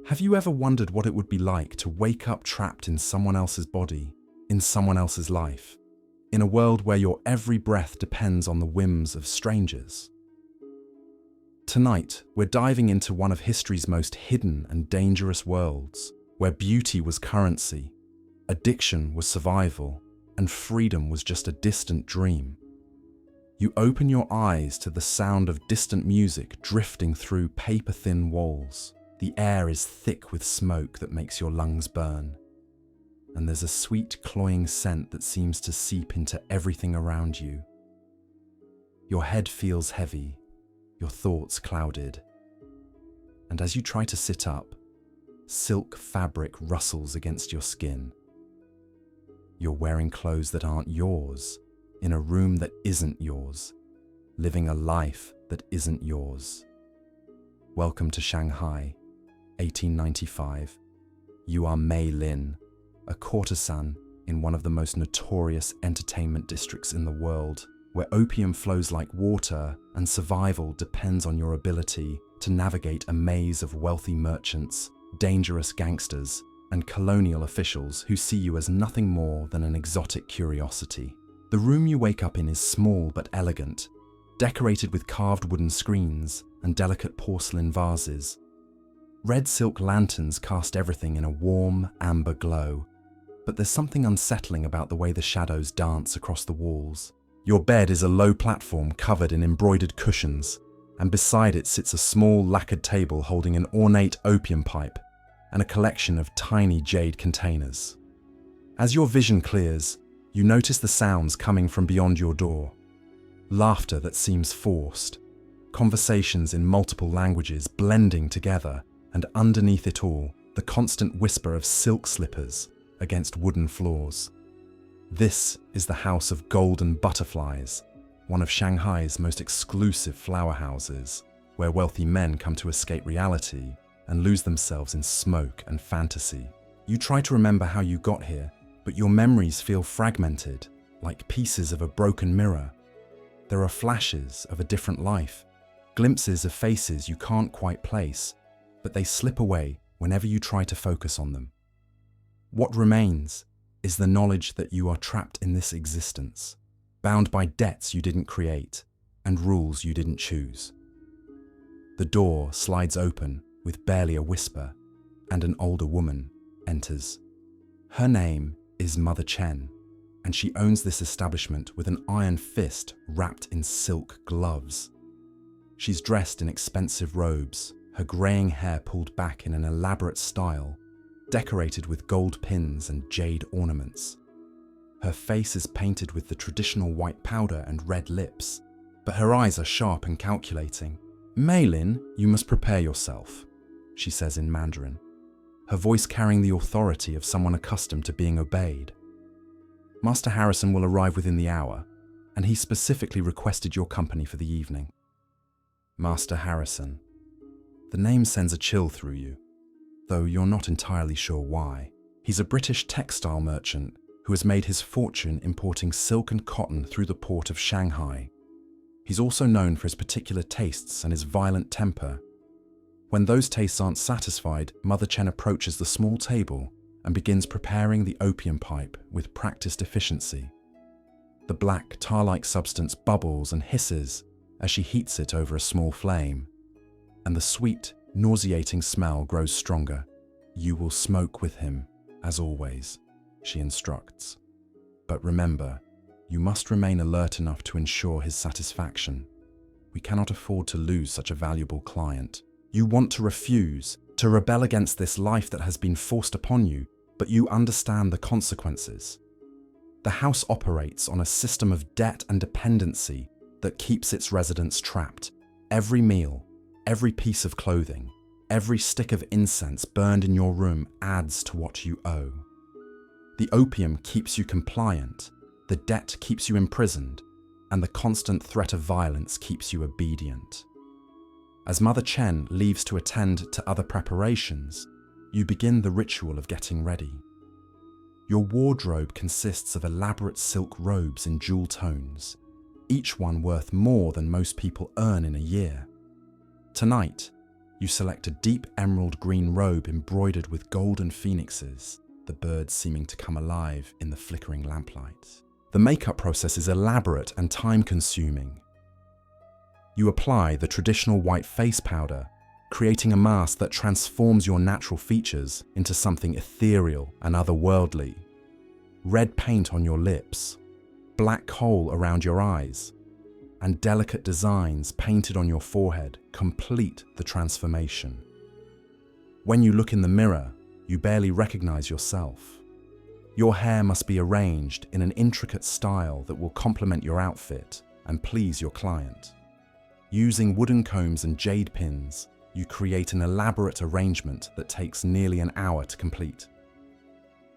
Have you ever wondered what it would be like to wake up trapped in someone else's body, in someone else's life, in a world where your every breath depends on the whims of strangers? Tonight, we're diving into one of history's most hidden and dangerous worlds, where beauty was currency, addiction was survival, and freedom was just a distant dream. You open your eyes to the sound of distant music drifting through paper-thin walls. The air is thick with smoke that makes your lungs burn. And there's a sweet, cloying scent that seems to seep into everything around you. Your head feels heavy, your thoughts clouded. And as you try to sit up, silk fabric rustles against your skin. You're wearing clothes that aren't yours, in a room that isn't yours, living a life that isn't yours. Welcome to Shanghai, 1895. You are Mei Lin, a courtesan in one of the most notorious entertainment districts in the world, where opium flows like water and survival depends on your ability to navigate a maze of wealthy merchants, dangerous gangsters, and colonial officials who see you as nothing more than an exotic curiosity. The room you wake up in is small but elegant, decorated with carved wooden screens and delicate porcelain vases. Red silk lanterns cast everything in a warm, amber glow, but there's something unsettling about the way the shadows dance across the walls. Your bed is a low platform covered in embroidered cushions, and beside it sits a small lacquered table holding an ornate opium pipe and a collection of tiny jade containers. As your vision clears, you notice the sounds coming from beyond your door. Laughter that seems forced, conversations in multiple languages blending together, and underneath it all, the constant whisper of silk slippers against wooden floors. This is the House of Golden Butterflies, one of Shanghai's most exclusive flower houses, where wealthy men come to escape reality and lose themselves in smoke and fantasy. You try to remember how you got here, but your memories feel fragmented, like pieces of a broken mirror. There are flashes of a different life, glimpses of faces you can't quite place, but they slip away whenever you try to focus on them. What remains is the knowledge that you are trapped in this existence, bound by debts you didn't create and rules you didn't choose. The door slides open with barely a whisper, and an older woman enters. Her name is Mother Chen, and she owns this establishment with an iron fist wrapped in silk gloves. She's dressed in expensive robes, her greying hair pulled back in an elaborate style, decorated with gold pins and jade ornaments. Her face is painted with the traditional white powder and red lips, but her eyes are sharp and calculating. "Mei Lin, you must prepare yourself," she says in Mandarin, her voice carrying the authority of someone accustomed to being obeyed. "Master Harrison will arrive within the hour, and he specifically requested your company for the evening." Master Harrison. The name sends a chill through you, though you're not entirely sure why. He's a British textile merchant who has made his fortune importing silk and cotton through the port of Shanghai. He's also known for his particular tastes and his violent temper. When those tastes aren't satisfied, Mother Chen approaches the small table and begins preparing the opium pipe with practiced efficiency. The black, tar-like substance bubbles and hisses as she heats it over a small flame, and the sweet, nauseating smell grows stronger. "You will smoke with him, as always," she instructs. "But remember, you must remain alert enough to ensure his satisfaction. We cannot afford to lose such a valuable client. You want to refuse, to rebel against this life that has been forced upon you, but you understand the consequences. The house operates on a system of debt and dependency that keeps its residents trapped. Every meal, every piece of clothing, every stick of incense burned in your room adds to what you owe. The opium keeps you compliant, the debt keeps you imprisoned, and the constant threat of violence keeps you obedient. As Mother Chen leaves to attend to other preparations, you begin the ritual of getting ready. Your wardrobe consists of elaborate silk robes in jewel tones, each one worth more than most people earn in a year. Tonight, You select a deep emerald green robe embroidered with golden phoenixes, the birds seeming to come alive in the flickering lamplight. The makeup process is elaborate and time-consuming. You apply the traditional white face powder, creating a mask that transforms your natural features into something ethereal and otherworldly. Red paint on your lips, black kohl around your eyes, and delicate designs painted on your forehead complete the transformation. When you look in the mirror, you barely recognize yourself. Your hair must be arranged in an intricate style that will complement your outfit and please your client. Using wooden combs and jade pins, you create an elaborate arrangement that takes nearly an hour to complete.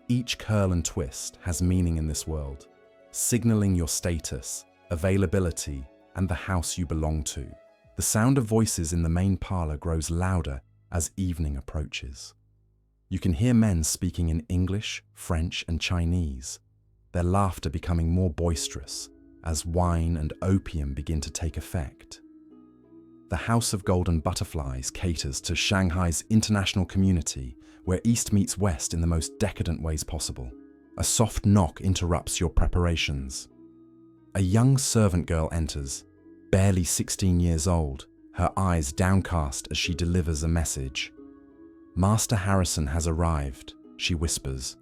Each curl and twist has meaning in this world, signaling your status, availability, and the house you belong to. The sound of voices in the main parlor grows louder as evening approaches. You can hear men speaking in English, French, and Chinese, their laughter becoming more boisterous as wine and opium begin to take effect. The House of Golden Butterflies caters to Shanghai's international community, where East meets West in the most decadent ways possible. A soft knock interrupts your preparations. A young servant girl enters, barely 16 years old, her eyes downcast as she delivers a message. "Master Harrison has arrived," she whispers.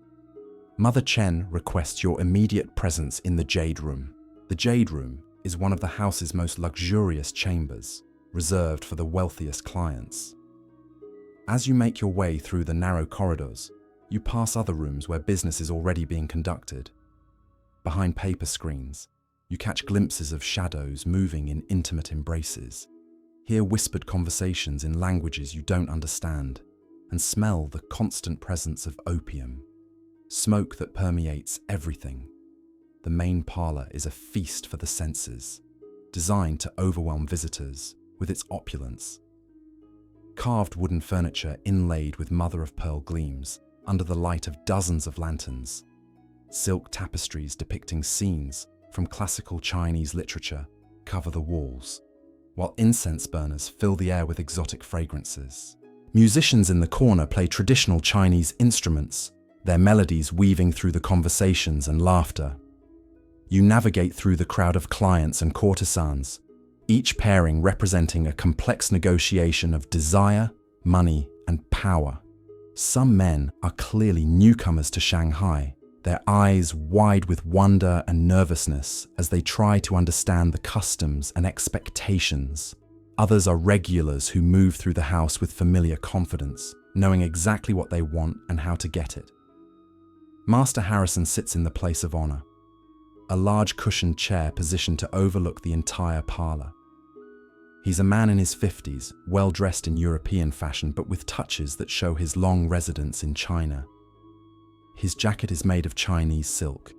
"Mother Chen requests your immediate presence in the Jade Room." The Jade Room is one of the house's most luxurious chambers, reserved for the wealthiest clients. As you make your way through the narrow corridors, you pass other rooms where business is already being conducted. Behind paper screens, you catch glimpses of shadows moving in intimate embraces, hear whispered conversations in languages you don't understand, and smell the constant presence of opium, smoke that permeates everything. The main parlor is a feast for the senses, designed to overwhelm visitors with its opulence. Carved wooden furniture inlaid with mother-of-pearl gleams under the light of dozens of lanterns. Silk tapestries depicting scenes from classical Chinese literature cover the walls, while incense burners fill the air with exotic fragrances. Musicians in the corner play traditional Chinese instruments, their melodies weaving through the conversations and laughter. You navigate through the crowd of clients and courtesans, each pairing representing a complex negotiation of desire, money, and power. Some men are clearly newcomers to Shanghai, their eyes wide with wonder and nervousness as they try to understand the customs and expectations. Others are regulars who move through the house with familiar confidence, knowing exactly what they want and how to get it. Master Harrison sits in the place of honor, a large cushioned chair positioned to overlook the entire parlor. He's a man in his 50s, well dressed in European fashion, but with touches that show his long residence in China. His jacket is made of Chinese silk,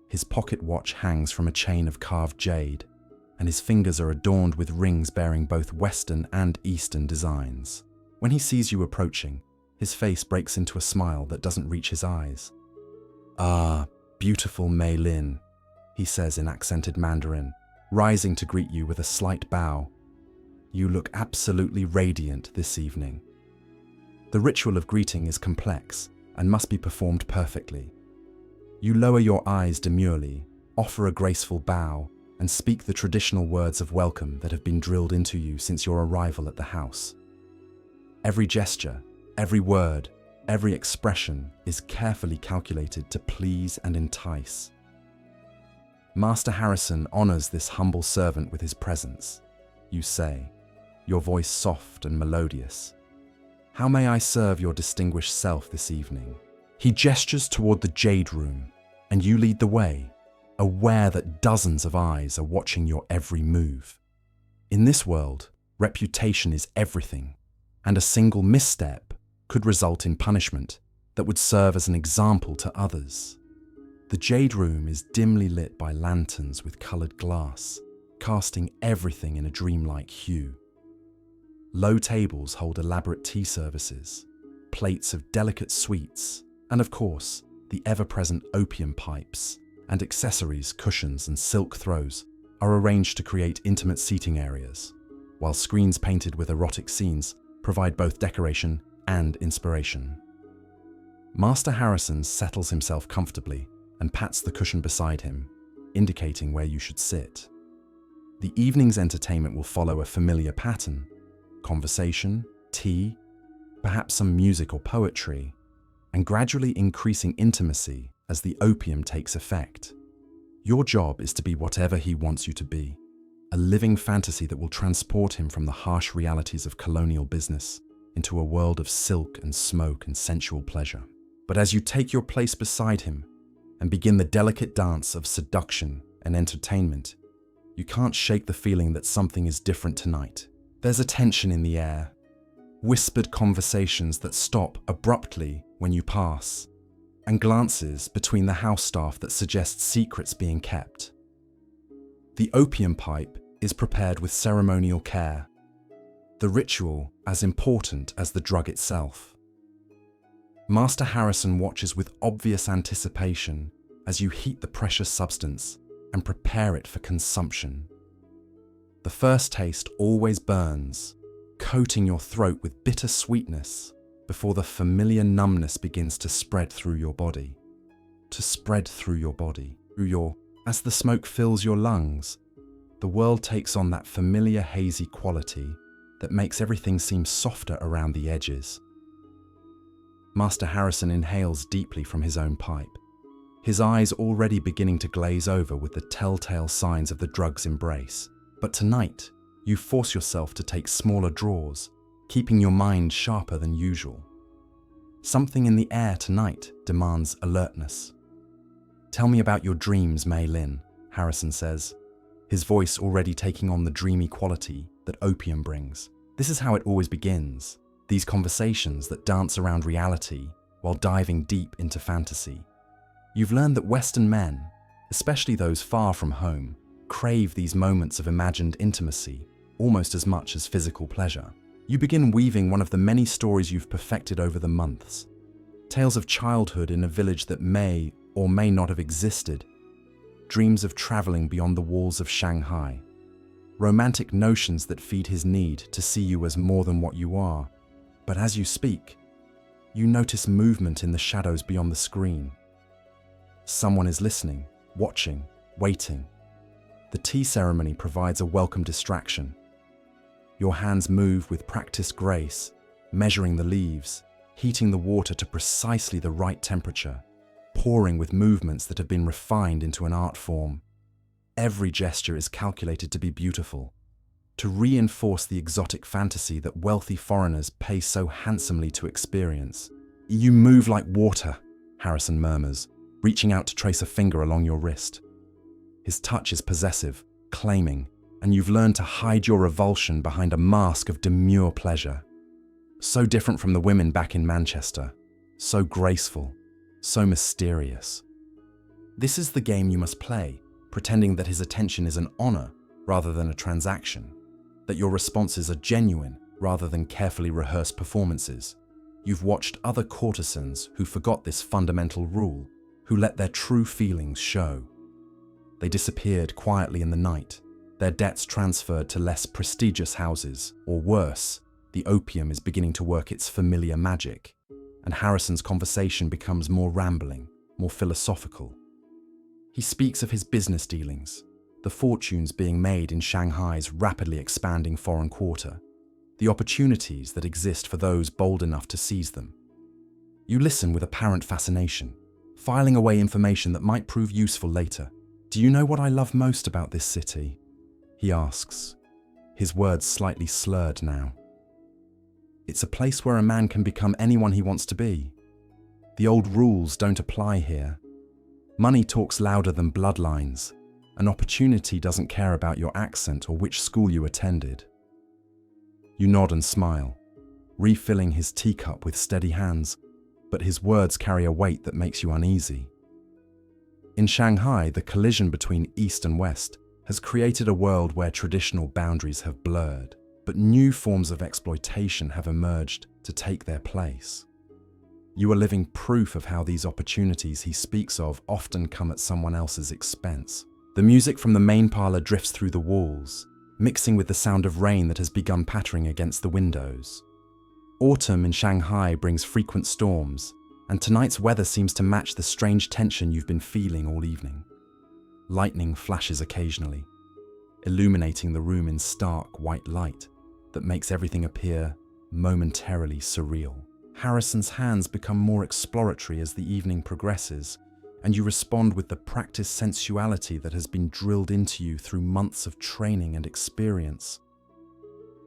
his pocket watch hangs from a chain of carved jade, and his fingers are adorned with rings bearing both Western and Eastern designs. When he sees you approaching, his face breaks into a smile that doesn't reach his eyes. "Ah, beautiful Mei Lin," he says in accented Mandarin, rising to greet you with a slight bow. "You look absolutely radiant this evening." The ritual of greeting is complex and must be performed perfectly. You lower your eyes demurely, offer a graceful bow, and speak the traditional words of welcome that have been drilled into you since your arrival at the house. Every gesture, every word, every expression is carefully calculated to please and entice. Master Harrison honors this humble servant with his presence. You say, your voice soft and melodious. "How may I serve your distinguished self this evening?" He gestures toward the Jade Room, and you lead the way, aware that dozens of eyes are watching your every move. In this world, reputation is everything, and a single misstep could result in punishment that would serve as an example to others. The Jade Room is dimly lit by lanterns with colored glass, casting everything in a dreamlike hue. Low tables hold elaborate tea services, plates of delicate sweets, and of course, the ever-present opium pipes and accessories, cushions, and silk throws are arranged to create intimate seating areas, while screens painted with erotic scenes provide both decoration and inspiration. Master Harrison settles himself comfortably and pats the cushion beside him, indicating where you should sit. The evening's entertainment will follow a familiar pattern: conversation, tea, perhaps some music or poetry, and gradually increasing intimacy as the opium takes effect. Your job is to be whatever he wants you to be, a living fantasy that will transport him from the harsh realities of colonial business into a world of silk and smoke and sensual pleasure. But as you take your place beside him and begin the delicate dance of seduction and entertainment, you can't shake the feeling that something is different tonight. There's a tension in the air, whispered conversations that stop abruptly when you pass, and glances between the house staff that suggest secrets being kept. The opium pipe is prepared with ceremonial care, the ritual as important as the drug itself. Master Harrison watches with obvious anticipation as you heat the precious substance and prepare it for consumption. The first taste always burns, coating your throat with bitter sweetness before the familiar numbness begins to spread through your body. As the smoke fills your lungs, the world takes on that familiar hazy quality that makes everything seem softer around the edges. Master Harrison inhales deeply from his own pipe, his eyes already beginning to glaze over with the telltale signs of the drug's embrace. But tonight, you force yourself to take smaller draws, keeping your mind sharper than usual. Something in the air tonight demands alertness. "Tell me about your dreams, Mei Lin," Harrison says, his voice already taking on the dreamy quality that opium brings. This is how it always begins, these conversations that dance around reality while diving deep into fantasy. You've learned that Western men, especially those far from home, crave these moments of imagined intimacy almost as much as physical pleasure. You begin weaving one of the many stories you've perfected over the months. Tales of childhood in a village that may or may not have existed. Dreams of traveling beyond the walls of Shanghai. Romantic notions that feed his need to see you as more than what you are. But as you speak, you notice movement in the shadows beyond the screen. Someone is listening, watching, waiting. The tea ceremony provides a welcome distraction. Your hands move with practiced grace, measuring the leaves, heating the water to precisely the right temperature, pouring with movements that have been refined into an art form. Every gesture is calculated to be beautiful, to reinforce the exotic fantasy that wealthy foreigners pay so handsomely to experience. "You move like water," Harrison murmurs, reaching out to trace a finger along your wrist. His touch is possessive, claiming, and you've learned to hide your revulsion behind a mask of demure pleasure. So different from the women back in Manchester, so graceful, so mysterious. This is the game you must play, pretending that his attention is an honor rather than a transaction, that your responses are genuine rather than carefully rehearsed performances. You've watched other courtesans who forgot this fundamental rule, who let their true feelings show. They disappeared quietly in the night, their debts transferred to less prestigious houses, or worse, the opium is beginning to work its familiar magic, and Harrison's conversation becomes more rambling, more philosophical. He speaks of his business dealings, the fortunes being made in Shanghai's rapidly expanding foreign quarter, the opportunities that exist for those bold enough to seize them. You listen with apparent fascination, filing away information that might prove useful later. "Do you know what I love most about this city?" he asks, his words slightly slurred now. "It's a place where a man can become anyone he wants to be. The old rules don't apply here. Money talks louder than bloodlines. An opportunity doesn't care about your accent or which school you attended." You nod and smile, refilling his teacup with steady hands, but his words carry a weight that makes you uneasy. In Shanghai, the collision between East and West has created a world where traditional boundaries have blurred, but new forms of exploitation have emerged to take their place. You are living proof of how these opportunities he speaks of often come at someone else's expense. The music from the main parlor drifts through the walls, mixing with the sound of rain that has begun pattering against the windows. Autumn in Shanghai brings frequent storms, and tonight's weather seems to match the strange tension you've been feeling all evening. Lightning flashes occasionally, illuminating the room in stark white light that makes everything appear momentarily surreal. Harrison's hands become more exploratory as the evening progresses, and you respond with the practiced sensuality that has been drilled into you through months of training and experience.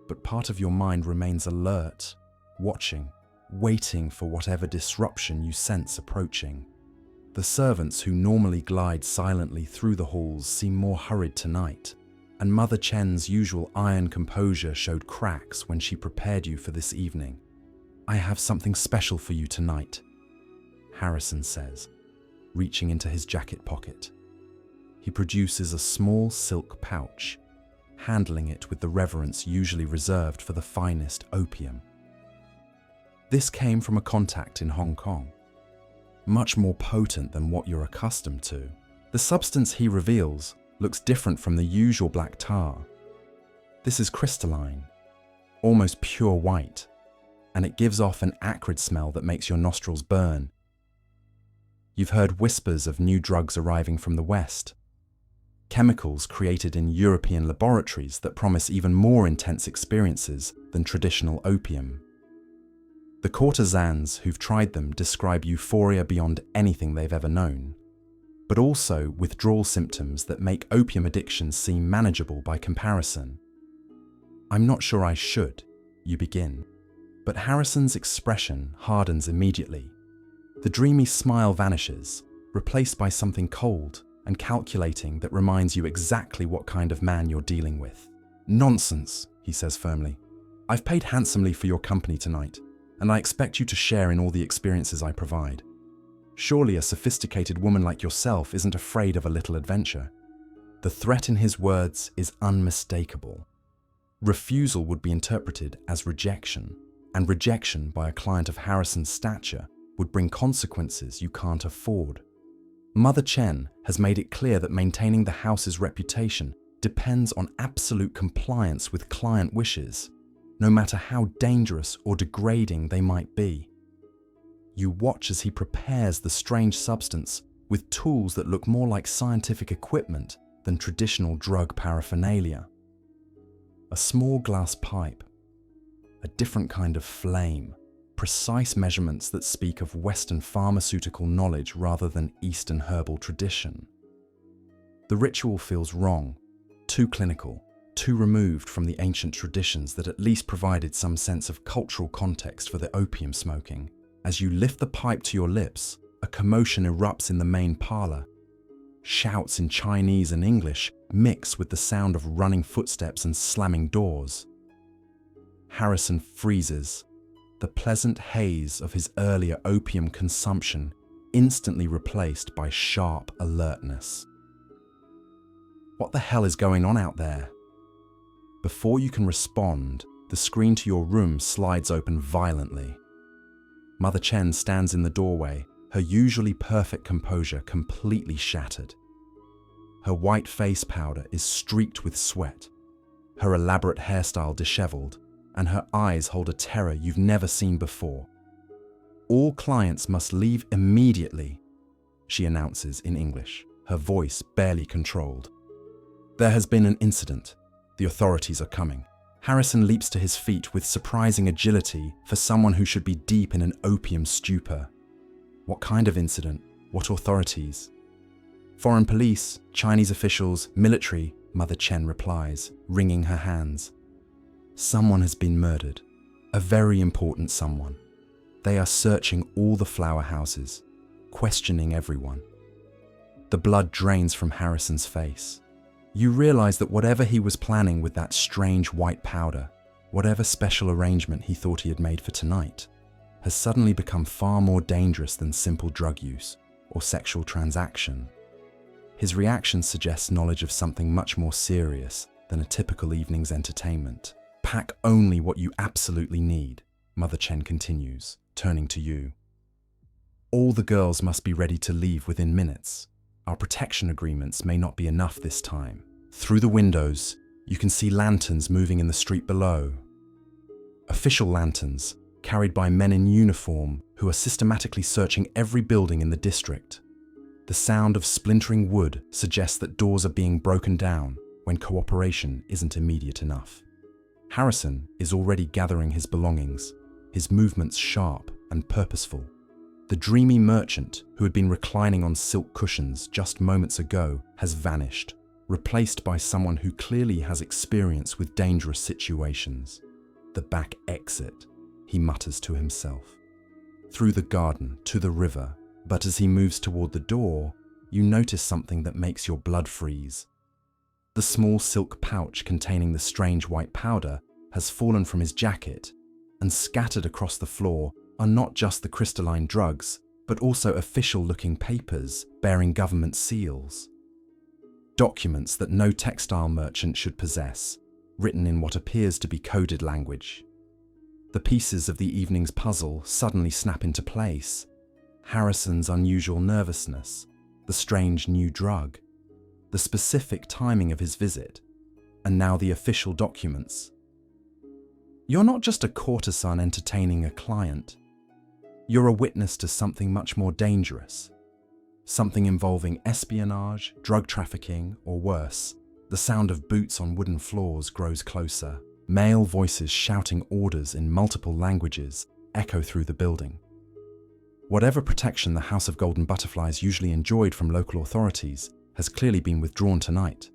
But part of your mind remains alert, watching, waiting for whatever disruption you sense approaching. The servants who normally glide silently through the halls seem more hurried tonight, and Mother Chen's usual iron composure showed cracks when she prepared you for this evening. "I have something special for you tonight," Harrison says, reaching into his jacket pocket. He produces a small silk pouch, handling it with the reverence usually reserved for the finest opium. This came from a contact in Hong Kong, much more potent than what you're accustomed to. The substance he reveals looks different from the usual black tar. This is crystalline, almost pure white, and it gives off an acrid smell that makes your nostrils burn. You've heard whispers of new drugs arriving from the West, chemicals created in European laboratories that promise even more intense experiences than traditional opium. The courtesans who've tried them describe euphoria beyond anything they've ever known, but also withdrawal symptoms that make opium addiction seem manageable by comparison. "I'm not sure I should," you begin, but Harrison's expression hardens immediately. The dreamy smile vanishes, replaced by something cold and calculating that reminds you exactly what kind of man you're dealing with. "Nonsense," he says firmly. "I've paid handsomely for your company tonight, and I expect you to share in all the experiences I provide. Surely a sophisticated woman like yourself isn't afraid of a little adventure." The threat in his words is unmistakable. Refusal would be interpreted as rejection, and rejection by a client of Harrison's stature would bring consequences you can't afford. Mother Chen has made it clear that maintaining the house's reputation depends on absolute compliance with client wishes, no matter how dangerous or degrading they might be. You watch as he prepares the strange substance with tools that look more like scientific equipment than traditional drug paraphernalia. A small glass pipe, a different kind of flame, precise measurements that speak of Western pharmaceutical knowledge rather than Eastern herbal tradition. The ritual feels wrong, too clinical, too removed from the ancient traditions that at least provided some sense of cultural context for the opium smoking. As you lift the pipe to your lips, a commotion erupts in the main parlor. Shouts in Chinese and English mix with the sound of running footsteps and slamming doors. Harrison freezes, the pleasant haze of his earlier opium consumption instantly replaced by sharp alertness. What the hell is going on out there? Before you can respond, the screen to your room slides open violently. Mother Chen stands in the doorway, her usually perfect composure completely shattered. Her white face powder is streaked with sweat, her elaborate hairstyle disheveled, and her eyes hold a terror you've never seen before. "All clients must leave immediately," she announces in English, her voice barely controlled. "There has been an incident. The authorities are coming." Harrison leaps to his feet with surprising agility for someone who should be deep in an opium stupor. "What kind of incident? What authorities?" "Foreign police, Chinese officials, military," Mother Chen replies, wringing her hands. "Someone has been murdered. A very important someone. They are searching all the flower houses, questioning everyone." The blood drains from Harrison's face. You realize that whatever he was planning with that strange white powder, whatever special arrangement he thought he had made for tonight, has suddenly become far more dangerous than simple drug use or sexual transaction. His reaction suggests knowledge of something much more serious than a typical evening's entertainment. "Pack only what you absolutely need," Mother Chen continues, turning to you. "All the girls must be ready to leave within minutes. Our protection agreements may not be enough this time." Through the windows, you can see lanterns moving in the street below. Official lanterns, carried by men in uniform who are systematically searching every building in the district. The sound of splintering wood suggests that doors are being broken down when cooperation isn't immediate enough. Harrison is already gathering his belongings, his movements sharp and purposeful. The dreamy merchant who had been reclining on silk cushions just moments ago has vanished, replaced by someone who clearly has experience with dangerous situations. The back exit, he mutters to himself. Through the garden to the river, but as he moves toward the door, you notice something that makes your blood freeze. The small silk pouch containing the strange white powder has fallen from his jacket, and scattered across the floor are not just the crystalline drugs, but also official-looking papers bearing government seals. Documents that no textile merchant should possess, written in what appears to be coded language. The pieces of the evening's puzzle suddenly snap into place. Harrison's unusual nervousness, the strange new drug, the specific timing of his visit, and now the official documents. You're not just a courtesan entertaining a client. You're a witness to something much more dangerous. Something involving espionage, drug trafficking, or worse. The sound of boots on wooden floors grows closer. Male voices shouting orders in multiple languages echo through the building. Whatever protection the House of Golden Butterflies usually enjoyed from local authorities has clearly been withdrawn tonight.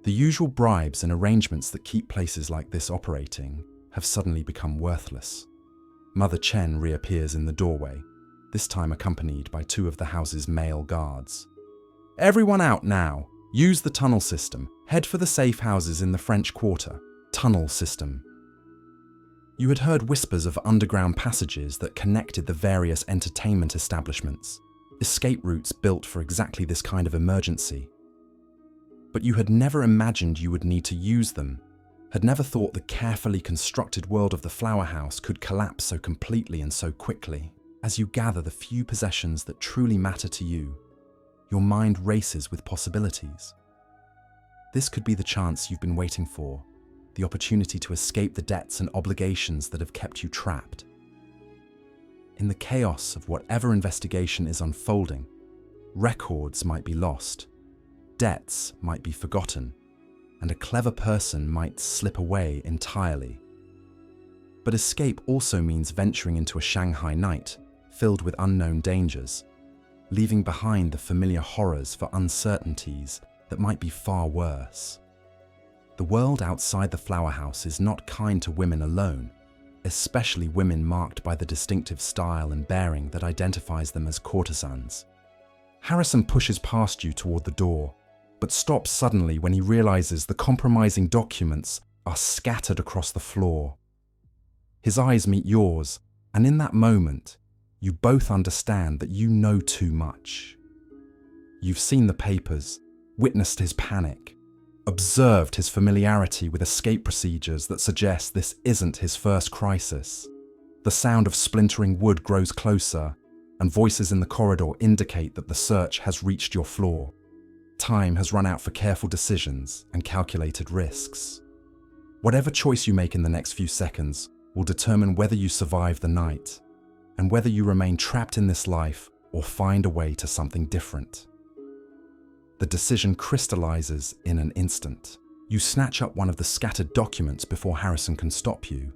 The usual bribes and arrangements that keep places like this operating have suddenly become worthless. Mother Chen reappears in the doorway, this time accompanied by two of the house's male guards. Everyone out now! Use the tunnel system. Head for the safe houses in the French Quarter. Tunnel system. You had heard whispers of underground passages that connected the various entertainment establishments, escape routes built for exactly this kind of emergency. But you had never imagined you would need to use them, had never thought the carefully constructed world of the flower house could collapse so completely and so quickly. As you gather the few possessions that truly matter to you, your mind races with possibilities. This could be the chance you've been waiting for, the opportunity to escape the debts and obligations that have kept you trapped. In the chaos of whatever investigation is unfolding, records might be lost, debts might be forgotten, and a clever person might slip away entirely. But escape also means venturing into a Shanghai night filled with unknown dangers, leaving behind the familiar horrors for uncertainties that might be far worse. The world outside the flower house is not kind to women alone, especially women marked by the distinctive style and bearing that identifies them as courtesans. Harrison pushes past you toward the door, but stops suddenly when he realizes the compromising documents are scattered across the floor. His eyes meet yours, and in that moment, you both understand that you know too much. You've seen the papers, witnessed his panic, observed his familiarity with escape procedures that suggest this isn't his first crisis. The sound of splintering wood grows closer, and voices in the corridor indicate that the search has reached your floor. Time has run out for careful decisions and calculated risks. Whatever choice you make in the next few seconds will determine whether you survive the night, and whether you remain trapped in this life or find a way to something different. The decision crystallizes in an instant. You snatch up one of the scattered documents before Harrison can stop you,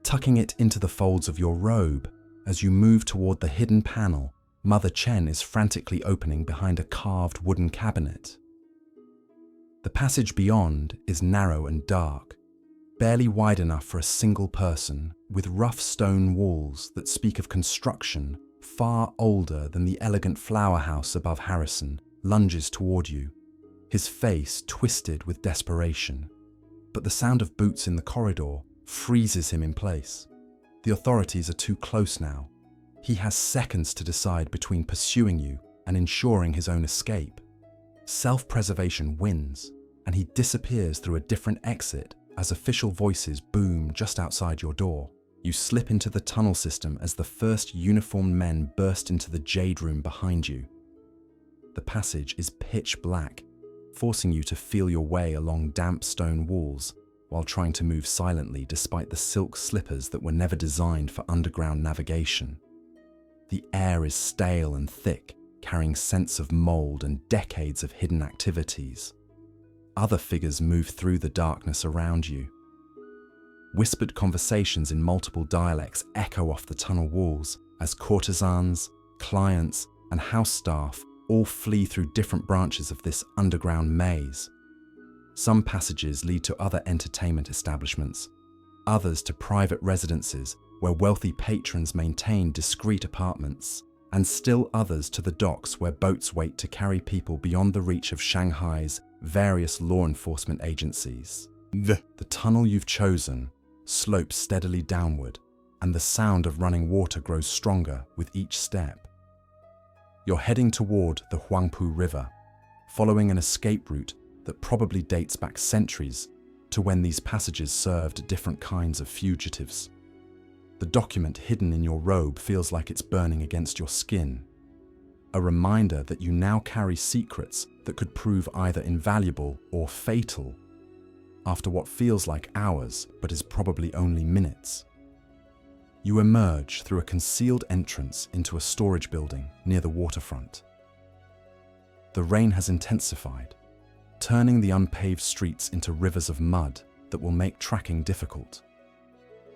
tucking it into the folds of your robe. As you move toward the hidden panel, Mother Chen is frantically opening behind a carved wooden cabinet. The passage beyond is narrow and dark, barely wide enough for a single person, with rough stone walls that speak of construction far older than the elegant flower house above Harrison lunges toward you, his face twisted with desperation. But the sound of boots in the corridor freezes him in place. The authorities are too close now. He has seconds to decide between pursuing you and ensuring his own escape. Self-preservation wins, and he disappears through a different exit as official voices boom just outside your door. You slip into the tunnel system as the first uniformed men burst into the jade room behind you. The passage is pitch black, forcing you to feel your way along damp stone walls, while trying to move silently despite the silk slippers that were never designed for underground navigation. The air is stale and thick, carrying scents of mold and decades of hidden activities. Other figures move through the darkness around you. Whispered conversations in multiple dialects echo off the tunnel walls as courtesans, clients, and house staff all flee through different branches of this underground maze. Some passages lead to other entertainment establishments, others to private residences where wealthy patrons maintain discreet apartments, and still others to the docks where boats wait to carry people beyond the reach of Shanghai's various law enforcement agencies. The tunnel you've chosen slopes steadily downward, and the sound of running water grows stronger with each step. You're heading toward the Huangpu River, following an escape route that probably dates back centuries to when these passages served different kinds of fugitives. The document hidden in your robe feels like it's burning against your skin, a reminder that you now carry secrets that could prove either invaluable or fatal after what feels like hours but is probably only minutes. You emerge through a concealed entrance into a storage building near the waterfront. The rain has intensified, turning the unpaved streets into rivers of mud that will make tracking difficult.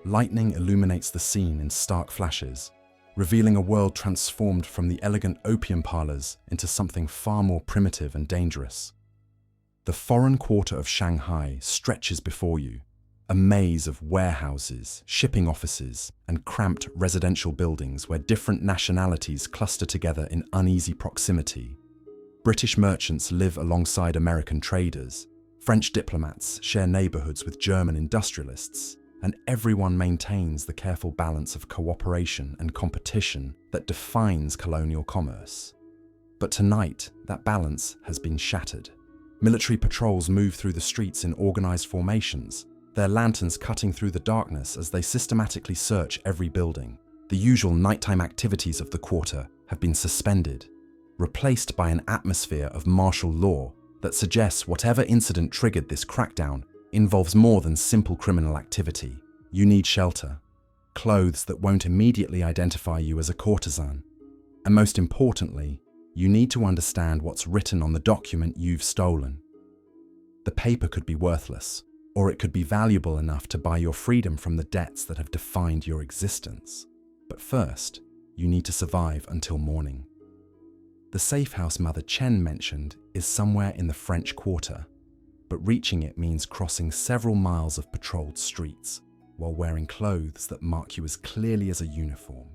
Lightning illuminates the scene in stark flashes, revealing a world transformed from the elegant opium parlors into something far more primitive and dangerous. The foreign quarter of Shanghai stretches before you, a maze of warehouses, shipping offices, and cramped residential buildings where different nationalities cluster together in uneasy proximity. British merchants live alongside American traders, French diplomats share neighborhoods with German industrialists, and everyone maintains the careful balance of cooperation and competition that defines colonial commerce. But tonight, that balance has been shattered. Military patrols move through the streets in organized formations, their lanterns cutting through the darkness as they systematically search every building. The usual nighttime activities of the quarter have been suspended, replaced by an atmosphere of martial law that suggests whatever incident triggered this crackdown involves more than simple criminal activity. You need shelter, clothes that won't immediately identify you as a courtesan, and most importantly, you need to understand what's written on the document you've stolen. The paper could be worthless, or it could be valuable enough to buy your freedom from the debts that have defined your existence. But first, you need to survive until morning. The safe house Mother Chen mentioned is somewhere in the French Quarter, but reaching it means crossing several miles of patrolled streets while wearing clothes that mark you as clearly as a uniform.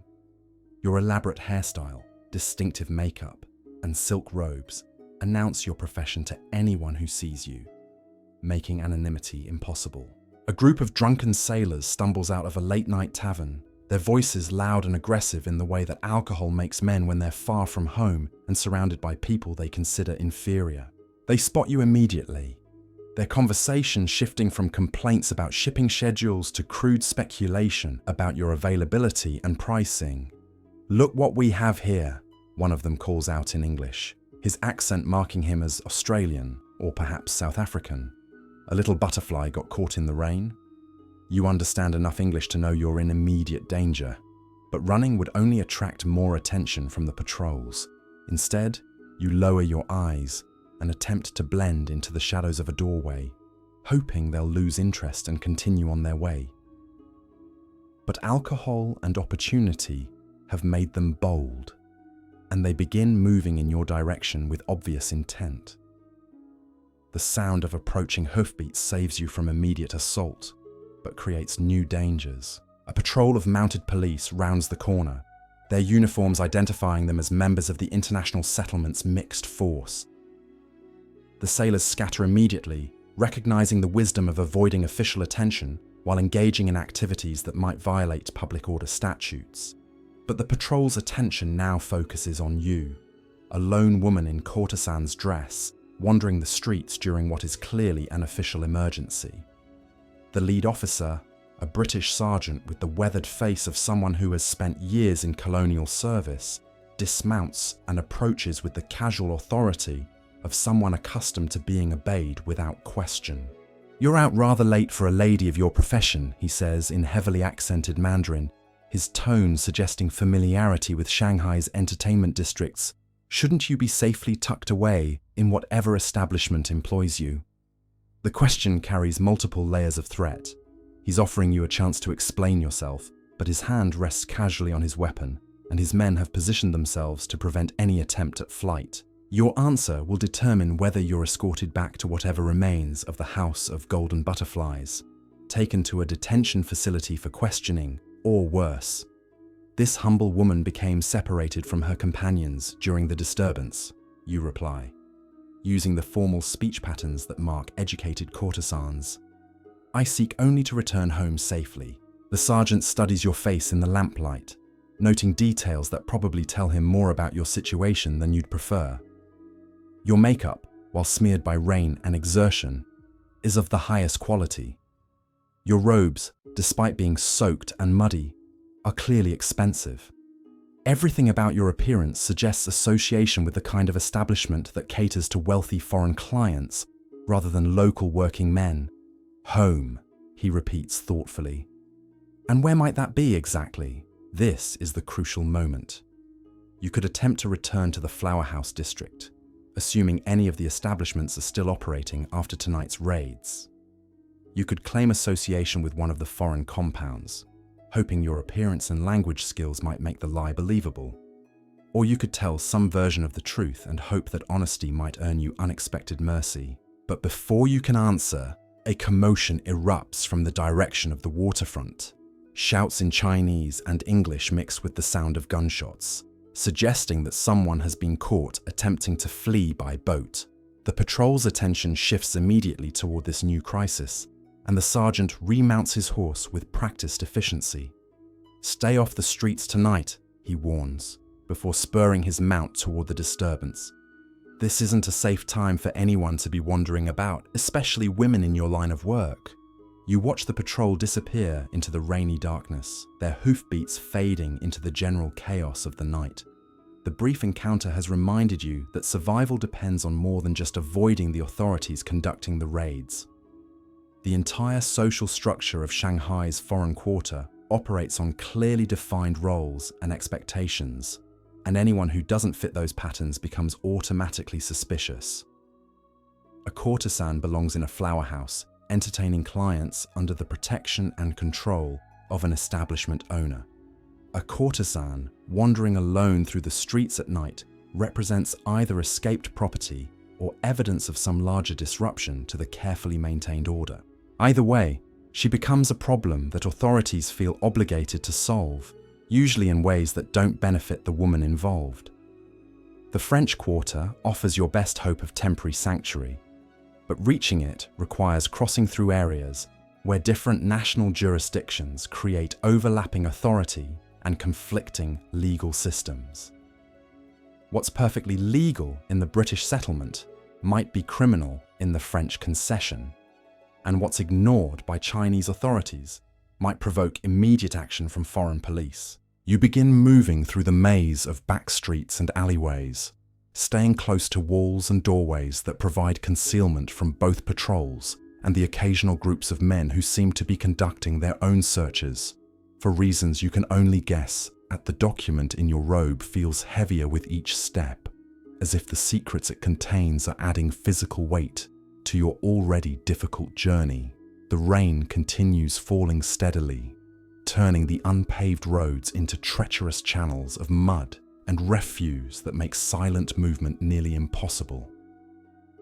Your elaborate hairstyle, distinctive makeup, and silk robes announce your profession to anyone who sees you, making anonymity impossible. A group of drunken sailors stumbles out of a late-night tavern, their voices loud and aggressive in the way that alcohol makes men when they're far from home and surrounded by people they consider inferior. They spot you immediately, their conversation shifting from complaints about shipping schedules to crude speculation about your availability and pricing. "Look what we have here," one of them calls out in English, his accent marking him as Australian or perhaps South African. A little butterfly got caught in the rain? You understand enough English to know you're in immediate danger, but running would only attract more attention from the patrols. Instead, you lower your eyes and attempt to blend into the shadows of a doorway, hoping they'll lose interest and continue on their way. But alcohol and opportunity have made them bold, and they begin moving in your direction with obvious intent. The sound of approaching hoofbeats saves you from immediate assault, but creates new dangers. A patrol of mounted police rounds the corner, their uniforms identifying them as members of the International Settlement's mixed force. The sailors scatter immediately, recognizing the wisdom of avoiding official attention while engaging in activities that might violate public order statutes. But the patrol's attention now focuses on you, a lone woman in courtesan's dress, wandering the streets during what is clearly an official emergency. The lead officer, a British sergeant with the weathered face of someone who has spent years in colonial service, dismounts and approaches with the casual authority of someone accustomed to being obeyed without question. "You're out rather late for a lady of your profession," he says in heavily accented Mandarin, his tone suggesting familiarity with Shanghai's entertainment districts. "Shouldn't you be safely tucked away in whatever establishment employs you?" The question carries multiple layers of threat. He's offering you a chance to explain yourself, but his hand rests casually on his weapon, and his men have positioned themselves to prevent any attempt at flight. Your answer will determine whether you're escorted back to whatever remains of the House of Golden Butterflies, taken to a detention facility for questioning, or worse. This humble woman became separated from her companions during the disturbance, you reply, using the formal speech patterns that mark educated courtesans. "I seek only to return home safely." The sergeant studies your face in the lamplight, noting details that probably tell him more about your situation than you'd prefer. Your makeup, while smeared by rain and exertion, is of the highest quality. Your robes, despite being soaked and muddy, are clearly expensive. Everything about your appearance suggests association with the kind of establishment that caters to wealthy foreign clients rather than local working men. "Home," he repeats thoughtfully. "And where might that be exactly?" This is the crucial moment. You could attempt to return to the Flower House district, assuming any of the establishments are still operating after tonight's raids. You could claim association with one of the foreign compounds, hoping your appearance and language skills might make the lie believable. Or you could tell some version of the truth and hope that honesty might earn you unexpected mercy. But before you can answer, a commotion erupts from the direction of the waterfront. Shouts in Chinese and English mix with the sound of gunshots, suggesting that someone has been caught attempting to flee by boat. The patrol's attention shifts immediately toward this new crisis, and the sergeant remounts his horse with practiced efficiency. "Stay off the streets tonight," he warns, before spurring his mount toward the disturbance. "This isn't a safe time for anyone to be wandering about, especially women in your line of work." You watch the patrol disappear into the rainy darkness, their hoofbeats fading into the general chaos of the night. The brief encounter has reminded you that survival depends on more than just avoiding the authorities conducting the raids. The entire social structure of Shanghai's foreign quarter operates on clearly defined roles and expectations, and anyone who doesn't fit those patterns becomes automatically suspicious. A courtesan belongs in a flower house, entertaining clients under the protection and control of an establishment owner. A courtesan wandering alone through the streets at night represents either escaped property or evidence of some larger disruption to the carefully maintained order. Either way, she becomes a problem that authorities feel obligated to solve, usually in ways that don't benefit the woman involved. The French Quarter offers your best hope of temporary sanctuary, but reaching it requires crossing through areas where different national jurisdictions create overlapping authority and conflicting legal systems. What's perfectly legal in the British settlement might be criminal in the French concession, and what's ignored by Chinese authorities might provoke immediate action from foreign police. You begin moving through the maze of back streets and alleyways, staying close to walls and doorways that provide concealment from both patrols and the occasional groups of men who seem to be conducting their own searches. For reasons you can only guess, the document in your robe feels heavier with each step, as if the secrets it contains are adding physical weight to your already difficult journey. The rain continues falling steadily, turning the unpaved roads into treacherous channels of mud and refuse that make silent movement nearly impossible.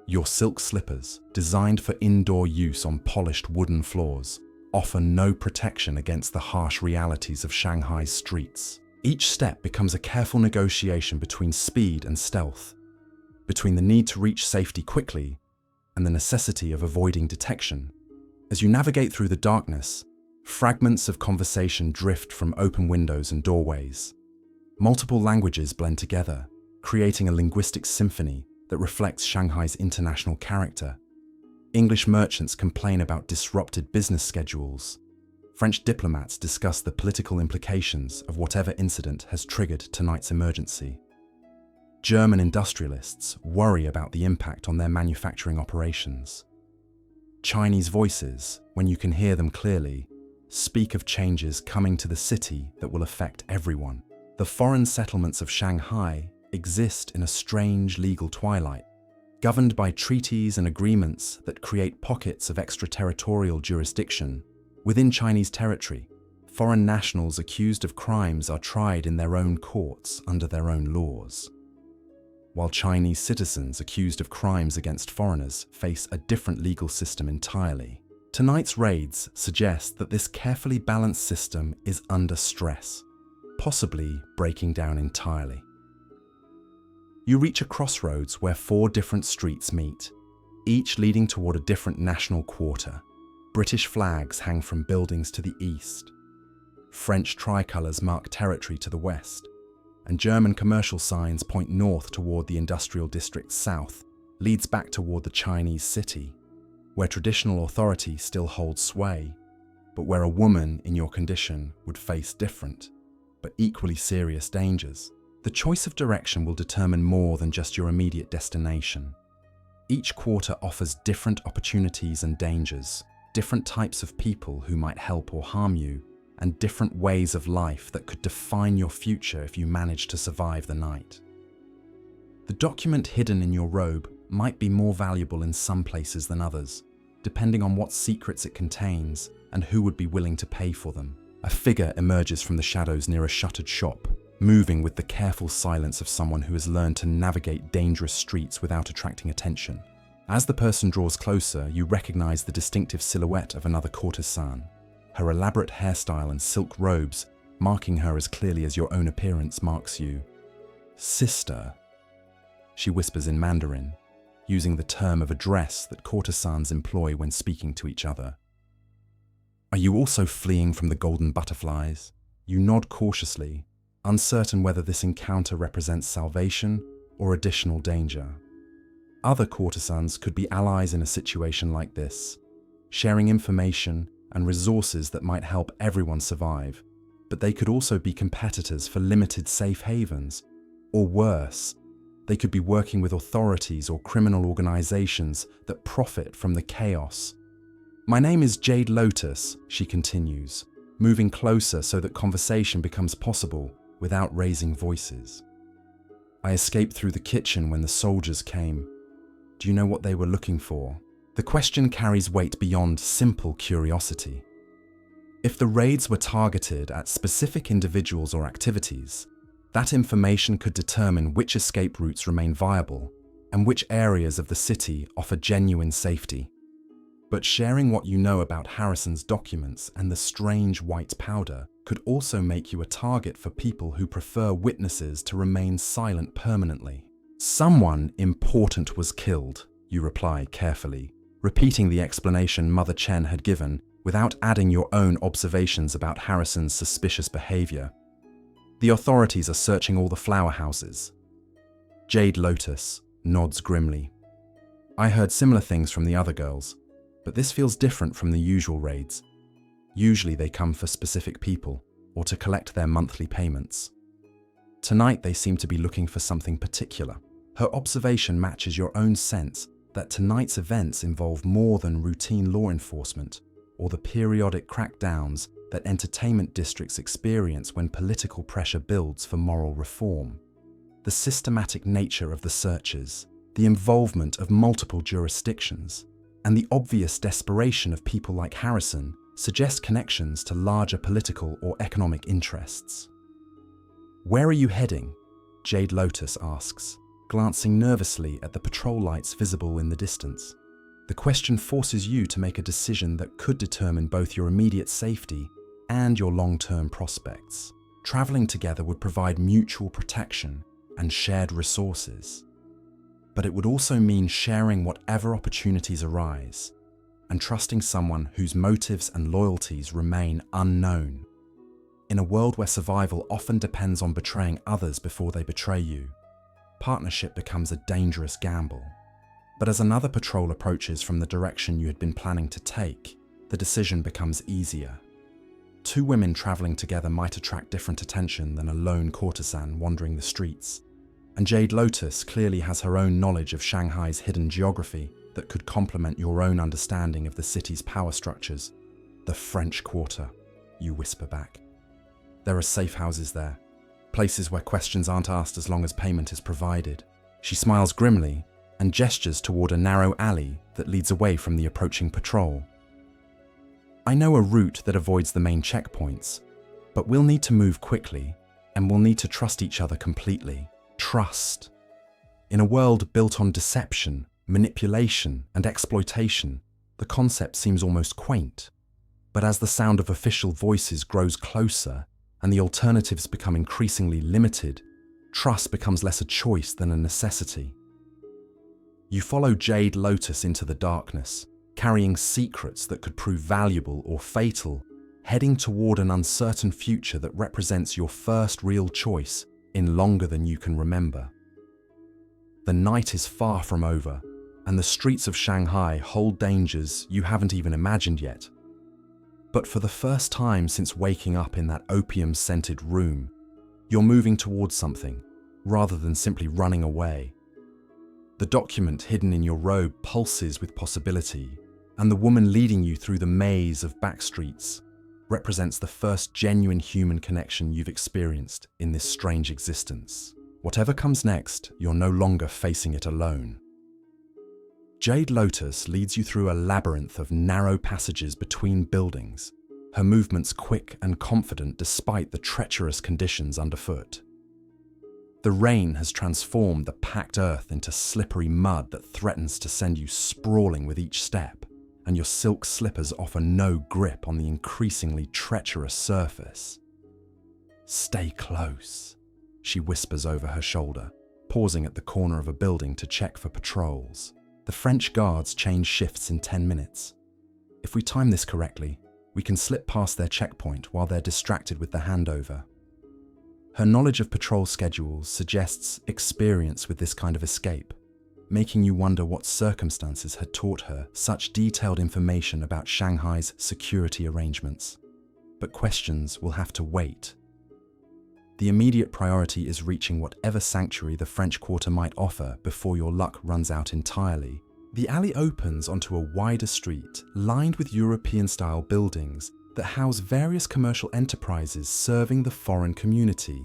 Your silk slippers, designed for indoor use on polished wooden floors, offer no protection against the harsh realities of Shanghai's streets. Each step becomes a careful negotiation between speed and stealth, between the need to reach safety quickly and the necessity of avoiding detection. As you navigate through the darkness, fragments of conversation drift from open windows and doorways. Multiple languages blend together, creating a linguistic symphony that reflects Shanghai's international character. English merchants complain about disrupted business schedules. French diplomats discuss the political implications of whatever incident has triggered tonight's emergency. German industrialists worry about the impact on their manufacturing operations. Chinese voices, when you can hear them clearly, speak of changes coming to the city that will affect everyone. The foreign settlements of Shanghai exist in a strange legal twilight, governed by treaties and agreements that create pockets of extraterritorial jurisdiction within Chinese territory. Foreign nationals accused of crimes are tried in their own courts under their own laws, while Chinese citizens accused of crimes against foreigners face a different legal system entirely. Tonight's raids suggest that this carefully balanced system is under stress, possibly breaking down entirely. You reach a crossroads where 4 different streets meet, each leading toward a different national quarter. British flags hang from buildings to the east. French tricolours mark territory to the west, and German commercial signs point north toward the industrial district south, leads back toward the Chinese city, where traditional authority still holds sway, but where a woman in your condition would face different, but equally serious dangers. The choice of direction will determine more than just your immediate destination. Each quarter offers different opportunities and dangers, different types of people who might help or harm you, and different ways of life that could define your future if you manage to survive the night. The document hidden in your robe might be more valuable in some places than others, depending on what secrets it contains and who would be willing to pay for them. A figure emerges from the shadows near a shuttered shop, moving with the careful silence of someone who has learned to navigate dangerous streets without attracting attention. As the person draws closer, you recognize the distinctive silhouette of another courtesan, her elaborate hairstyle and silk robes marking her as clearly as your own appearance marks you. "Sister," she whispers in Mandarin, using the term of address that courtesans employ when speaking to each other. "Are you also fleeing from the golden butterflies?" You nod cautiously, uncertain whether this encounter represents salvation or additional danger. Other courtesans could be allies in a situation like this, sharing information and resources that might help everyone survive, but they could also be competitors for limited safe havens, or worse, they could be working with authorities or criminal organizations that profit from the chaos. "My name is Jade Lotus," she continues, moving closer so that conversation becomes possible without raising voices. "I escaped through the kitchen when the soldiers came. Do you know what they were looking for?" The question carries weight beyond simple curiosity. If the raids were targeted at specific individuals or activities, that information could determine which escape routes remain viable and which areas of the city offer genuine safety. But sharing what you know about Harrison's documents and the strange white powder could also make you a target for people who prefer witnesses to remain silent permanently. "Someone important was killed," you reply carefully, repeating the explanation Mother Chen had given without adding your own observations about Harrison's suspicious behavior. "The authorities are searching all the flower houses." Jade Lotus nods grimly. "I heard similar things from the other girls, but this feels different from the usual raids. Usually they come for specific people or to collect their monthly payments. Tonight they seem to be looking for something particular." Her observation matches your own sense that tonight's events involve more than routine law enforcement or the periodic crackdowns that entertainment districts experience when political pressure builds for moral reform. The systematic nature of the searches, the involvement of multiple jurisdictions, and the obvious desperation of people like Harrison suggest connections to larger political or economic interests. "Where are you heading?" Jade Lotus asks, glancing nervously at the patrol lights visible in the distance. The question forces you to make a decision that could determine both your immediate safety and your long-term prospects. Traveling together would provide mutual protection and shared resources. But it would also mean sharing whatever opportunities arise and trusting someone whose motives and loyalties remain unknown. In a world where survival often depends on betraying others before they betray you, partnership becomes a dangerous gamble. But as another patrol approaches from the direction you had been planning to take, the decision becomes easier. 2 women traveling together might attract different attention than a lone courtesan wandering the streets, and Jade Lotus clearly has her own knowledge of Shanghai's hidden geography that could complement your own understanding of the city's power structures. The French Quarter, you whisper back. There are safe houses there, places where questions aren't asked as long as payment is provided. She smiles grimly and gestures toward a narrow alley that leads away from the approaching patrol. I know a route that avoids the main checkpoints, but we'll need to move quickly, and we'll need to trust each other completely. Trust. In a world built on deception, manipulation, and exploitation, the concept seems almost quaint. But as the sound of official voices grows closer and the alternatives become increasingly limited, trust becomes less a choice than a necessity. You follow Jade Lotus into the darkness, carrying secrets that could prove valuable or fatal, heading toward an uncertain future that represents your first real choice in longer than you can remember. The night is far from over, and the streets of Shanghai hold dangers you haven't even imagined yet. But for the first time since waking up in that opium-scented room, you're moving towards something, rather than simply running away. The document hidden in your robe pulses with possibility, and the woman leading you through the maze of back streets represents the first genuine human connection you've experienced in this strange existence. Whatever comes next, you're no longer facing it alone. Jade Lotus leads you through a labyrinth of narrow passages between buildings, her movements quick and confident despite the treacherous conditions underfoot. The rain has transformed the packed earth into slippery mud that threatens to send you sprawling with each step, and your silk slippers offer no grip on the increasingly treacherous surface. "Stay close," she whispers over her shoulder, pausing at the corner of a building to check for patrols. The French guards change shifts in 10 minutes. If we time this correctly, we can slip past their checkpoint while they're distracted with the handover. Her knowledge of patrol schedules suggests experience with this kind of escape, making you wonder what circumstances had taught her such detailed information about Shanghai's security arrangements. But questions will have to wait. The immediate priority is reaching whatever sanctuary the French Quarter might offer before your luck runs out entirely. The alley opens onto a wider street lined with European-style buildings that house various commercial enterprises serving the foreign community.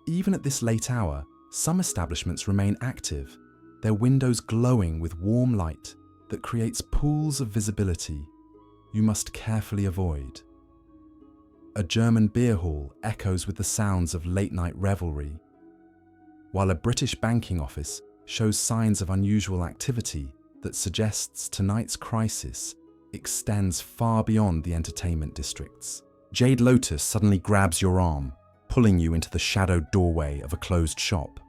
Even at this late hour, some establishments remain active, their windows glowing with warm light that creates pools of visibility you must carefully avoid. A German beer hall echoes with the sounds of late-night revelry, while a British banking office shows signs of unusual activity that suggests tonight's crisis extends far beyond the entertainment districts. Jade Lotus suddenly grabs your arm, pulling you into the shadowed doorway of a closed shop.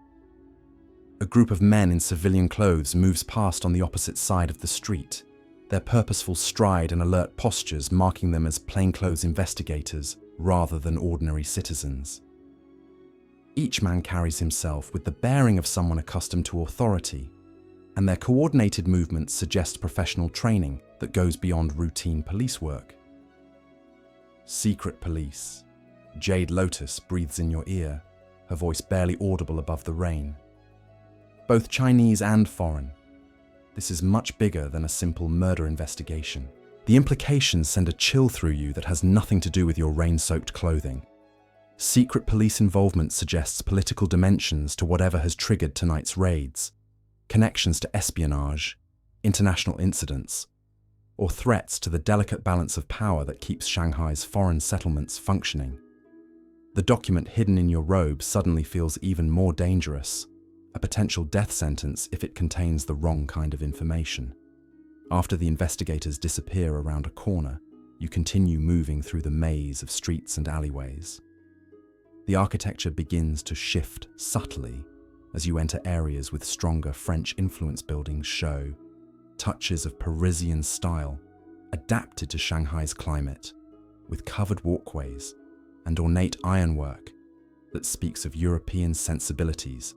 A group of men in civilian clothes moves past on the opposite side of the street, their purposeful stride and alert postures marking them as plainclothes investigators rather than ordinary citizens. Each man carries himself with the bearing of someone accustomed to authority, and their coordinated movements suggest professional training that goes beyond routine police work. Secret police. Jade Lotus breathes in your ear, her voice barely audible above the rain. Both Chinese and foreign. This is much bigger than a simple murder investigation. The implications send a chill through you that has nothing to do with your rain-soaked clothing. Secret police involvement suggests political dimensions to whatever has triggered tonight's raids, connections to espionage, international incidents, or threats to the delicate balance of power that keeps Shanghai's foreign settlements functioning. The document hidden in your robe suddenly feels even more dangerous, a potential death sentence if it contains the wrong kind of information. After the investigators disappear around a corner, you continue moving through the maze of streets and alleyways. The architecture begins to shift subtly as you enter areas with stronger French influence. Buildings show touches of Parisian style, adapted to Shanghai's climate, with covered walkways and ornate ironwork that speaks of European sensibilities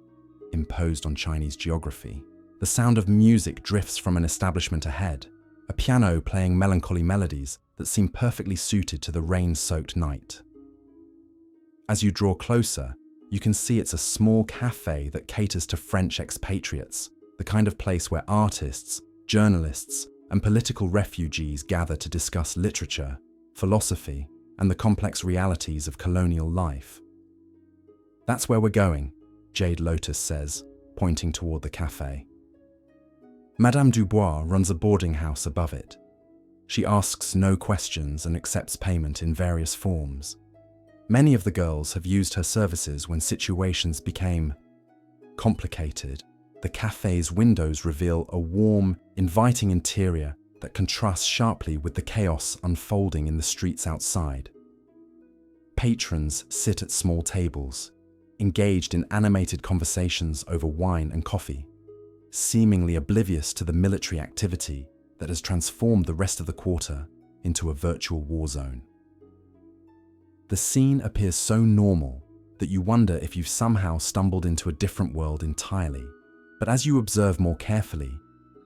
imposed on Chinese geography. The sound of music drifts from an establishment ahead, a piano playing melancholy melodies that seem perfectly suited to the rain-soaked night. As you draw closer, you can see it's a small cafe that caters to French expatriates, the kind of place where artists, journalists, and political refugees gather to discuss literature, philosophy, and the complex realities of colonial life. "That's where we're going," Jade Lotus says, pointing toward the cafe. Madame Dubois runs a boarding house above it. She asks no questions and accepts payment in various forms. Many of the girls have used her services when situations became complicated. The cafe's windows reveal a warm, inviting interior that contrasts sharply with the chaos unfolding in the streets outside. Patrons sit at small tables, engaged in animated conversations over wine and coffee, seemingly oblivious to the military activity that has transformed the rest of the quarter into a virtual war zone. The scene appears so normal that you wonder if you've somehow stumbled into a different world entirely. But as you observe more carefully,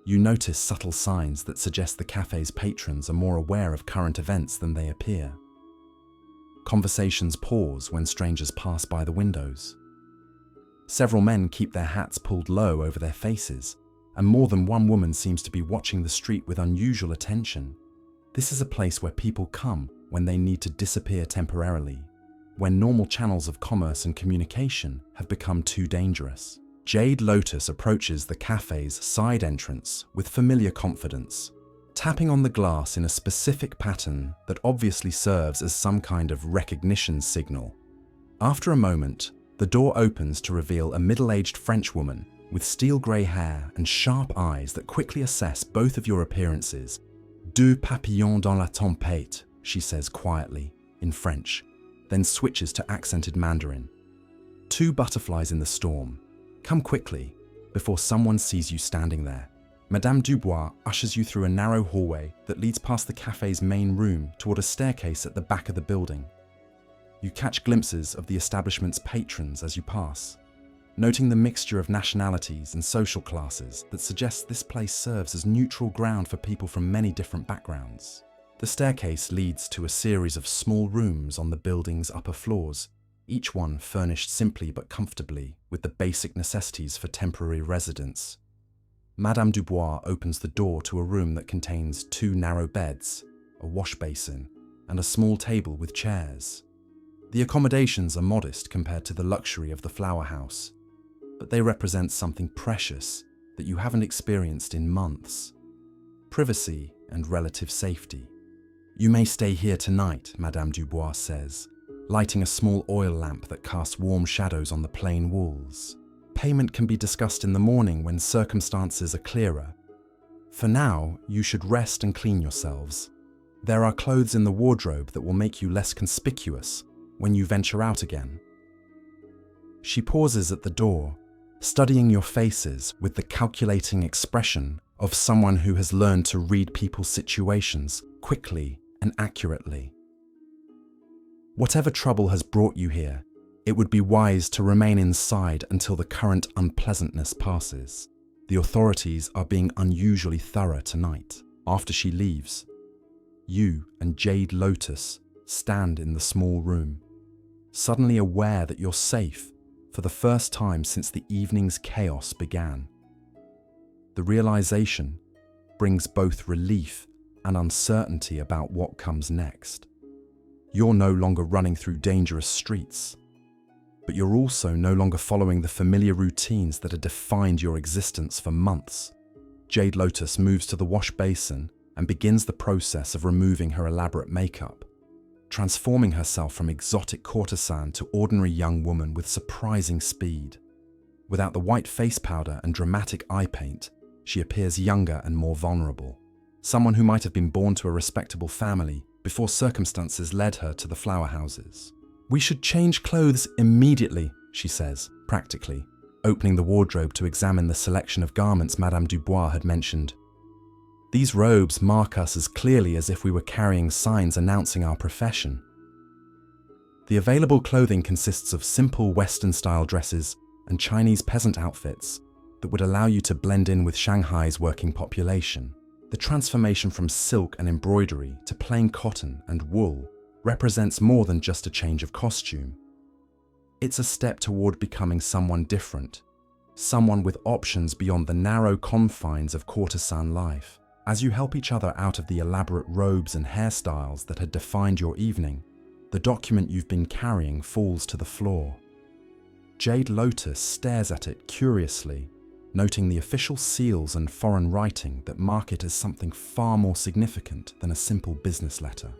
you notice subtle signs that suggest the cafe's patrons are more aware of current events than they appear. Conversations pause when strangers pass by the windows. Several men keep their hats pulled low over their faces, and more than one woman seems to be watching the street with unusual attention. This is a place where people come when they need to disappear temporarily, when normal channels of commerce and communication have become too dangerous. Jade Lotus approaches the cafe's side entrance with familiar confidence, tapping on the glass in a specific pattern that obviously serves as some kind of recognition signal. After a moment, the door opens to reveal a middle-aged French woman with steel grey hair and sharp eyes that quickly assess both of your appearances. "Deux papillons dans la tempête," she says quietly, in French, then switches to accented Mandarin. "Two butterflies in the storm. Come quickly, before someone sees you standing there." Madame Dubois ushers you through a narrow hallway that leads past the cafe's main room toward a staircase at the back of the building. You catch glimpses of the establishment's patrons as you pass, noting the mixture of nationalities and social classes that suggests this place serves as neutral ground for people from many different backgrounds. The staircase leads to a series of small rooms on the building's upper floors, each one furnished simply but comfortably with the basic necessities for temporary residence. Madame Dubois opens the door to a room that contains two narrow beds, a wash basin, and a small table with chairs. The accommodations are modest compared to the luxury of the flower house, but they represent something precious that you haven't experienced in months: privacy and relative safety. "You may stay here tonight," Madame Dubois says, lighting a small oil lamp that casts warm shadows on the plain walls. "Payment can be discussed in the morning when circumstances are clearer. For now, you should rest and clean yourselves. There are clothes in the wardrobe that will make you less conspicuous when you venture out again." She pauses at the door, studying your faces with the calculating expression of someone who has learned to read people's situations quickly and accurately. "Whatever trouble has brought you here, it would be wise to remain inside until the current unpleasantness passes. The authorities are being unusually thorough tonight." After she leaves, you and Jade Lotus stand in the small room, suddenly aware that you're safe for the first time since the evening's chaos began. The realization brings both relief and uncertainty about what comes next. You're no longer running through dangerous streets, but you're also no longer following the familiar routines that have defined your existence for months. Jade Lotus moves to the wash basin and begins the process of removing her elaborate makeup, transforming herself from exotic courtesan to ordinary young woman with surprising speed. Without the white face powder and dramatic eye paint, she appears younger and more vulnerable. Someone who might have been born to a respectable family before circumstances led her to the flower houses. "We should change clothes immediately," she says, practically, opening the wardrobe to examine the selection of garments Madame Dubois had mentioned. "These robes mark us as clearly as if we were carrying signs announcing our profession." The available clothing consists of simple Western-style dresses and Chinese peasant outfits that would allow you to blend in with Shanghai's working population. The transformation from silk and embroidery to plain cotton and wool represents more than just a change of costume. It's a step toward becoming someone different, someone with options beyond the narrow confines of courtesan life. As you help each other out of the elaborate robes and hairstyles that had defined your evening, the document you've been carrying falls to the floor. Jade Lotus stares at it curiously, noting the official seals and foreign writing that mark it as something far more significant than a simple business letter.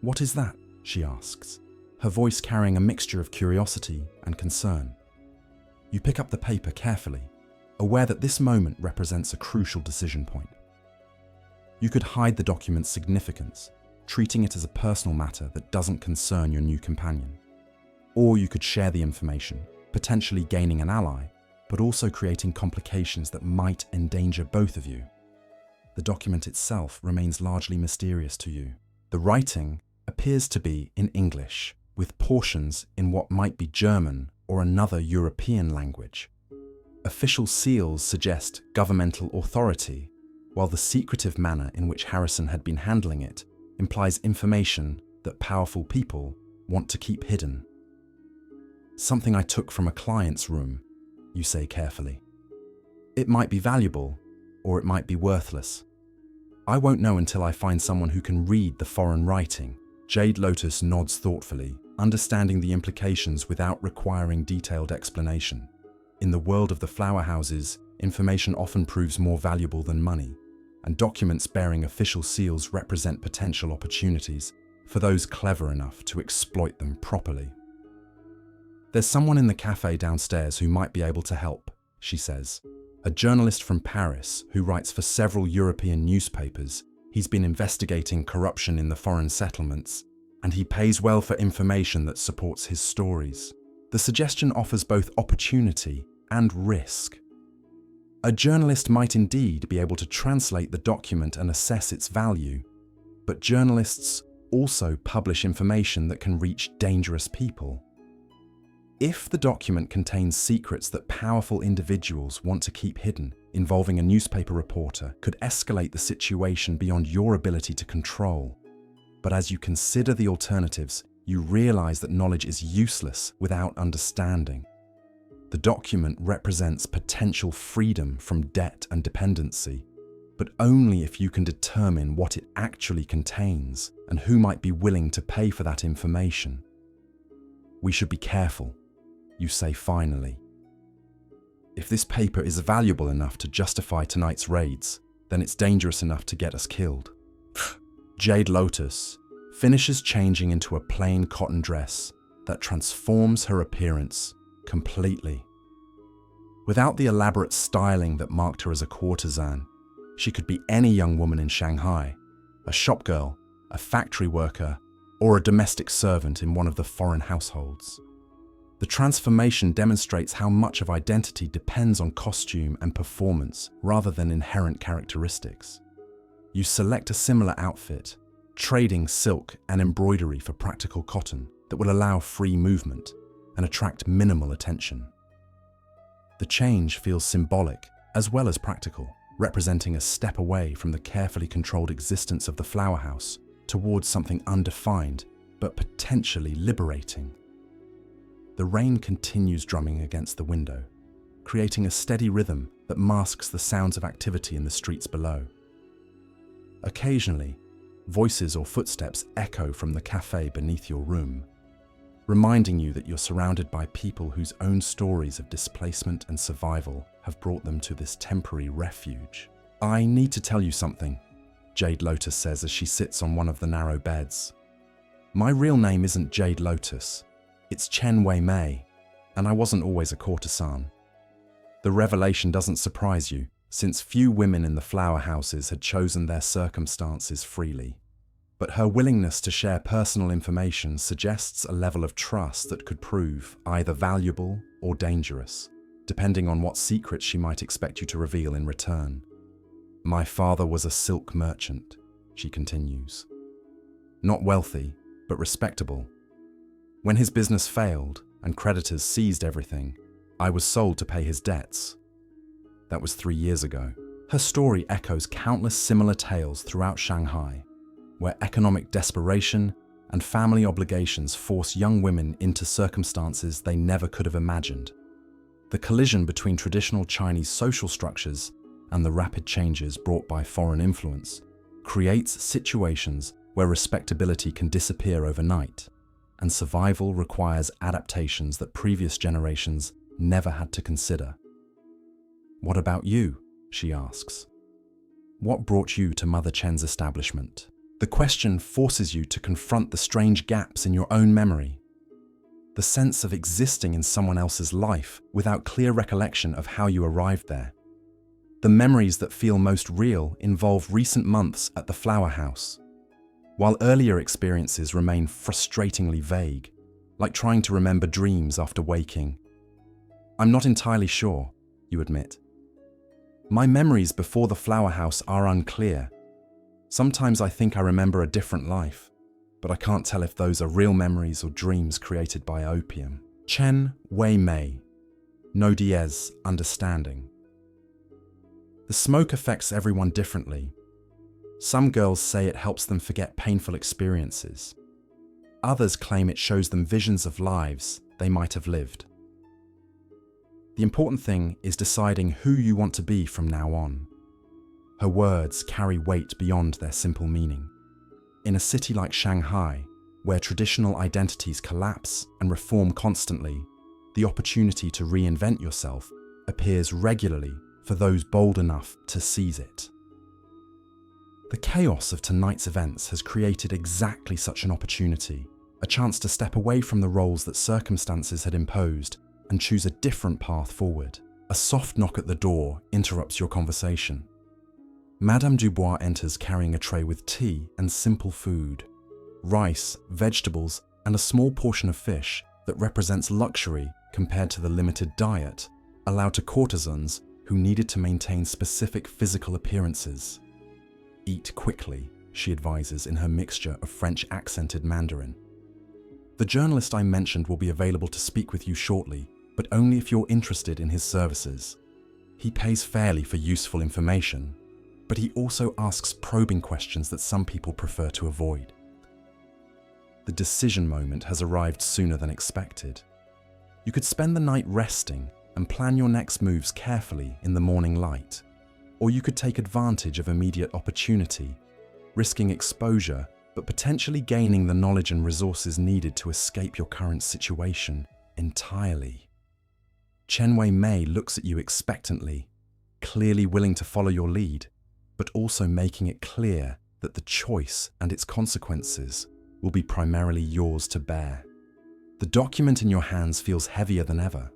"What is that?" she asks, her voice carrying a mixture of curiosity and concern. You pick up the paper carefully, aware that this moment represents a crucial decision point. You could hide the document's significance, treating it as a personal matter that doesn't concern your new companion. Or you could share the information, potentially gaining an ally, but also creating complications that might endanger both of you. The document itself remains largely mysterious to you. The writing appears to be in English, with portions in what might be German or another European language. Official seals suggest governmental authority, while the secretive manner in which Harrison had been handling it implies information that powerful people want to keep hidden. "Something I took from a client's room," you say carefully. "It might be valuable, or it might be worthless. I won't know until I find someone who can read the foreign writing." Jade Lotus nods thoughtfully, understanding the implications without requiring detailed explanation. In the world of the flower houses, information often proves more valuable than money, and documents bearing official seals represent potential opportunities for those clever enough to exploit them properly. "There's someone in the cafe downstairs who might be able to help," she says. "A journalist from Paris who writes for several European newspapers. He's been investigating corruption in the foreign settlements, and he pays well for information that supports his stories." The suggestion offers both opportunity and risk. A journalist might indeed be able to translate the document and assess its value, but journalists also publish information that can reach dangerous people. If the document contains secrets that powerful individuals want to keep hidden, involving a newspaper reporter could escalate the situation beyond your ability to control. But as you consider the alternatives, you realize that knowledge is useless without understanding. The document represents potential freedom from debt and dependency, but only if you can determine what it actually contains and who might be willing to pay for that information. "We should be careful," you say finally. "If this paper is valuable enough to justify tonight's raids, then it's dangerous enough to get us killed." Jade Lotus finishes changing into a plain cotton dress that transforms her appearance completely. Without the elaborate styling that marked her as a courtesan, she could be any young woman in Shanghai, a shopgirl, a factory worker, or a domestic servant in one of the foreign households. The transformation demonstrates how much of identity depends on costume and performance rather than inherent characteristics. You select a similar outfit, trading silk and embroidery for practical cotton that will allow free movement and attract minimal attention. The change feels symbolic as well as practical, representing a step away from the carefully controlled existence of the flower house towards something undefined but potentially liberating. The rain continues drumming against the window, creating a steady rhythm that masks the sounds of activity in the streets below. Occasionally, voices or footsteps echo from the cafe beneath your room, reminding you that you're surrounded by people whose own stories of displacement and survival have brought them to this temporary refuge. "I need to tell you something," Jade Lotus says as she sits on one of the narrow beds. "My real name isn't Jade Lotus. It's Chen Wei Mei, and I wasn't always a courtesan." The revelation doesn't surprise you, since few women in the flower houses had chosen their circumstances freely. But her willingness to share personal information suggests a level of trust that could prove either valuable or dangerous, depending on what secrets she might expect you to reveal in return. "My father was a silk merchant," she continues. "Not wealthy, but respectable. When his business failed and creditors seized everything, I was sold to pay his debts. That was 3 years ago." Her story echoes countless similar tales throughout Shanghai, where economic desperation and family obligations force young women into circumstances they never could have imagined. The collision between traditional Chinese social structures and the rapid changes brought by foreign influence creates situations where respectability can disappear overnight, and survival requires adaptations that previous generations never had to consider. "What about you?" she asks. "What brought you to Mother Chen's establishment?" The question forces you to confront the strange gaps in your own memory. The sense of existing in someone else's life without clear recollection of how you arrived there. The memories that feel most real involve recent months at the Flower House, while earlier experiences remain frustratingly vague, like trying to remember dreams after waking. "I'm not entirely sure," you admit. "My memories before the Flower House are unclear. Sometimes I think I remember a different life, but I can't tell if those are real memories or dreams created by opium." Chen Wei Mei, no diez, understanding. The smoke affects everyone differently. Some girls say it helps them forget painful experiences. Others claim it shows them visions of lives they might have lived. The important thing is deciding who you want to be from now on. Her words carry weight beyond their simple meaning. In a city like Shanghai, where traditional identities collapse and reform constantly, the opportunity to reinvent yourself appears regularly for those bold enough to seize it. The chaos of tonight's events has created exactly such an opportunity, a chance to step away from the roles that circumstances had imposed and choose a different path forward. A soft knock at the door interrupts your conversation. Madame Dubois enters carrying a tray with tea and simple food, rice, vegetables, and a small portion of fish that represents luxury compared to the limited diet allowed to courtesans who needed to maintain specific physical appearances. "Eat quickly," she advises in her mixture of French-accented Mandarin. "The journalist I mentioned will be available to speak with you shortly, but only if you're interested in his services. He pays fairly for useful information, but he also asks probing questions that some people prefer to avoid." The decision moment has arrived sooner than expected. You could spend the night resting and plan your next moves carefully in the morning light, or you could take advantage of immediate opportunity, risking exposure but potentially gaining the knowledge and resources needed to escape your current situation entirely. Chen Wei Mei looks at you expectantly, clearly willing to follow your lead, but also making it clear that the choice and its consequences will be primarily yours to bear. The document in your hands feels heavier than ever,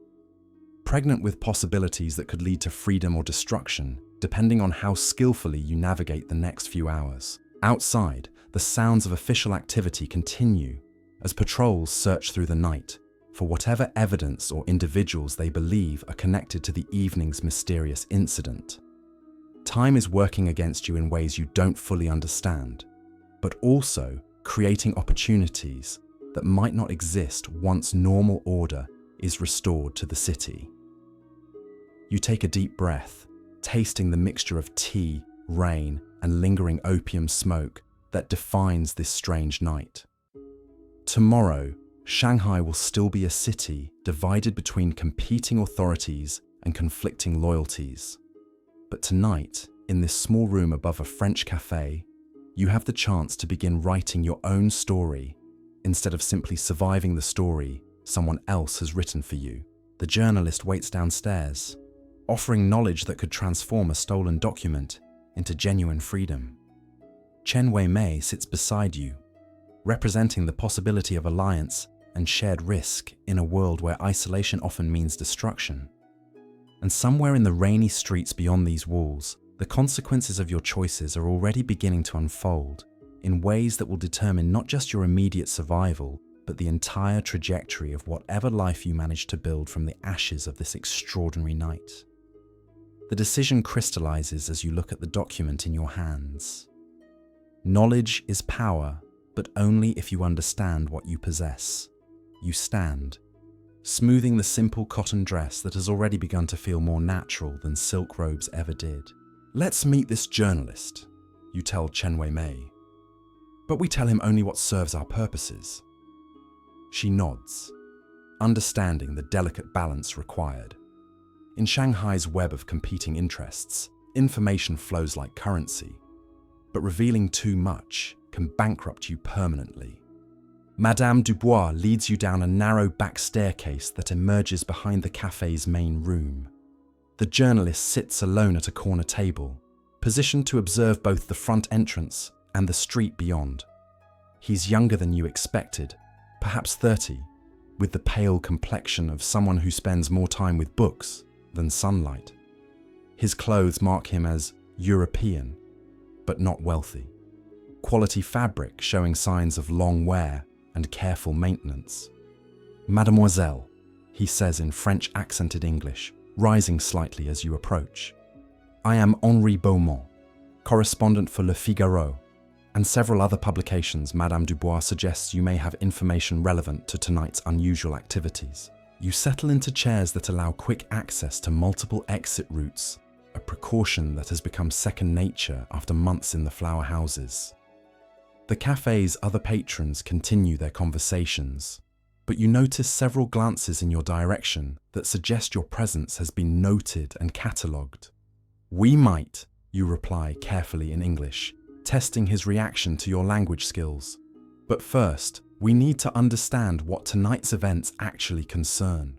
pregnant with possibilities that could lead to freedom or destruction, depending on how skillfully you navigate the next few hours. Outside, the sounds of official activity continue as patrols search through the night for whatever evidence or individuals they believe are connected to the evening's mysterious incident. Time is working against you in ways you don't fully understand, but also creating opportunities that might not exist once normal order is restored to the city. You take a deep breath, tasting the mixture of tea, rain, and lingering opium smoke that defines this strange night. Tomorrow, Shanghai will still be a city divided between competing authorities and conflicting loyalties. But tonight, in this small room above a French cafe, you have the chance to begin writing your own story instead of simply surviving the story someone else has written for you. The journalist waits downstairs, offering knowledge that could transform a stolen document into genuine freedom. Chen Wei Mei sits beside you, representing the possibility of alliance and shared risk in a world where isolation often means destruction. And somewhere in the rainy streets beyond these walls, the consequences of your choices are already beginning to unfold in ways that will determine not just your immediate survival, but the entire trajectory of whatever life you manage to build from the ashes of this extraordinary night. The decision crystallizes as you look at the document in your hands. Knowledge is power, but only if you understand what you possess. You stand, smoothing the simple cotton dress that has already begun to feel more natural than silk robes ever did. "Let's meet this journalist," you tell Chen Wei Mei. "But we tell him only what serves our purposes." She nods, understanding the delicate balance required. In Shanghai's web of competing interests, information flows like currency, but revealing too much can bankrupt you permanently. Madame Dubois leads you down a narrow back staircase that emerges behind the cafe's main room. The journalist sits alone at a corner table, positioned to observe both the front entrance and the street beyond. He's younger than you expected, perhaps 30, with the pale complexion of someone who spends more time with books than sunlight. His clothes mark him as European, but not wealthy. Quality fabric showing signs of long wear and careful maintenance. "Mademoiselle," he says in French accented English, rising slightly as you approach. "I am Henri Beaumont, correspondent for Le Figaro, and several other publications. Madame Dubois suggests you may have information relevant to tonight's unusual activities." You settle into chairs that allow quick access to multiple exit routes, a precaution that has become second nature after months in the flower houses. The cafe's other patrons continue their conversations, but you notice several glances in your direction that suggest your presence has been noted and catalogued. "We might," you reply carefully in English, testing his reaction to your language skills. "But first, we need to understand what tonight's events actually concern."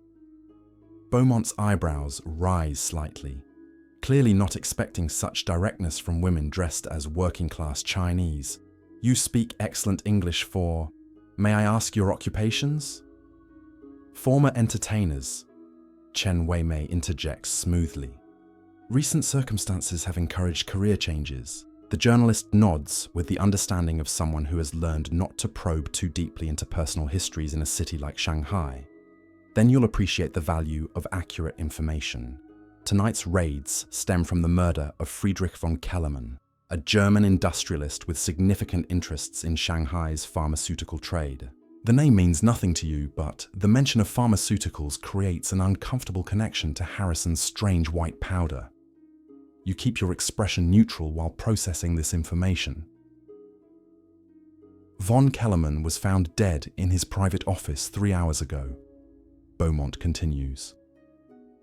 Beaumont's eyebrows rise slightly, clearly not expecting such directness from women dressed as working-class Chinese. "You speak excellent English for, may I ask your occupations?" "Former entertainers," Chen Weimei interjects smoothly. "Recent circumstances have encouraged career changes." The journalist nods with the understanding of someone who has learned not to probe too deeply into personal histories in a city like Shanghai. Then you'll appreciate the value of accurate information. Tonight's raids stem from the murder of Friedrich von Kellermann, a German industrialist with significant interests in Shanghai's pharmaceutical trade. The name means nothing to you, but the mention of pharmaceuticals creates an uncomfortable connection to Harrison's strange white powder. You keep your expression neutral while processing this information. "Von Kellermann was found dead in his private office 3 hours ago," Beaumont continues.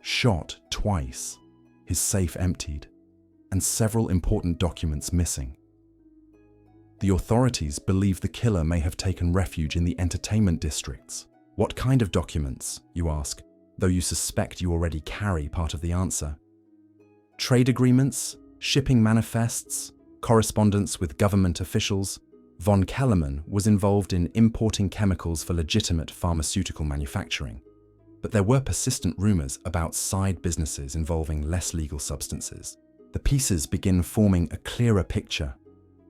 "Shot twice, his safe emptied, and several important documents missing. The authorities believe the killer may have taken refuge in the entertainment districts." "What kind of documents?" you ask, though you suspect you already carry part of the answer. "Trade agreements, shipping manifests, correspondence with government officials." Von Kellermann was involved in importing chemicals for legitimate pharmaceutical manufacturing, but there were persistent rumors about side businesses involving less legal substances. The pieces begin forming a clearer picture.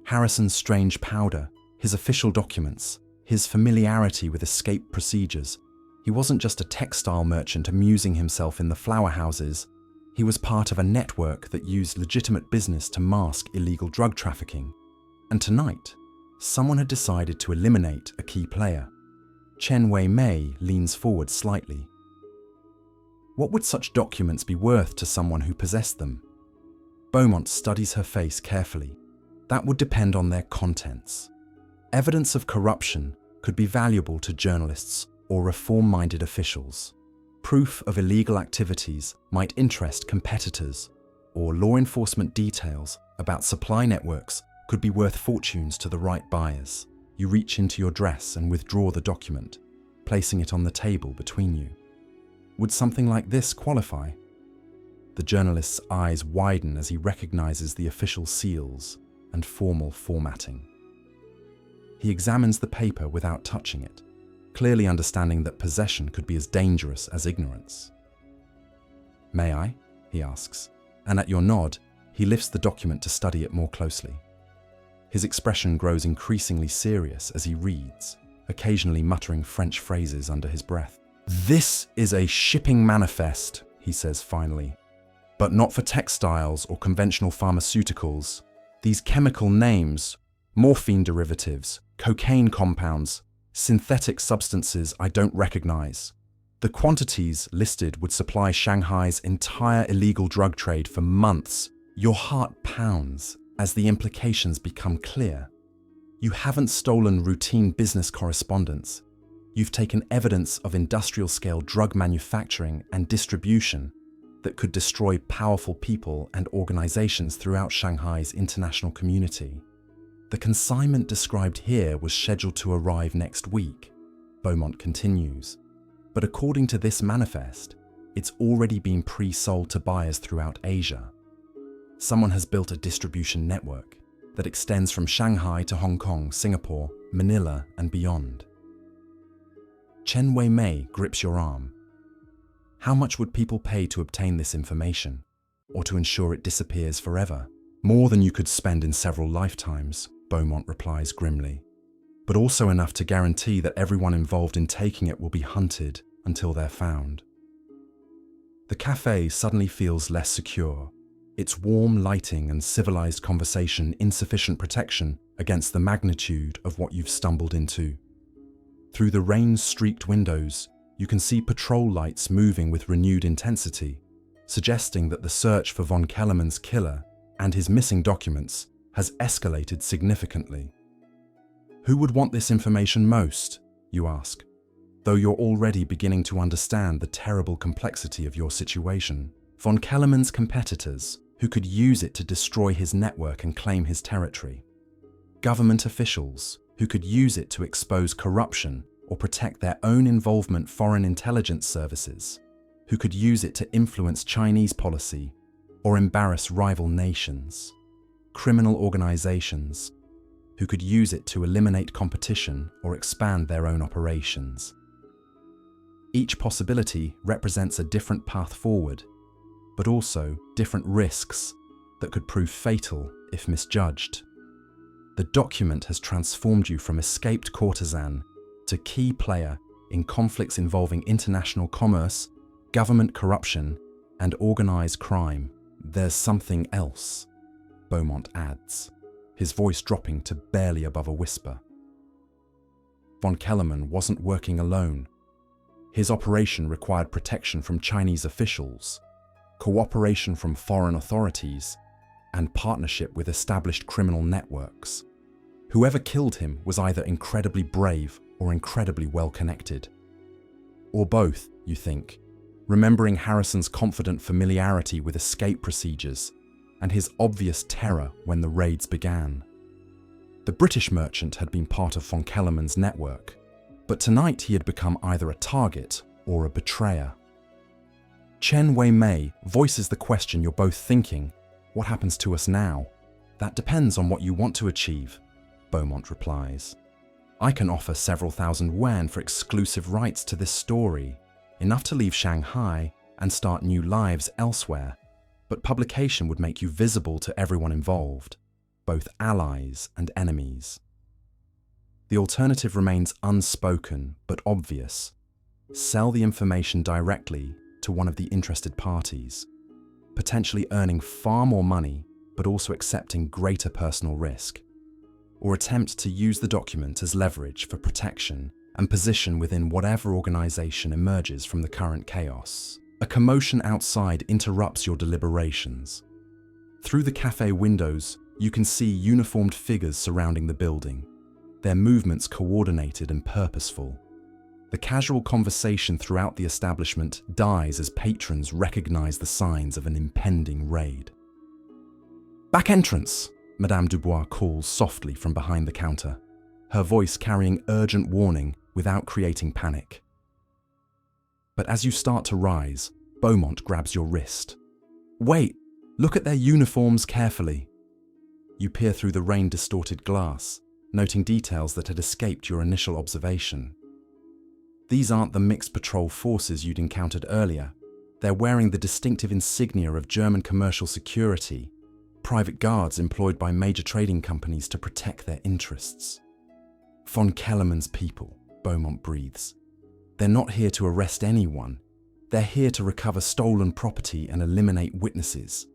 Harrison's strange powder, his official documents, his familiarity with escape procedures. He wasn't just a textile merchant amusing himself in the flower houses. He was part of a network that used legitimate business to mask illegal drug trafficking. And tonight, someone had decided to eliminate a key player. Chen Weimei leans forward slightly. "What would such documents be worth to someone who possessed them?" Beaumont studies her face carefully. "That would depend on their contents. Evidence of corruption could be valuable to journalists or reform-minded officials. Proof of illegal activities might interest competitors, or law enforcement details about supply networks could be worth fortunes to the right buyers." You reach into your dress and withdraw the document, placing it on the table between you. "Would something like this qualify?" The journalist's eyes widen as he recognizes the official seals and formal formatting. He examines the paper without touching it, clearly understanding that possession could be as dangerous as ignorance. "May I?" he asks, and at your nod, he lifts the document to study it more closely. His expression grows increasingly serious as he reads, occasionally muttering French phrases under his breath. "This is a shipping manifest," he says finally, "but not for textiles or conventional pharmaceuticals. These chemical names, morphine derivatives, cocaine compounds, synthetic substances I don't recognize. The quantities listed would supply Shanghai's entire illegal drug trade for months." Your heart pounds as the implications become clear. You haven't stolen routine business correspondence. You've taken evidence of industrial-scale drug manufacturing and distribution that could destroy powerful people and organizations throughout Shanghai's international community. The consignment described here was scheduled to arrive next week, Beaumont continues. But according to this manifest, it's already been pre-sold to buyers throughout Asia. Someone has built a distribution network that extends from Shanghai to Hong Kong, Singapore, Manila, and beyond. Chen Wei-mei grips your arm. How much would people pay to obtain this information, or to ensure it disappears forever? More than you could spend in several lifetimes, Beaumont replies grimly, but also enough to guarantee that everyone involved in taking it will be hunted until they're found. The cafe suddenly feels less secure, its warm lighting and civilized conversation insufficient protection against the magnitude of what you've stumbled into. Through the rain-streaked windows, you can see patrol lights moving with renewed intensity, suggesting that the search for von Kellermann's killer and his missing documents has escalated significantly. Who would want this information most, you ask, though you're already beginning to understand the terrible complexity of your situation. Von Kellermann's competitors, who could use it to destroy his network and claim his territory. Government officials, who could use it to expose corruption or protect their own involvement. Foreign intelligence services, who could use it to influence Chinese policy or embarrass rival nations. Criminal organizations, who could use it to eliminate competition or expand their own operations. Each possibility represents a different path forward, but also different risks that could prove fatal if misjudged. The document has transformed you from escaped courtesan to key player in conflicts involving international commerce, government corruption, and organized crime. There's something else, Beaumont adds, his voice dropping to barely above a whisper. Von Kellermann wasn't working alone. His operation required protection from Chinese officials, cooperation from foreign authorities, and partnership with established criminal networks. Whoever killed him was either incredibly brave or incredibly well-connected. Or both, you think, remembering Harrison's confident familiarity with escape procedures and his obvious terror when the raids began. The British merchant had been part of von Kellermann's network, but tonight he had become either a target or a betrayer. Chen Wei-mei voices the question you're both thinking: what happens to us now? That depends on what you want to achieve, Beaumont replies. I can offer several thousand yuan for exclusive rights to this story, enough to leave Shanghai and start new lives elsewhere, but publication would make you visible to everyone involved, both allies and enemies. The alternative remains unspoken but obvious. Sell the information directly to one of the interested parties, potentially earning far more money but also accepting greater personal risk, or attempt to use the document as leverage for protection and position within whatever organization emerges from the current chaos. A commotion outside interrupts your deliberations. Through the cafe windows, you can see uniformed figures surrounding the building, their movements coordinated and purposeful. The casual conversation throughout the establishment dies as patrons recognize the signs of an impending raid. "Back entrance!" Madame Dubois calls softly from behind the counter, her voice carrying urgent warning without creating panic. But as you start to rise, Beaumont grabs your wrist. "Wait! Look at their uniforms carefully." You peer through the rain-distorted glass, noting details that had escaped your initial observation. These aren't the mixed patrol forces you'd encountered earlier. They're wearing the distinctive insignia of German commercial security, private guards employed by major trading companies to protect their interests. Von Kellermann's people, Beaumont breathes. They're not here to arrest anyone. They're here to recover stolen property and eliminate witnesses.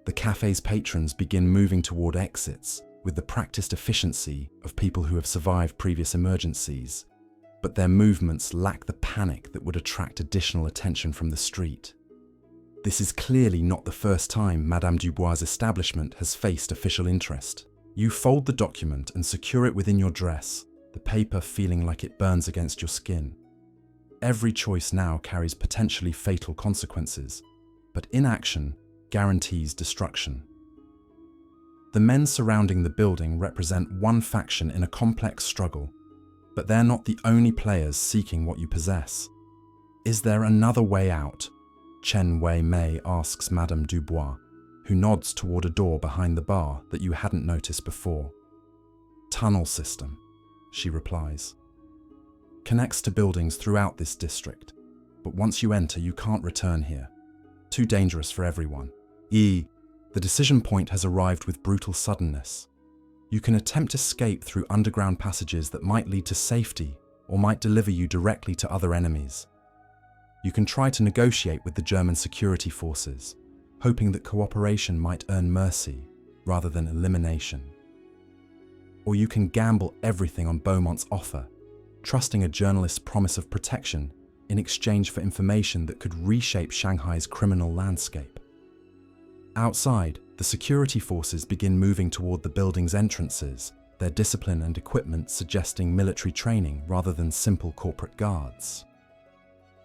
The cafe's patrons begin moving toward exits with the practiced efficiency of people who have survived previous emergencies, but their movements lack the panic that would attract additional attention from the street. This is clearly not the first time Madame Dubois' establishment has faced official interest. You fold the document and secure it within your dress, the paper feeling like it burns against your skin. Every choice now carries potentially fatal consequences, but inaction guarantees destruction. The men surrounding the building represent one faction in a complex struggle, but they're not the only players seeking what you possess. Is there another way out? Chen Wei Mei asks Madame Dubois, who nods toward a door behind the bar that you hadn't noticed before. Tunnel system, she replies. Connects to buildings throughout this district, but once you enter, you can't return here. Too dangerous for everyone. The decision point has arrived with brutal suddenness. You can attempt escape through underground passages that might lead to safety or might deliver you directly to other enemies. You can try to negotiate with the German security forces, hoping that cooperation might earn mercy rather than elimination. Or you can gamble everything on Beaumont's offer, trusting a journalist's promise of protection in exchange for information that could reshape Shanghai's criminal landscape. Outside, the security forces begin moving toward the building's entrances, their discipline and equipment suggesting military training rather than simple corporate guards.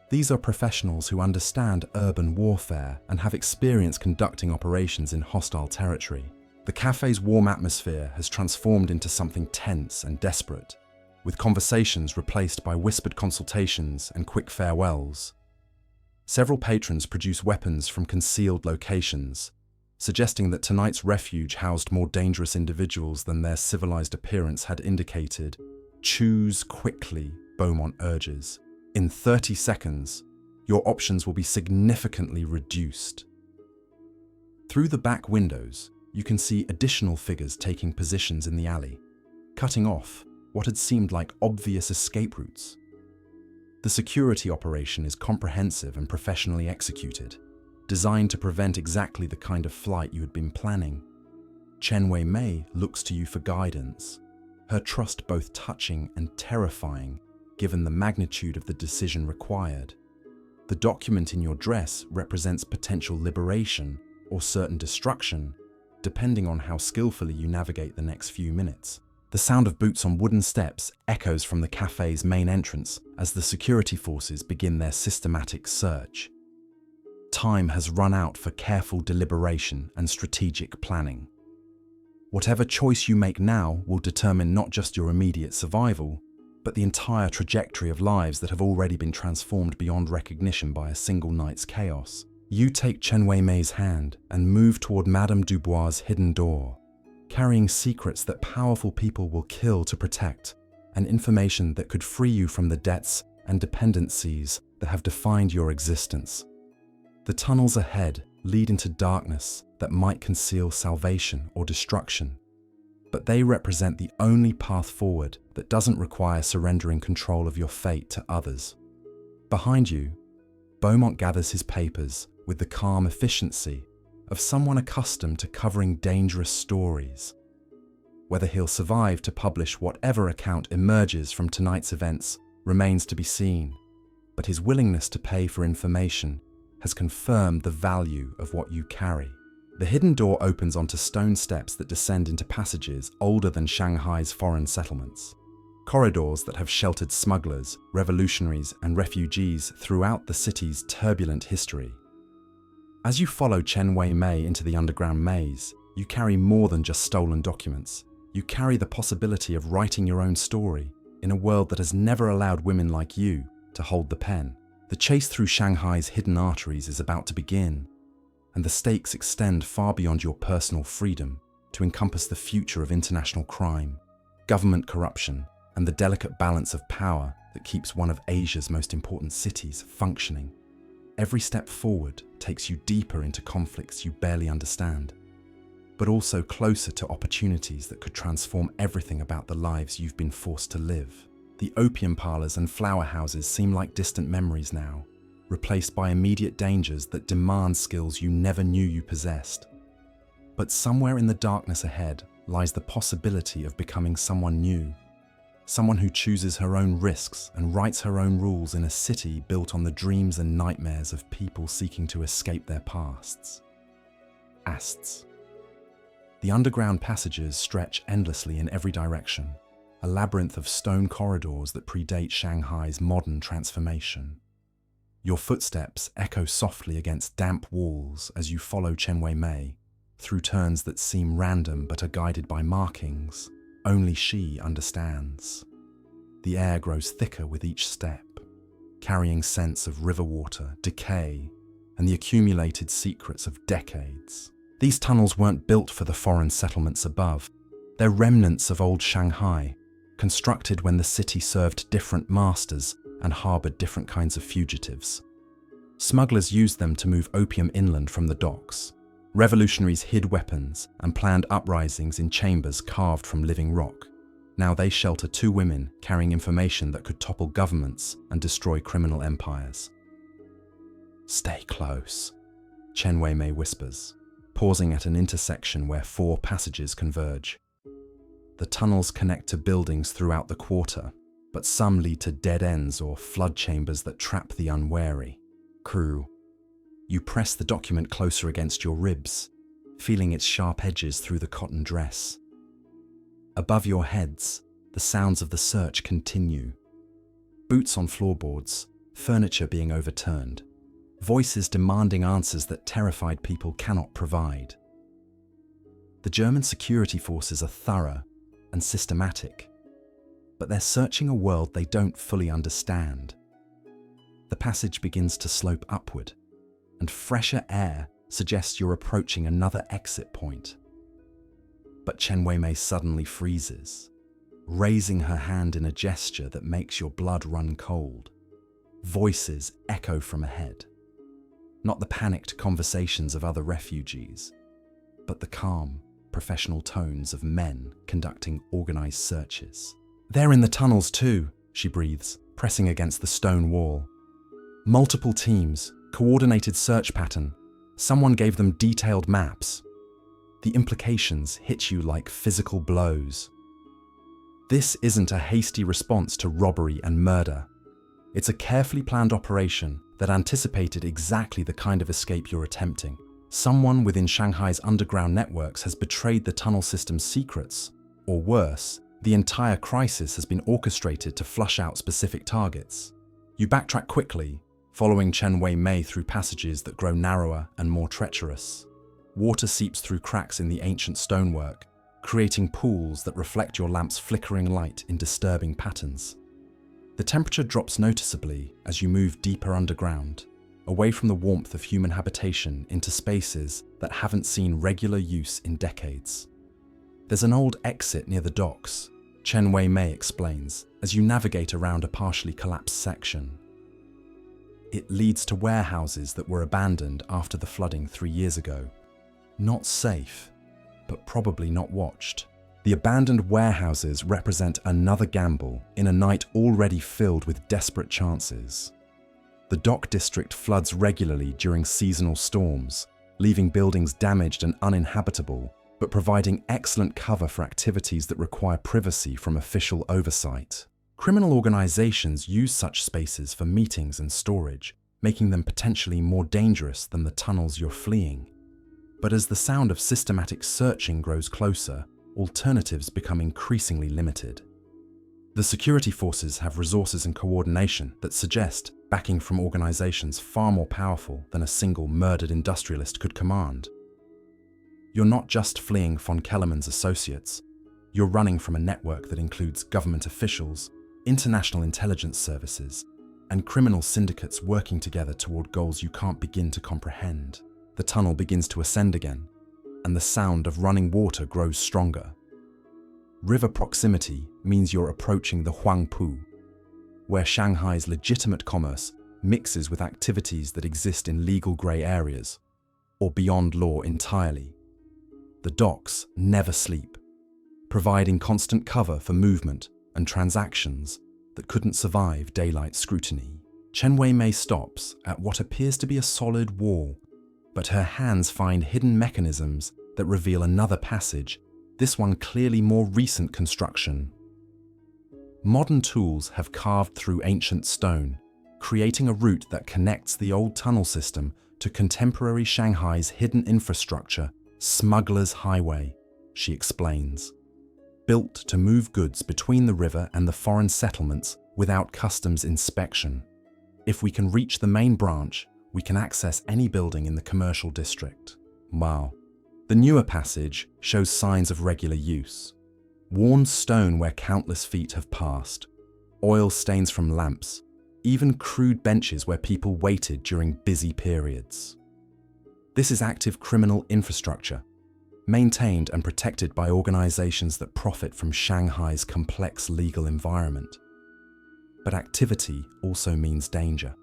These are professionals who understand urban warfare and have experience conducting operations in hostile territory. The cafe's warm atmosphere has transformed into something tense and desperate, with conversations replaced by whispered consultations and quick farewells. Several patrons produce weapons from concealed locations, suggesting that tonight's refuge housed more dangerous individuals than their civilized appearance had indicated. Choose quickly, Beaumont urges. In 30 seconds, your options will be significantly reduced. Through the back windows, you can see additional figures taking positions in the alley, cutting off what had seemed like obvious escape routes. The security operation is comprehensive and professionally executed, designed to prevent exactly the kind of flight you had been planning. Chen Wei Mei looks to you for guidance, her trust both touching and terrifying given the magnitude of the decision required. The document in your dress represents potential liberation or certain destruction, depending on how skillfully you navigate the next few minutes. The sound of boots on wooden steps echoes from the cafe's main entrance as the security forces begin their systematic search. Time has run out for careful deliberation and strategic planning. Whatever choice you make now will determine not just your immediate survival, but the entire trajectory of lives that have already been transformed beyond recognition by a single night's chaos. You take Chen Wei Mei's hand and move toward Madame Dubois' hidden door, carrying secrets that powerful people will kill to protect, and information that could free you from the debts and dependencies that have defined your existence. The tunnels ahead lead into darkness that might conceal salvation or destruction, but they represent the only path forward that doesn't require surrendering control of your fate to others. Behind you, Beaumont gathers his papers with the calm efficiency of someone accustomed to covering dangerous stories. Whether he'll survive to publish whatever account emerges from tonight's events remains to be seen, but his willingness to pay for information has confirmed the value of what you carry. The hidden door opens onto stone steps that descend into passages older than Shanghai's foreign settlements. Corridors that have sheltered smugglers, revolutionaries, and refugees throughout the city's turbulent history. As you follow Chen Wei Mei into the underground maze, you carry more than just stolen documents. You carry the possibility of writing your own story in a world that has never allowed women like you to hold the pen. The chase through Shanghai's hidden arteries is about to begin, and the stakes extend far beyond your personal freedom to encompass the future of international crime, government corruption, and the delicate balance of power that keeps one of Asia's most important cities functioning. Every step forward takes you deeper into conflicts you barely understand, but also closer to opportunities that could transform everything about the lives you've been forced to live. The opium parlors and flower houses seem like distant memories now, replaced by immediate dangers that demand skills you never knew you possessed. But somewhere in the darkness ahead lies the possibility of becoming someone new, someone who chooses her own risks and writes her own rules in a city built on the dreams and nightmares of people seeking to escape their pasts. The underground passages stretch endlessly in every direction, a labyrinth of stone corridors that predate Shanghai's modern transformation. Your footsteps echo softly against damp walls as you follow Chen Wei-mei through turns that seem random but are guided by markings only she understands. The air grows thicker with each step, carrying scents of river water, decay, and the accumulated secrets of decades. These tunnels weren't built for the foreign settlements above. They're remnants of old Shanghai, constructed when the city served different masters and harbored different kinds of fugitives. Smugglers used them to move opium inland from the docks. Revolutionaries hid weapons and planned uprisings in chambers carved from living rock. Now they shelter 2 women carrying information that could topple governments and destroy criminal empires. "Stay close," Chen Wei-mei whispers, pausing at an intersection where 4 passages converge. The tunnels connect to buildings throughout the quarter, but some lead to dead ends or flood chambers that trap the unwary. Crew. You press the document closer against your ribs, feeling its sharp edges through the cotton dress. Above your heads, the sounds of the search continue. Boots on floorboards, furniture being overturned, voices demanding answers that terrified people cannot provide. The German security forces are thorough and systematic, but they're searching a world they don't fully understand. The passage begins to slope upward, and fresher air suggests you're approaching another exit point. But Chen Wei-mei suddenly freezes, raising her hand in a gesture that makes your blood run cold. Voices echo from ahead. Not the panicked conversations of other refugees, but the calm, professional tones of men conducting organized searches. "They're in the tunnels too," she breathes, pressing against the stone wall. "Multiple teams, coordinated search pattern. Someone gave them detailed maps." The implications hit you like physical blows. This isn't a hasty response to robbery and murder. It's a carefully planned operation that anticipated exactly the kind of escape you're attempting. Someone within Shanghai's underground networks has betrayed the tunnel system's secrets, or worse, the entire crisis has been orchestrated to flush out specific targets. You backtrack quickly, following Chen Wei-mei through passages that grow narrower and more treacherous. Water seeps through cracks in the ancient stonework, creating pools that reflect your lamp's flickering light in disturbing patterns. The temperature drops noticeably as you move deeper underground, away from the warmth of human habitation into spaces that haven't seen regular use in decades. There's an old exit near the docks, Chen Wei-mei explains, as you navigate around a partially collapsed section. It leads to warehouses that were abandoned after the flooding 3 years ago. Not safe, but probably not watched. The abandoned warehouses represent another gamble in a night already filled with desperate chances. The dock district floods regularly during seasonal storms, leaving buildings damaged and uninhabitable, but providing excellent cover for activities that require privacy from official oversight. Criminal organizations use such spaces for meetings and storage, making them potentially more dangerous than the tunnels you're fleeing. But as the sound of systematic searching grows closer, alternatives become increasingly limited. The security forces have resources and coordination that suggest backing from organizations far more powerful than a single murdered industrialist could command. You're not just fleeing von Kellermann's associates, you're running from a network that includes government officials, international intelligence services, and criminal syndicates working together toward goals you can't begin to comprehend. The tunnel begins to ascend again, and the sound of running water grows stronger. River proximity means you're approaching the Huangpu, where Shanghai's legitimate commerce mixes with activities that exist in legal grey areas, or beyond law entirely. The docks never sleep, providing constant cover for movement and transactions that couldn't survive daylight scrutiny. Chen Wei-mei stops at what appears to be a solid wall, but her hands find hidden mechanisms that reveal another passage, this one clearly more recent construction. Modern tools have carved through ancient stone, creating a route that connects the old tunnel system to contemporary Shanghai's hidden infrastructure, Smuggler's Highway, she explains. Built to move goods between the river and the foreign settlements without customs inspection. If we can reach the main branch, we can access any building in the commercial district. Wow. The newer passage shows signs of regular use. Worn stone where countless feet have passed, oil stains from lamps, even crude benches where people waited during busy periods. This is active criminal infrastructure, maintained and protected by organizations that profit from Shanghai's complex legal environment. But activity also means danger.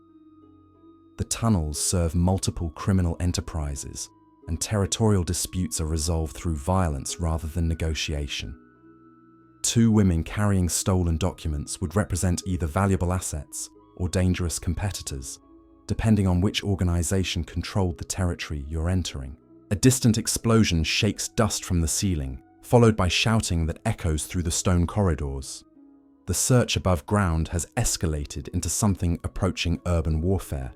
The tunnels serve multiple criminal enterprises, and territorial disputes are resolved through violence rather than negotiation. 2 women carrying stolen documents would represent either valuable assets or dangerous competitors, depending on which organization controlled the territory you're entering. A distant explosion shakes dust from the ceiling, followed by shouting that echoes through the stone corridors. The search above ground has escalated into something approaching urban warfare,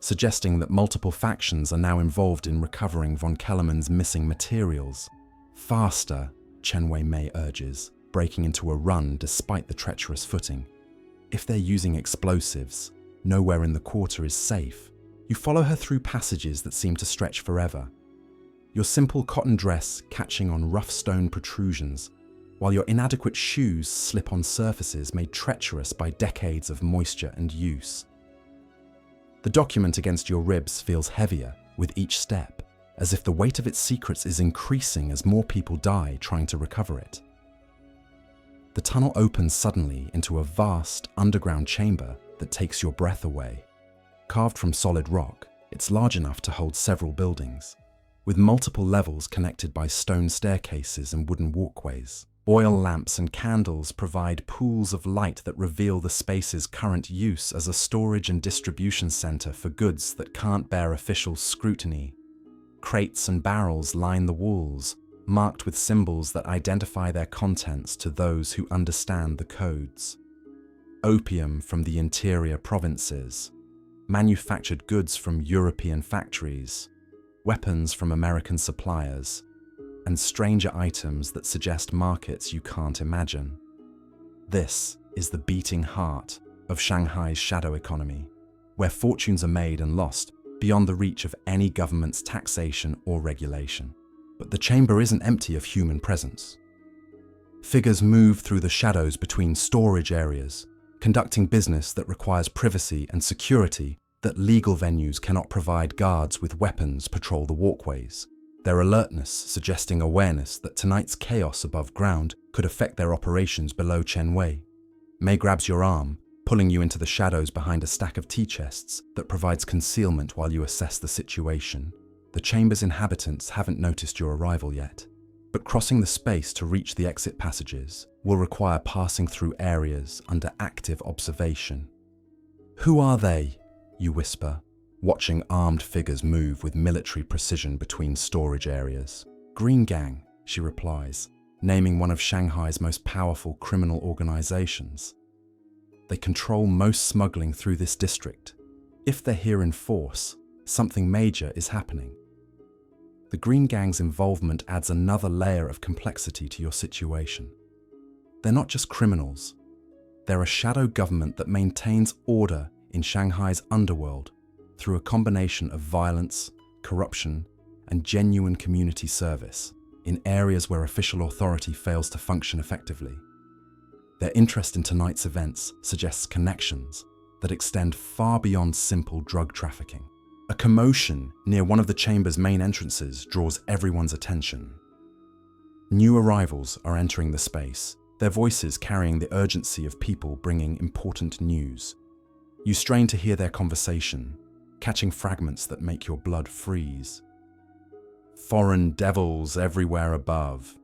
suggesting that multiple factions are now involved in recovering von Kellermann's missing materials. Faster, Chen Wei-mei urges, breaking into a run despite the treacherous footing. If they're using explosives, nowhere in the quarter is safe. You follow her through passages that seem to stretch forever, your simple cotton dress catching on rough stone protrusions, while your inadequate shoes slip on surfaces made treacherous by decades of moisture and use. The document against your ribs feels heavier with each step, as if the weight of its secrets is increasing as more people die trying to recover it. The tunnel opens suddenly into a vast underground chamber that takes your breath away. Carved from solid rock, it's large enough to hold several buildings, with multiple levels connected by stone staircases and wooden walkways. Oil lamps and candles provide pools of light that reveal the space's current use as a storage and distribution center for goods that can't bear official scrutiny. Crates and barrels line the walls, marked with symbols that identify their contents to those who understand the codes. Opium from the interior provinces, manufactured goods from European factories, weapons from American suppliers, and stranger items that suggest markets you can't imagine. This is the beating heart of Shanghai's shadow economy, where fortunes are made and lost beyond the reach of any government's taxation or regulation. But the chamber isn't empty of human presence. Figures move through the shadows between storage areas, conducting business that requires privacy and security that legal venues cannot provide. Guards with weapons patrol the walkways, their alertness suggesting awareness that tonight's chaos above ground could affect their operations below Chen Wei. Mei grabs your arm, pulling you into the shadows behind a stack of tea chests that provides concealment while you assess the situation. The chamber's inhabitants haven't noticed your arrival yet, but crossing the space to reach the exit passages will require passing through areas under active observation. Who are they? You whisper, watching armed figures move with military precision between storage areas. Green Gang, she replies, naming one of Shanghai's most powerful criminal organizations. They control most smuggling through this district. If they're here in force, something major is happening. The Green Gang's involvement adds another layer of complexity to your situation. They're not just criminals. They're a shadow government that maintains order in Shanghai's underworld through a combination of violence, corruption, and genuine community service in areas where official authority fails to function effectively. Their interest in tonight's events suggests connections that extend far beyond simple drug trafficking. A commotion near one of the chamber's main entrances draws everyone's attention. New arrivals are entering the space, their voices carrying the urgency of people bringing important news. You strain to hear their conversation, catching fragments that make your blood freeze. Foreign devils everywhere above,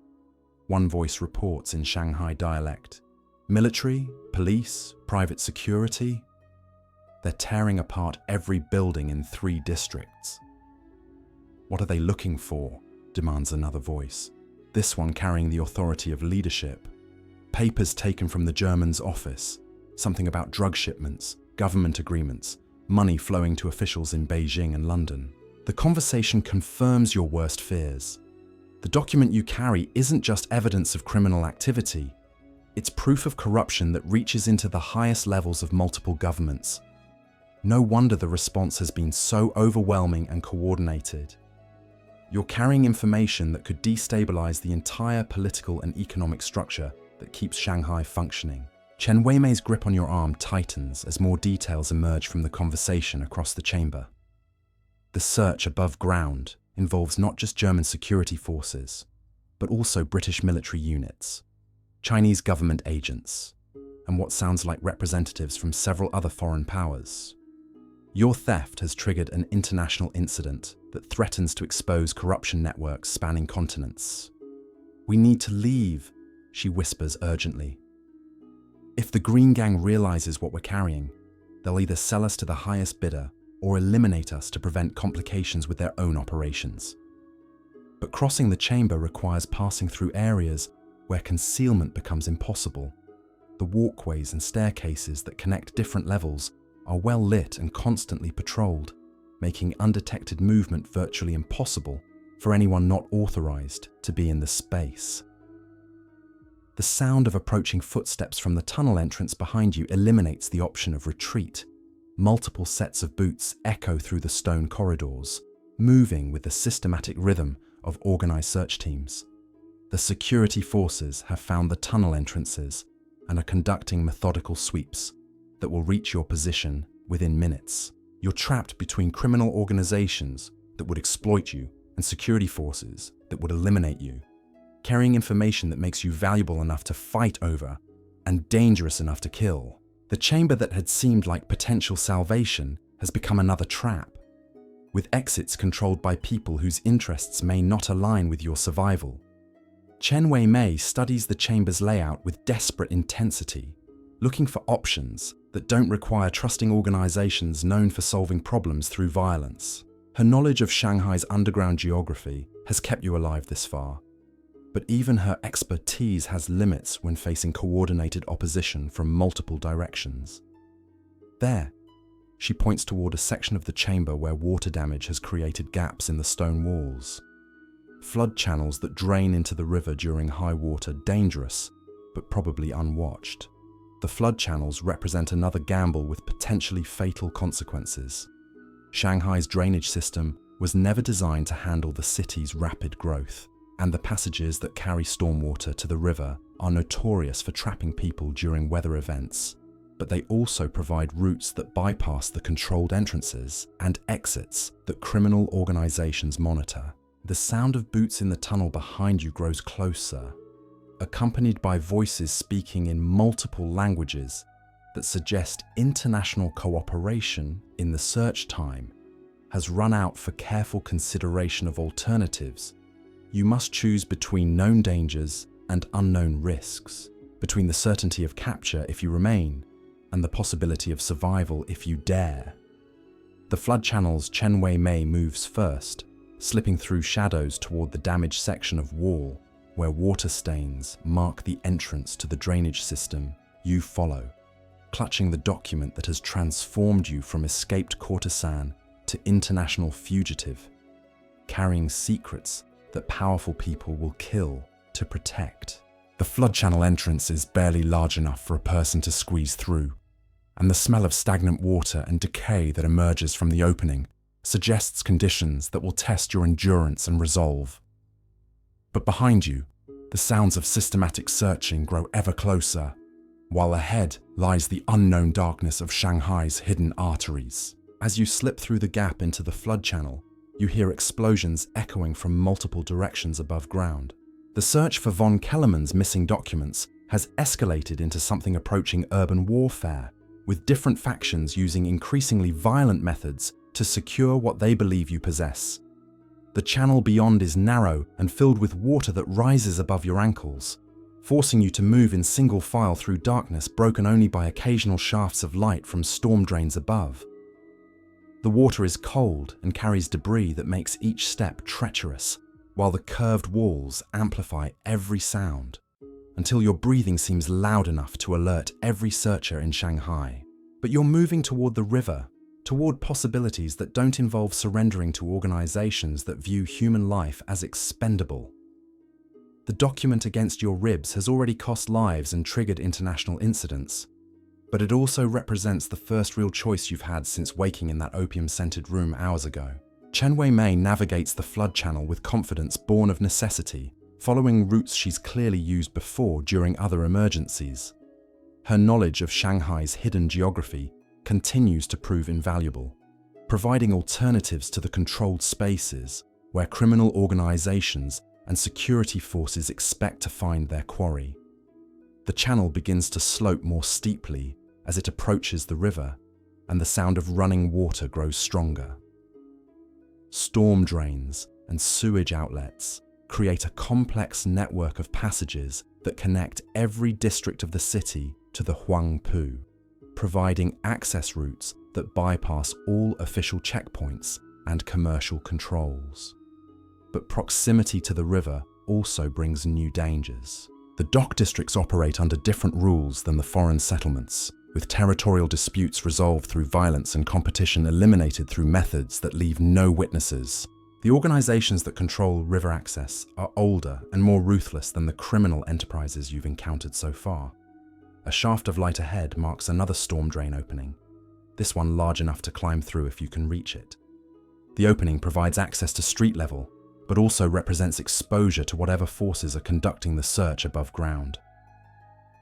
one voice reports in Shanghai dialect. Military, police, private security. They're tearing apart every building in 3 districts. What are they looking for? Demands another voice, this one carrying the authority of leadership. Papers taken from the German's office, something about drug shipments, government agreements, money flowing to officials in Beijing and London. The conversation confirms your worst fears. The document you carry isn't just evidence of criminal activity, it's proof of corruption that reaches into the highest levels of multiple governments. No wonder the response has been so overwhelming and coordinated. You're carrying information that could destabilize the entire political and economic structure that keeps Shanghai functioning. Chen Weimei's grip on your arm tightens as more details emerge from the conversation across the chamber. The search above ground involves not just German security forces, but also British military units, Chinese government agents, and what sounds like representatives from several other foreign powers. Your theft has triggered an international incident that threatens to expose corruption networks spanning continents. "We need to leave," she whispers urgently. "If the Green Gang realizes what we're carrying, they'll either sell us to the highest bidder or eliminate us to prevent complications with their own operations." But crossing the chamber requires passing through areas where concealment becomes impossible. The walkways and staircases that connect different levels are well lit and constantly patrolled, making undetected movement virtually impossible for anyone not authorized to be in the space. The sound of approaching footsteps from the tunnel entrance behind you eliminates the option of retreat. Multiple sets of boots echo through the stone corridors, moving with the systematic rhythm of organized search teams. The security forces have found the tunnel entrances and are conducting methodical sweeps that will reach your position within minutes. You're trapped between criminal organizations that would exploit you and security forces that would eliminate you, carrying information that makes you valuable enough to fight over and dangerous enough to kill. The chamber that had seemed like potential salvation has become another trap, with exits controlled by people whose interests may not align with your survival. Chen Weimei studies the chamber's layout with desperate intensity, looking for options that don't require trusting organizations known for solving problems through violence. Her knowledge of Shanghai's underground geography has kept you alive this far, but even her expertise has limits when facing coordinated opposition from multiple directions. There, she points toward a section of the chamber where water damage has created gaps in the stone walls. Flood channels that drain into the river during high water, dangerous, but probably unwatched. The flood channels represent another gamble with potentially fatal consequences. Shanghai's drainage system was never designed to handle the city's rapid growth, and the passages that carry stormwater to the river are notorious for trapping people during weather events. But they also provide routes that bypass the controlled entrances and exits that criminal organizations monitor. The sound of boots in the tunnel behind you grows closer, accompanied by voices speaking in multiple languages that suggest international cooperation in the search time has run out. For careful consideration of alternatives, you must choose between known dangers and unknown risks, between the certainty of capture if you remain and the possibility of survival if you dare. The flood channels Chen Weimei moves first, slipping through shadows toward the damaged section of wall where water stains mark the entrance to the drainage system. You follow, clutching the document that has transformed you from escaped courtesan to international fugitive, carrying secrets that powerful people will kill to protect. The flood channel entrance is barely large enough for a person to squeeze through, and the smell of stagnant water and decay that emerges from the opening suggests conditions that will test your endurance and resolve. But behind you, the sounds of systematic searching grow ever closer, while ahead lies the unknown darkness of Shanghai's hidden arteries. As you slip through the gap into the flood channel, you hear explosions echoing from multiple directions above ground. The search for von Kellermann's missing documents has escalated into something approaching urban warfare, with different factions using increasingly violent methods to secure what they believe you possess. The channel beyond is narrow and filled with water that rises above your ankles, forcing you to move in single file through darkness broken only by occasional shafts of light from storm drains above. The water is cold and carries debris that makes each step treacherous, while the curved walls amplify every sound, until your breathing seems loud enough to alert every searcher in Shanghai. But you're moving toward the river, toward possibilities that don't involve surrendering to organizations that view human life as expendable. The document against your ribs has already cost lives and triggered international incidents, But it also represents the first real choice you've had since waking in that opium-scented room hours ago. Chen Wei-mei navigates the flood channel with confidence born of necessity, following routes she's clearly used before during other emergencies. Her knowledge of Shanghai's hidden geography continues to prove invaluable, providing alternatives to the controlled spaces where criminal organizations and security forces expect to find their quarry. The channel begins to slope more steeply as it approaches the river, and the sound of running water grows stronger. Storm drains and sewage outlets create a complex network of passages that connect every district of the city to the Huangpu, providing access routes that bypass all official checkpoints and commercial controls. But proximity to the river also brings new dangers. The dock districts operate under different rules than the foreign settlements, with territorial disputes resolved through violence and competition eliminated through methods that leave no witnesses. The organizations that control river access are older and more ruthless than the criminal enterprises you've encountered so far. A shaft of light ahead marks another storm drain opening, this one large enough to climb through if you can reach it. The opening provides access to street level, but also represents exposure to whatever forces are conducting the search above ground.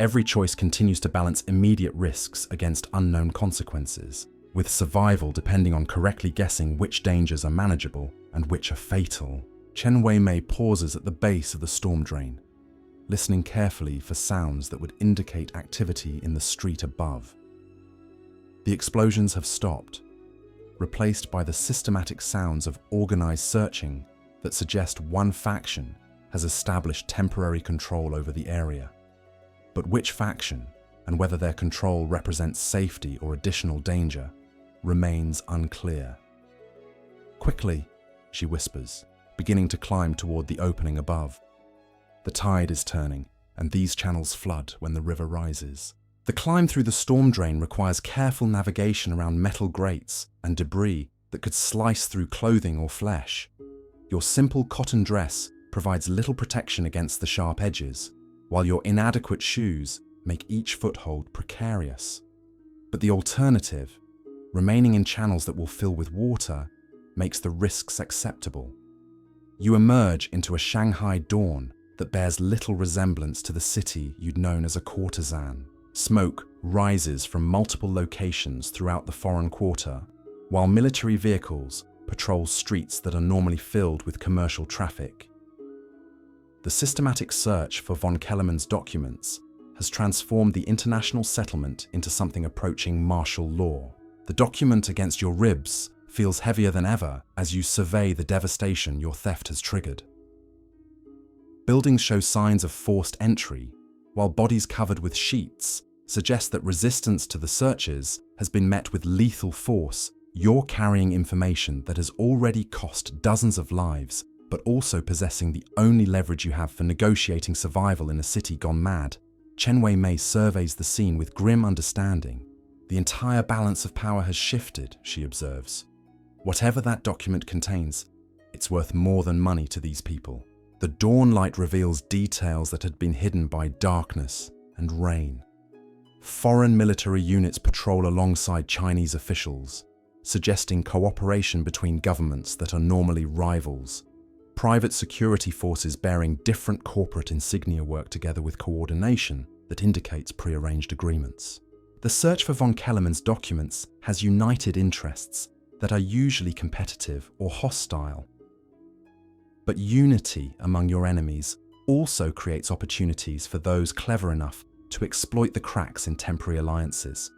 Every choice continues to balance immediate risks against unknown consequences, with survival depending on correctly guessing which dangers are manageable and which are fatal. Chen Wei-mei pauses at the base of the storm drain, listening carefully for sounds that would indicate activity in the street above. The explosions have stopped, replaced by the systematic sounds of organized searching that suggest one faction has established temporary control over the area. But which faction, and whether their control represents safety or additional danger, remains unclear. "Quickly," she whispers, beginning to climb toward the opening above. The tide is turning, and these channels flood when the river rises. The climb through the storm drain requires careful navigation around metal grates and debris that could slice through clothing or flesh. Your simple cotton dress provides little protection against the sharp edges, while your inadequate shoes make each foothold precarious. But the alternative, remaining in channels that will fill with water, makes the risks acceptable. You emerge into a Shanghai dawn that bears little resemblance to the city you'd known as a courtesan. Smoke rises from multiple locations throughout the foreign quarter, while military vehicles patrol streets that are normally filled with commercial traffic. The systematic search for von Kellermann's documents has transformed the international settlement into something approaching martial law. The document against your ribs feels heavier than ever as you survey the devastation your theft has triggered. Buildings show signs of forced entry, while bodies covered with sheets suggest that resistance to the searches has been met with lethal force. You're carrying information that has already cost dozens of lives, but also possessing the only leverage you have for negotiating survival in a city gone mad. Chen Wei-mei surveys the scene with grim understanding. The entire balance of power has shifted, she observes. Whatever that document contains, it's worth more than money to these people. The dawn light reveals details that had been hidden by darkness and rain. Foreign military units patrol alongside Chinese officials, suggesting cooperation between governments that are normally rivals. Private security forces bearing different corporate insignia work together with coordination that indicates prearranged agreements. The search for von Kellermann's documents has united interests that are usually competitive or hostile. But unity among your enemies also creates opportunities for those clever enough to exploit the cracks in temporary alliances.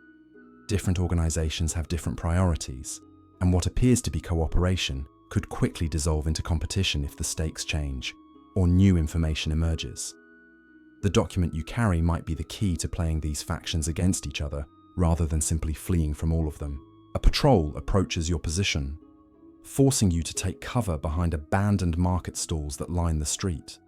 Different organizations have different priorities, and what appears to be cooperation could quickly dissolve into competition if the stakes change or new information emerges. The document you carry might be the key to playing these factions against each other rather than simply fleeing from all of them. A patrol approaches your position, forcing you to take cover behind abandoned market stalls that line the street.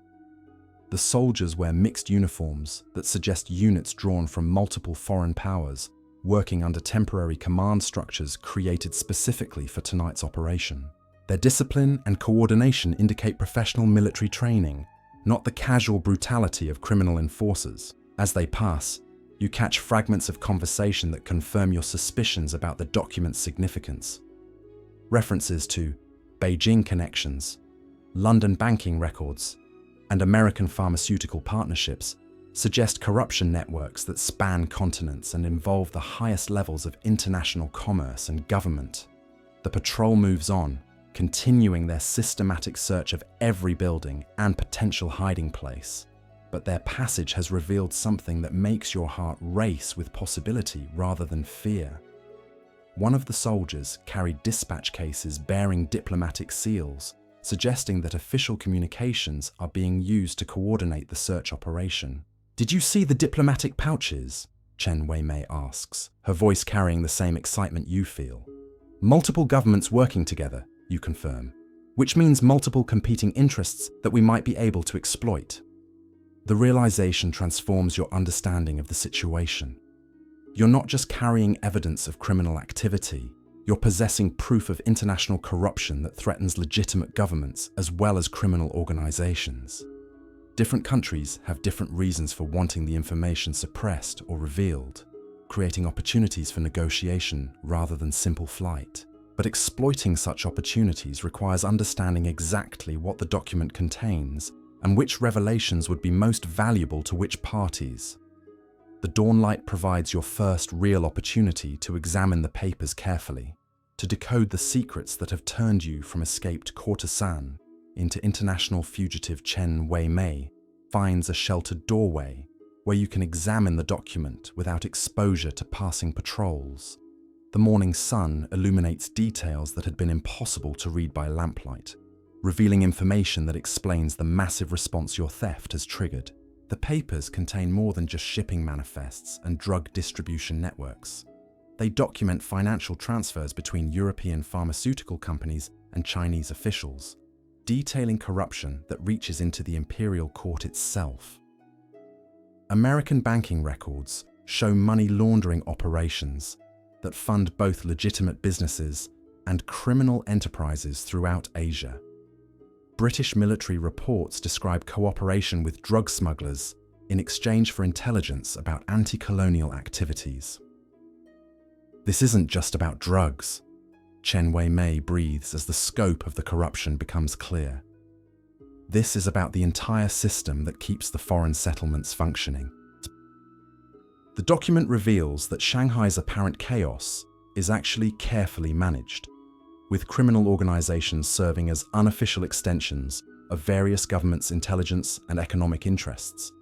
The soldiers wear mixed uniforms that suggest units drawn from multiple foreign powers, working under temporary command structures created specifically for tonight's operation. Their discipline and coordination indicate professional military training, not the casual brutality of criminal enforcers. As they pass, You catch fragments of conversation that confirm your suspicions about the document's significance. References to Beijing connections, London banking records, and American pharmaceutical partnerships suggest corruption networks that span continents and involve the highest levels of international commerce and government. The patrol moves on, continuing their systematic search of every building and potential hiding place. But their passage has revealed something that makes your heart race with possibility rather than fear. One of the soldiers carried dispatch cases bearing diplomatic seals, suggesting that official communications are being used to coordinate the search operation. "Did you see the diplomatic pouches?" Chen Weimei asks, her voice carrying the same excitement you feel. "Multiple governments working together," you confirm, "which means multiple competing interests that we might be able to exploit." The realization transforms your understanding of the situation. You're not just carrying evidence of criminal activity, you're possessing proof of international corruption that threatens legitimate governments as well as criminal organizations. Different countries have different reasons for wanting the information suppressed or revealed, creating opportunities for negotiation rather than simple flight. But exploiting such opportunities requires understanding exactly what the document contains and which revelations would be most valuable to which parties. The Dawnlight provides your first real opportunity to examine the papers carefully, to decode the secrets that have turned you from escaped Courtesan into international fugitive Chen Weimei finds a sheltered doorway where you can examine the document without exposure to passing patrols. The morning sun illuminates details that had been impossible to read by lamplight, revealing information that explains the massive response your theft has triggered. The papers contain more than just shipping manifests and drug distribution networks. They document financial transfers between European pharmaceutical companies and Chinese officials, detailing corruption that reaches into the imperial court itself. American banking records show money laundering operations that fund both legitimate businesses and criminal enterprises throughout Asia. British military reports describe cooperation with drug smugglers in exchange for intelligence about anti-colonial activities. This isn't just about drugs, Chen Weimei breathes as the scope of the corruption becomes clear. This is about the entire system that keeps the foreign settlements functioning. The document reveals that Shanghai's apparent chaos is actually carefully managed, with criminal organizations serving as unofficial extensions of various governments' intelligence and economic interests.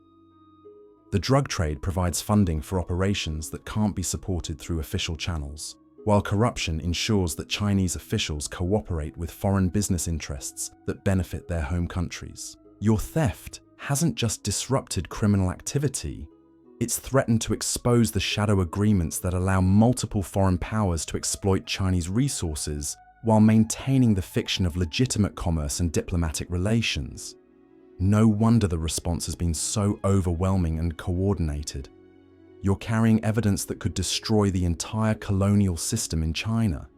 The drug trade provides funding for operations that can't be supported through official channels, while corruption ensures that Chinese officials cooperate with foreign business interests that benefit their home countries. Your theft hasn't just disrupted criminal activity, it's threatened to expose the shadow agreements that allow multiple foreign powers to exploit Chinese resources while maintaining the fiction of legitimate commerce and diplomatic relations. No wonder the response has been so overwhelming and coordinated. You're carrying evidence that could destroy the entire colonial system in China.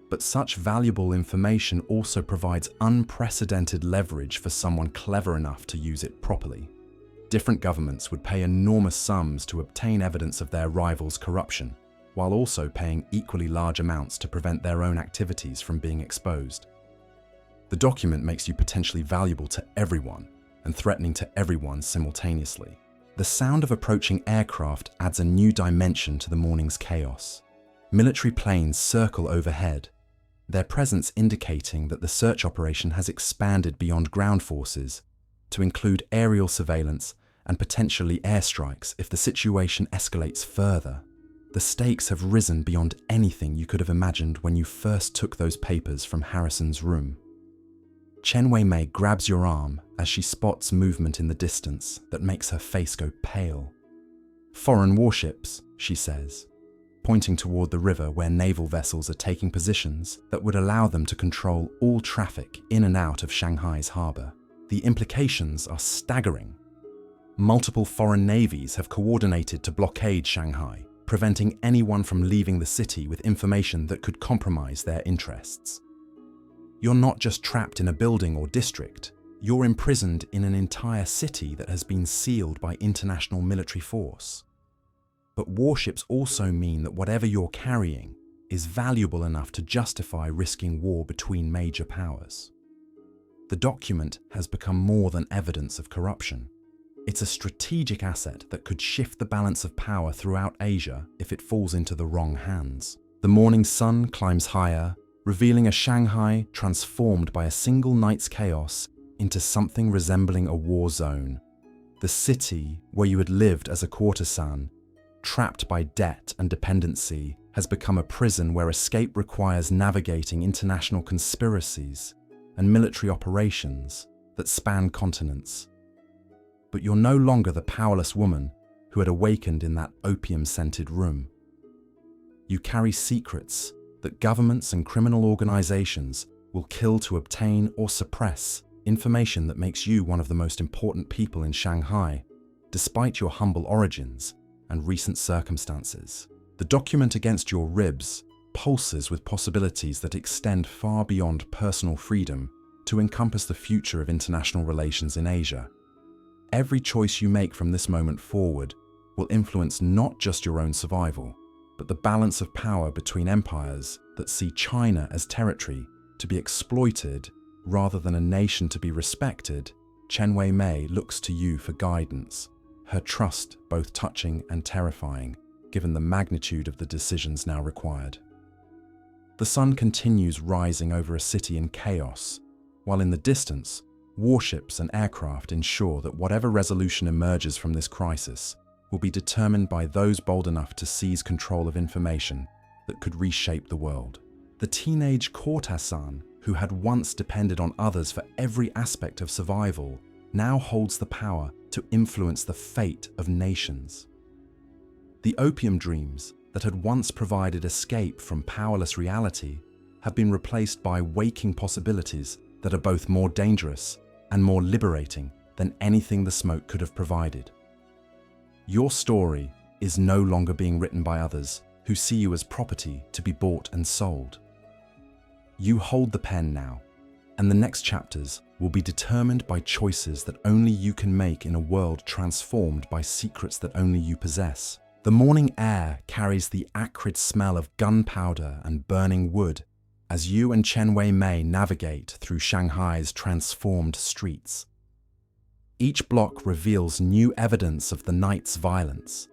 But such valuable information also provides unprecedented leverage for someone clever enough to use it properly. Different governments would pay enormous sums to obtain evidence of their rivals' corruption, while also paying equally large amounts to prevent their own activities from being exposed. The document makes you potentially valuable to everyone and threatening to everyone simultaneously. The sound of approaching aircraft adds a new dimension to the morning's chaos. Military planes circle overhead, their presence indicating that the search operation has expanded beyond ground forces to include aerial surveillance and potentially airstrikes if the situation escalates further. The stakes have risen beyond anything you could have imagined when you first took those papers from Harrison's room. Chen Weimei grabs your arm as she spots movement in the distance that makes her face go pale. "Foreign warships," she says, pointing toward the river where naval vessels are taking positions that would allow them to control all traffic in and out of Shanghai's harbor. The implications are staggering. Multiple foreign navies have coordinated to blockade Shanghai, preventing anyone from leaving the city with information that could compromise their interests. You're not just trapped in a building or district, you're imprisoned in an entire city that has been sealed by international military force. But warships also mean that whatever you're carrying is valuable enough to justify risking war between major powers. The document has become more than evidence of corruption. It's a strategic asset that could shift the balance of power throughout Asia if it falls into the wrong hands. The morning sun climbs higher, revealing a Shanghai transformed by a single night's chaos into something resembling a war zone. The city where you had lived as a courtesan, trapped by debt and dependency, has become a prison where escape requires navigating international conspiracies and military operations that span continents. But you're no longer the powerless woman who had awakened in that opium-scented room. You carry secrets that governments and criminal organizations will kill to obtain or suppress, information that makes you one of the most important people in Shanghai, despite your humble origins and recent circumstances. The document against your ribs pulses with possibilities that extend far beyond personal freedom to encompass the future of international relations in Asia. Every choice you make from this moment forward will influence not just your own survival, but the balance of power between empires that see China as territory to be exploited rather than a nation to be respected. Chen Wei-mei looks to you for guidance, her trust both touching and terrifying, given the magnitude of the decisions now required. The sun continues rising over a city in chaos, while in the distance, warships and aircraft ensure that whatever resolution emerges from this crisis will be determined by those bold enough to seize control of information that could reshape the world. The teenage Courtesan, who had once depended on others for every aspect of survival, now holds the power to influence the fate of nations. The opium dreams that had once provided escape from powerless reality have been replaced by waking possibilities that are both more dangerous and more liberating than anything the smoke could have provided. Your story is no longer being written by others who see you as property to be bought and sold. You hold the pen now, and the next chapters will be determined by choices that only you can make in a world transformed by secrets that only you possess. The morning air carries the acrid smell of gunpowder and burning wood as you and Chen Wei-mei navigate through Shanghai's transformed streets. Each block reveals new evidence of the night's violence: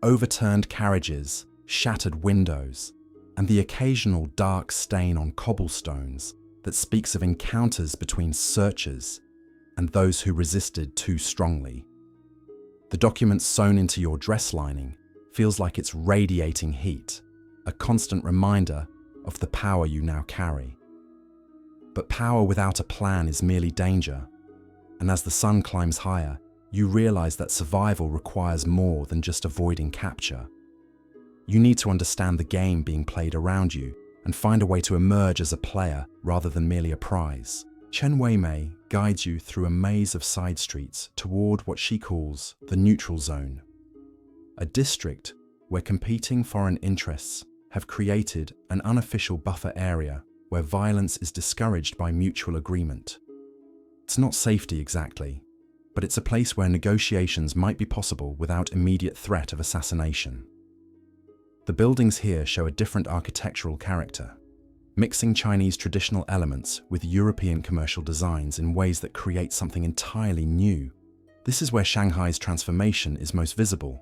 overturned carriages, shattered windows, and the occasional dark stain on cobblestones that speaks of encounters between searchers and those who resisted too strongly. The document sewn into your dress lining feels like it's radiating heat, a constant reminder of the power you now carry. But power without a plan is merely danger, and as the sun climbs higher, you realize that survival requires more than just avoiding capture. You need to understand the game being played around you and find a way to emerge as a player rather than merely a prize. Chen Wei-mei guides you through a maze of side streets toward what she calls the neutral zone, a district where competing foreign interests have created an unofficial buffer area where violence is discouraged by mutual agreement. It's not safety exactly, but it's a place where negotiations might be possible without immediate threat of assassination. The buildings here show a different architectural character, mixing Chinese traditional elements with European commercial designs in ways that create something entirely new. This is where Shanghai's transformation is most visible,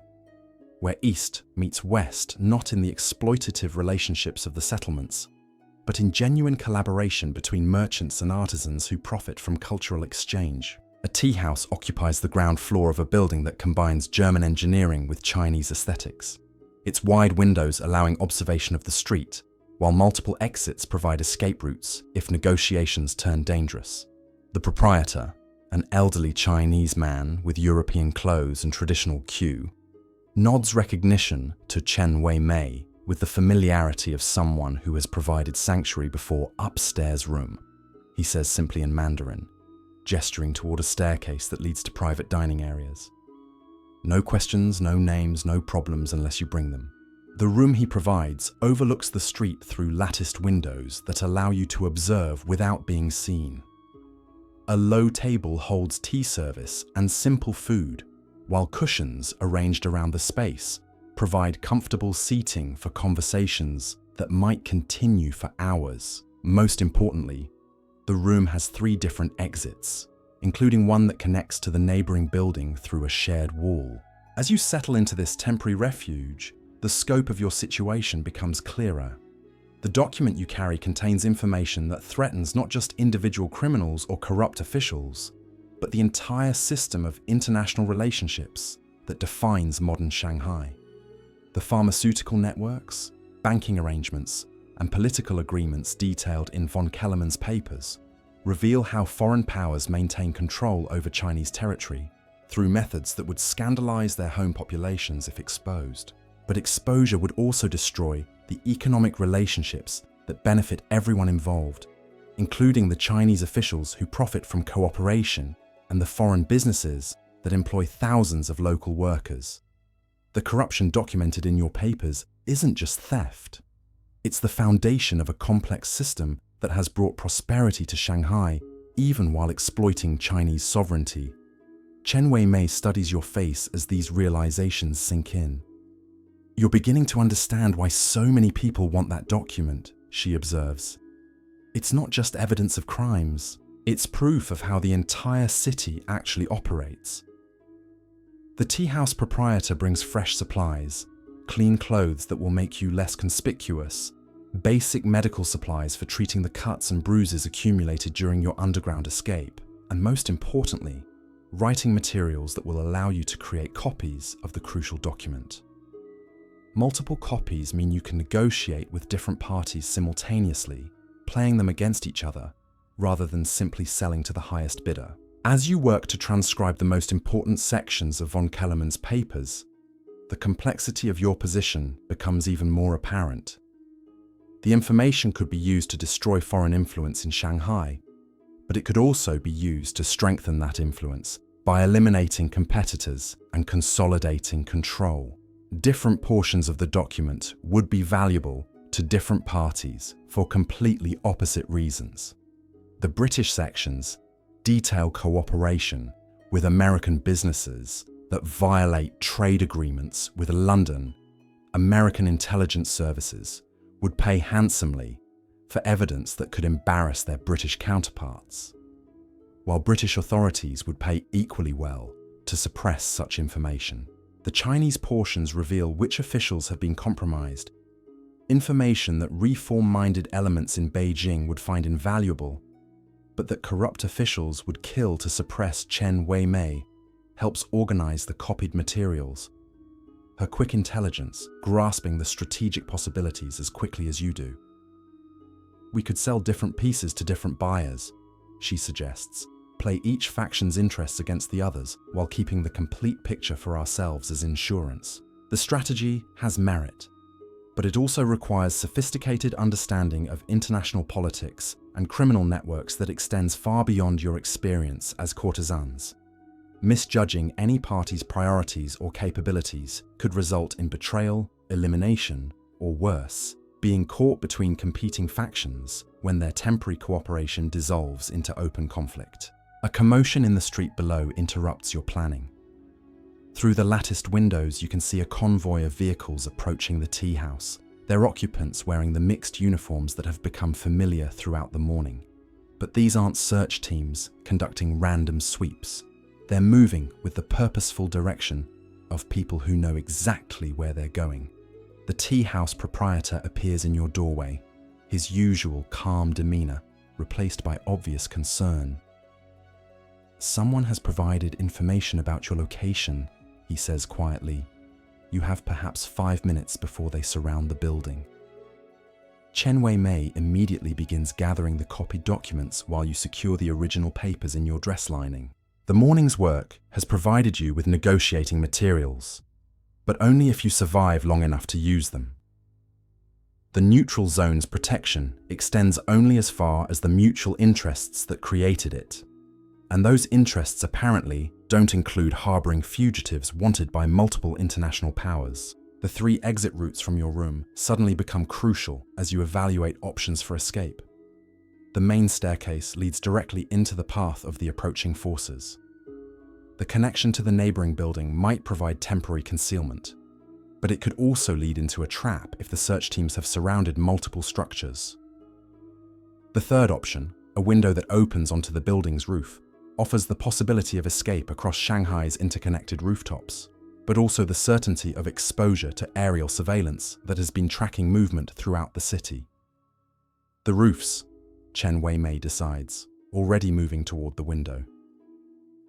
where East meets West not in the exploitative relationships of the settlements, but in genuine collaboration between merchants and artisans who profit from cultural exchange. A tea house occupies the ground floor of a building that combines German engineering with Chinese aesthetics, its wide windows allowing observation of the street, while multiple exits provide escape routes if negotiations turn dangerous. The proprietor, an elderly Chinese man with European clothes and traditional queue, nods recognition to Chen Wei-mei with the familiarity of someone who has provided sanctuary before upstairs room. He says simply in Mandarin, gesturing toward a staircase that leads to private dining areas. No questions, no names, no problems unless you bring them. The room he provides overlooks the street through latticed windows that allow you to observe without being seen. A low table holds tea service and simple food, while cushions arranged around the space provide comfortable seating for conversations that might continue for hours. Most importantly, the room has 3 different exits, including one that connects to the neighboring building through a shared wall. As you settle into this temporary refuge, the scope of your situation becomes clearer. The document you carry contains information that threatens not just individual criminals or corrupt officials, but the entire system of international relationships that defines modern Shanghai. The pharmaceutical networks, banking arrangements, and political agreements detailed in von Kellermann's papers reveal how foreign powers maintain control over Chinese territory through methods that would scandalize their home populations if exposed. But exposure would also destroy the economic relationships that benefit everyone involved, including the Chinese officials who profit from cooperation and the foreign businesses that employ thousands of local workers. The corruption documented in your papers isn't just theft. It's the foundation of a complex system that has brought prosperity to Shanghai, even while exploiting Chinese sovereignty. Chen Wei-mei studies your face as these realizations sink in. "You're beginning to understand why so many people want that document," she observes. "It's not just evidence of crimes, it's proof of how the entire city actually operates." The tea house proprietor brings fresh supplies, clean clothes that will make you less conspicuous, basic medical supplies for treating the cuts and bruises accumulated during your underground escape, and most importantly, writing materials that will allow you to create copies of the crucial document. Multiple copies mean you can negotiate with different parties simultaneously, playing them against each other, rather than simply selling to the highest bidder. As you work to transcribe the most important sections of von Kellermann's papers, the complexity of your position becomes even more apparent. The information could be used to destroy foreign influence in Shanghai, but it could also be used to strengthen that influence by eliminating competitors and consolidating control. Different portions of the document would be valuable to different parties for completely opposite reasons. The British sections detail cooperation with American businesses that violate trade agreements with London. American intelligence services would pay handsomely for evidence that could embarrass their British counterparts, while British authorities would pay equally well to suppress such information. The Chinese portions reveal which officials have been compromised, information that reform-minded elements in Beijing would find invaluable, but that corrupt officials would kill to suppress. Chen Wei-mei helps organize the copied materials, her quick intelligence grasping the strategic possibilities as quickly as you do. "We could sell different pieces to different buyers," she suggests, "play each faction's interests against the others while keeping the complete picture for ourselves as insurance." The strategy has merit, but it also requires sophisticated understanding of international politics and criminal networks that extends far beyond your experience as courtesans. Misjudging any party's priorities or capabilities could result in betrayal, elimination, or worse, being caught between competing factions when their temporary cooperation dissolves into open conflict. A commotion in the street below interrupts your planning. Through the latticed windows, you can see a convoy of vehicles approaching the tea house, their occupants wearing the mixed uniforms that have become familiar throughout the morning. But these aren't search teams conducting random sweeps. They're moving with the purposeful direction of people who know exactly where they're going. The tea house proprietor appears in your doorway, his usual calm demeanor replaced by obvious concern. "Someone has provided information about your location," he says quietly. "You have perhaps 5 minutes before they surround the building." Chen Wei-mei immediately begins gathering the copied documents while you secure the original papers in your dress lining. The morning's work has provided you with negotiating materials, but only if you survive long enough to use them. The neutral zone's protection extends only as far as the mutual interests that created it, and those interests apparently don't include harboring fugitives wanted by multiple international powers. The 3 exit routes from your room suddenly become crucial as you evaluate options for escape. The main staircase leads directly into the path of the approaching forces. The connection to the neighboring building might provide temporary concealment, but it could also lead into a trap if the search teams have surrounded multiple structures. The third option, a window that opens onto the building's roof, offers the possibility of escape across Shanghai's interconnected rooftops, but also the certainty of exposure to aerial surveillance that has been tracking movement throughout the city. The roofs, Chen Weimei decides, already moving toward the window.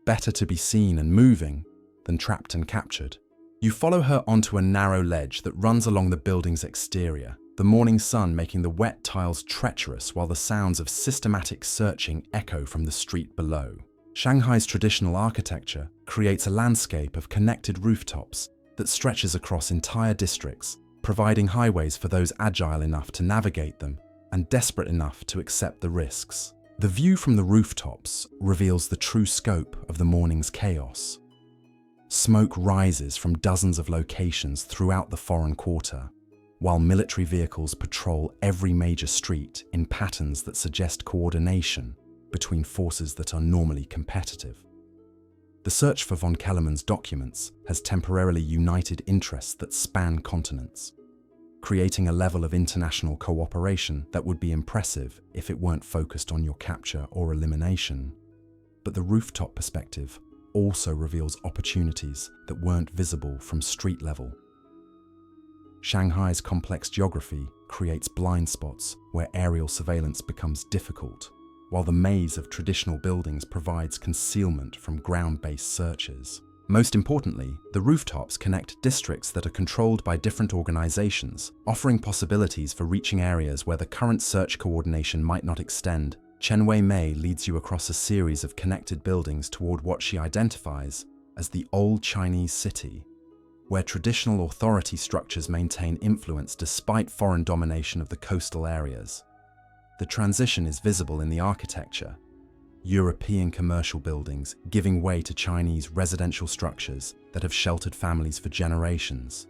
Better to be seen and moving than trapped and captured. You follow her onto a narrow ledge that runs along the building's exterior, the morning sun making the wet tiles treacherous while the sounds of systematic searching echo from the street below. Shanghai's traditional architecture creates a landscape of connected rooftops that stretches across entire districts, providing highways for those agile enough to navigate them and desperate enough to accept the risks. The view from the rooftops reveals the true scope of the morning's chaos. Smoke rises from dozens of locations throughout the foreign quarter, while military vehicles patrol every major street in patterns that suggest coordination between forces that are normally competitive. The search for von Kellermann's documents has temporarily united interests that span continents, creating a level of international cooperation that would be impressive if it weren't focused on your capture or elimination. But the rooftop perspective also reveals opportunities that weren't visible from street level. Shanghai's complex geography creates blind spots where aerial surveillance becomes difficult, while the maze of traditional buildings provides concealment from ground-based searches. Most importantly, the rooftops connect districts that are controlled by different organizations, offering possibilities for reaching areas where the current search coordination might not extend. Chen Weimei leads you across a series of connected buildings toward what she identifies as the Old Chinese City, where traditional authority structures maintain influence despite foreign domination of the coastal areas. The transition is visible in the architecture. European commercial buildings giving way to Chinese residential structures that have sheltered families for generations.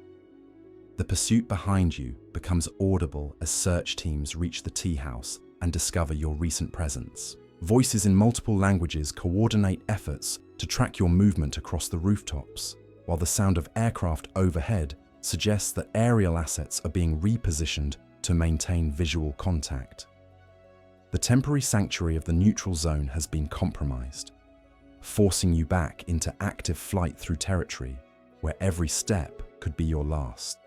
The pursuit behind you becomes audible as search teams reach the tea house and discover your recent presence. Voices in multiple languages coordinate efforts to track your movement across the rooftops, while the sound of aircraft overhead suggests that aerial assets are being repositioned to maintain visual contact. The temporary sanctuary of the neutral zone has been compromised, forcing you back into active flight through territory where every step could be your last.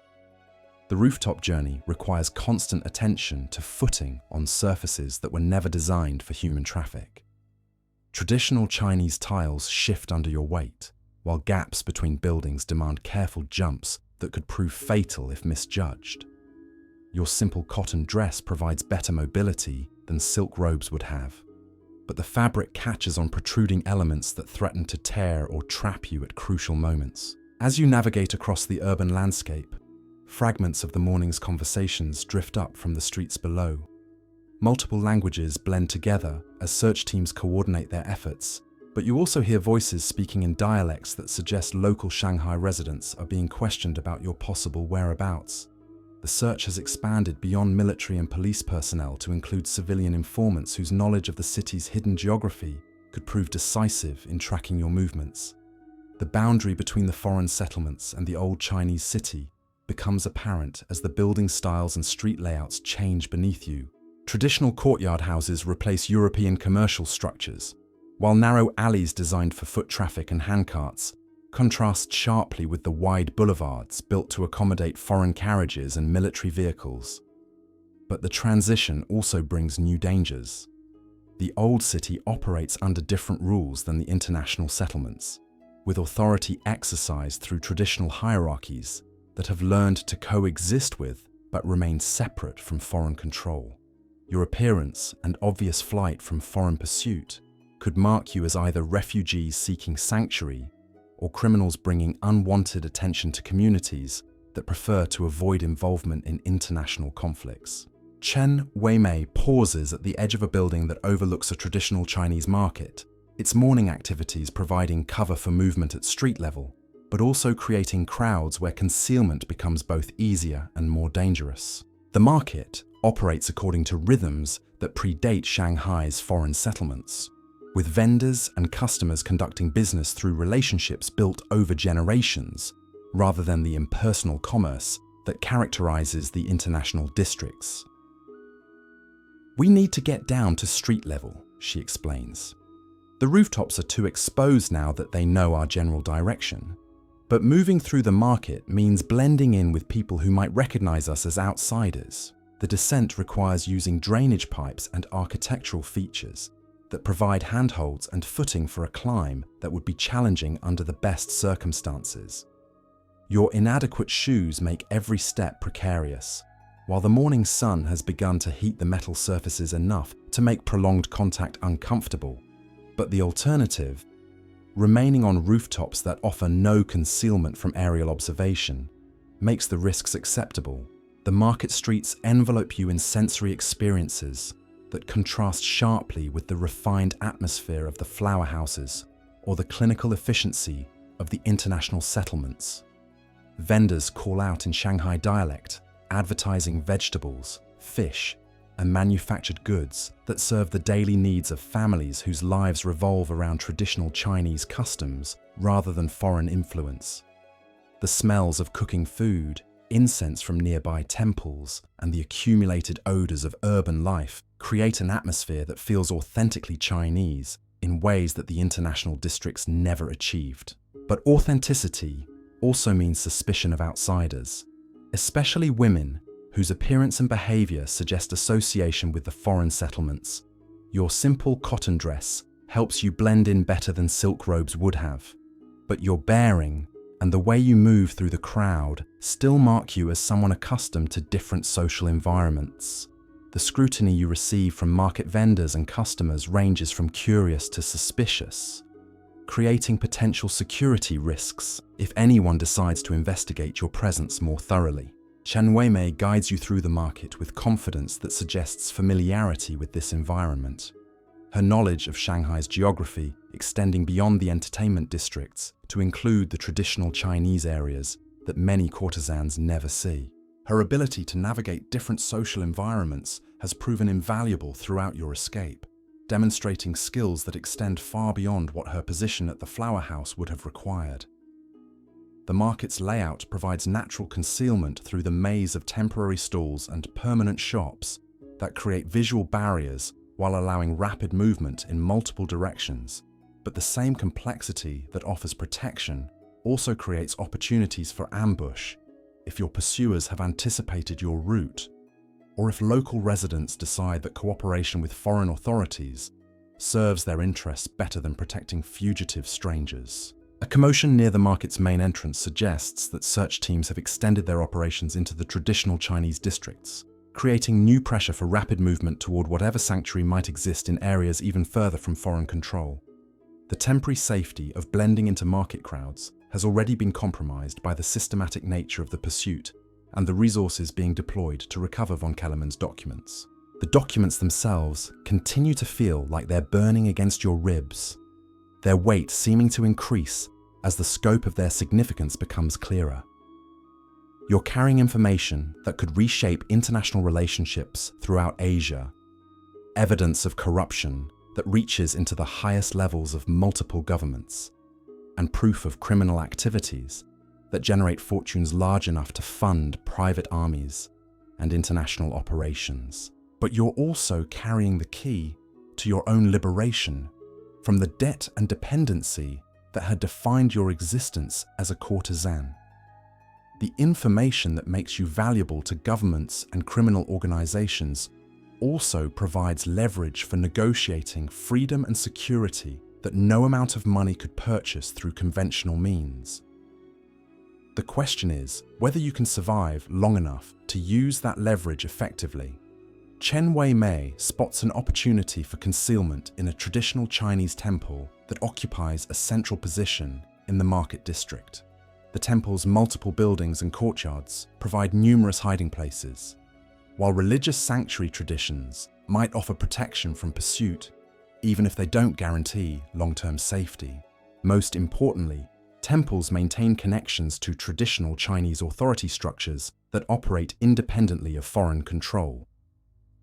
The rooftop journey requires constant attention to footing on surfaces that were never designed for human traffic. Traditional Chinese tiles shift under your weight, while gaps between buildings demand careful jumps that could prove fatal if misjudged. Your simple cotton dress provides better mobility than silk robes would have, but the fabric catches on protruding elements that threaten to tear or trap you at crucial moments. As you navigate across the urban landscape, fragments of the morning's conversations drift up from the streets below. Multiple languages blend together as search teams coordinate their efforts, but you also hear voices speaking in dialects that suggest local Shanghai residents are being questioned about your possible whereabouts. The search has expanded beyond military and police personnel to include civilian informants whose knowledge of the city's hidden geography could prove decisive in tracking your movements. The boundary between the foreign settlements and the old Chinese city becomes apparent as the building styles and street layouts change beneath you. Traditional courtyard houses replace European commercial structures, while narrow alleys designed for foot traffic and handcarts contrast sharply with the wide boulevards built to accommodate foreign carriages and military vehicles. But the transition also brings new dangers. The old city operates under different rules than the international settlements, with authority exercised through traditional hierarchies that have learned to coexist with but remain separate from foreign control. Your appearance and obvious flight from foreign pursuit could mark you as either refugees seeking sanctuary or criminals bringing unwanted attention to communities that prefer to avoid involvement in international conflicts. Chen Weimei pauses at the edge of a building that overlooks a traditional Chinese market, its morning activities providing cover for movement at street level, but also creating crowds where concealment becomes both easier and more dangerous. The market operates according to rhythms that predate Shanghai's foreign settlements, with vendors and customers conducting business through relationships built over generations rather than the impersonal commerce that characterizes the international districts. "We need to get down to street level," she explains. "The rooftops are too exposed now that they know our general direction. But moving through the market means blending in with people who might recognize us as outsiders. The descent requires using drainage pipes and architectural features that provide handholds and footing for a climb that would be challenging under the best circumstances. Your inadequate shoes make every step precarious, while the morning sun has begun to heat the metal surfaces enough to make prolonged contact uncomfortable. But the alternative, remaining on rooftops that offer no concealment from aerial observation, makes the risks acceptable. The market streets envelope you in sensory experiences that contrast sharply with the refined atmosphere of the flower houses or the clinical efficiency of the international settlements. Vendors call out in Shanghai dialect, advertising vegetables, fish, and manufactured goods that serve the daily needs of families whose lives revolve around traditional Chinese customs rather than foreign influence. The smells of cooking food, incense from nearby temples, and the accumulated odors of urban life create an atmosphere that feels authentically Chinese in ways that the international districts never achieved. But authenticity also means suspicion of outsiders, especially women whose appearance and behavior suggest association with the foreign settlements. Your simple cotton dress helps you blend in better than silk robes would have, but your bearing and the way you move through the crowd still mark you as someone accustomed to different social environments. The scrutiny you receive from market vendors and customers ranges from curious to suspicious, creating potential security risks if anyone decides to investigate your presence more thoroughly. Chen Weimei guides you through the market with confidence that suggests familiarity with this environment. Her knowledge of Shanghai's geography extending beyond the entertainment districts to include the traditional Chinese areas that many courtesans never see. Her ability to navigate different social environments has proven invaluable throughout your escape, demonstrating skills that extend far beyond what her position at the flower house would have required. The market's layout provides natural concealment through the maze of temporary stalls and permanent shops that create visual barriers while allowing rapid movement in multiple directions. But the same complexity that offers protection also creates opportunities for ambush if your pursuers have anticipated your route, or if local residents decide that cooperation with foreign authorities serves their interests better than protecting fugitive strangers. A commotion near the market's main entrance suggests that search teams have extended their operations into the traditional Chinese districts, creating new pressure for rapid movement toward whatever sanctuary might exist in areas even further from foreign control. The temporary safety of blending into market crowds has already been compromised by the systematic nature of the pursuit and the resources being deployed to recover von Kellermann's documents. The documents themselves continue to feel like they're burning against your ribs, their weight seeming to increase as the scope of their significance becomes clearer. You're carrying information that could reshape international relationships throughout Asia, evidence of corruption that reaches into the highest levels of multiple governments, and proof of criminal activities that generate fortunes large enough to fund private armies and international operations. But you're also carrying the key to your own liberation from the debt and dependency that had defined your existence as a courtesan. The information that makes you valuable to governments and criminal organizations also provides leverage for negotiating freedom and security that no amount of money could purchase through conventional means. The question is whether you can survive long enough to use that leverage effectively. Chen Weimei spots an opportunity for concealment in a traditional Chinese temple that occupies a central position in the market district. The temple's multiple buildings and courtyards provide numerous hiding places. While religious sanctuary traditions might offer protection from pursuit, even if they don't guarantee long-term safety, most importantly, temples maintain connections to traditional Chinese authority structures that operate independently of foreign control.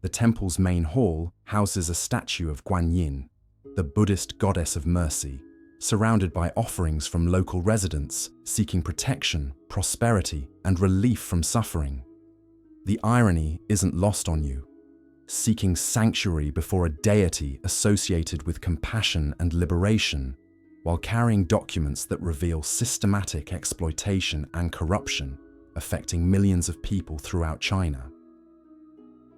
The temple's main hall houses a statue of Guanyin, the Buddhist goddess of mercy, surrounded by offerings from local residents seeking protection, prosperity, and relief from suffering. The irony isn't lost on you. Seeking sanctuary before a deity associated with compassion and liberation, while carrying documents that reveal systematic exploitation and corruption affecting millions of people throughout China.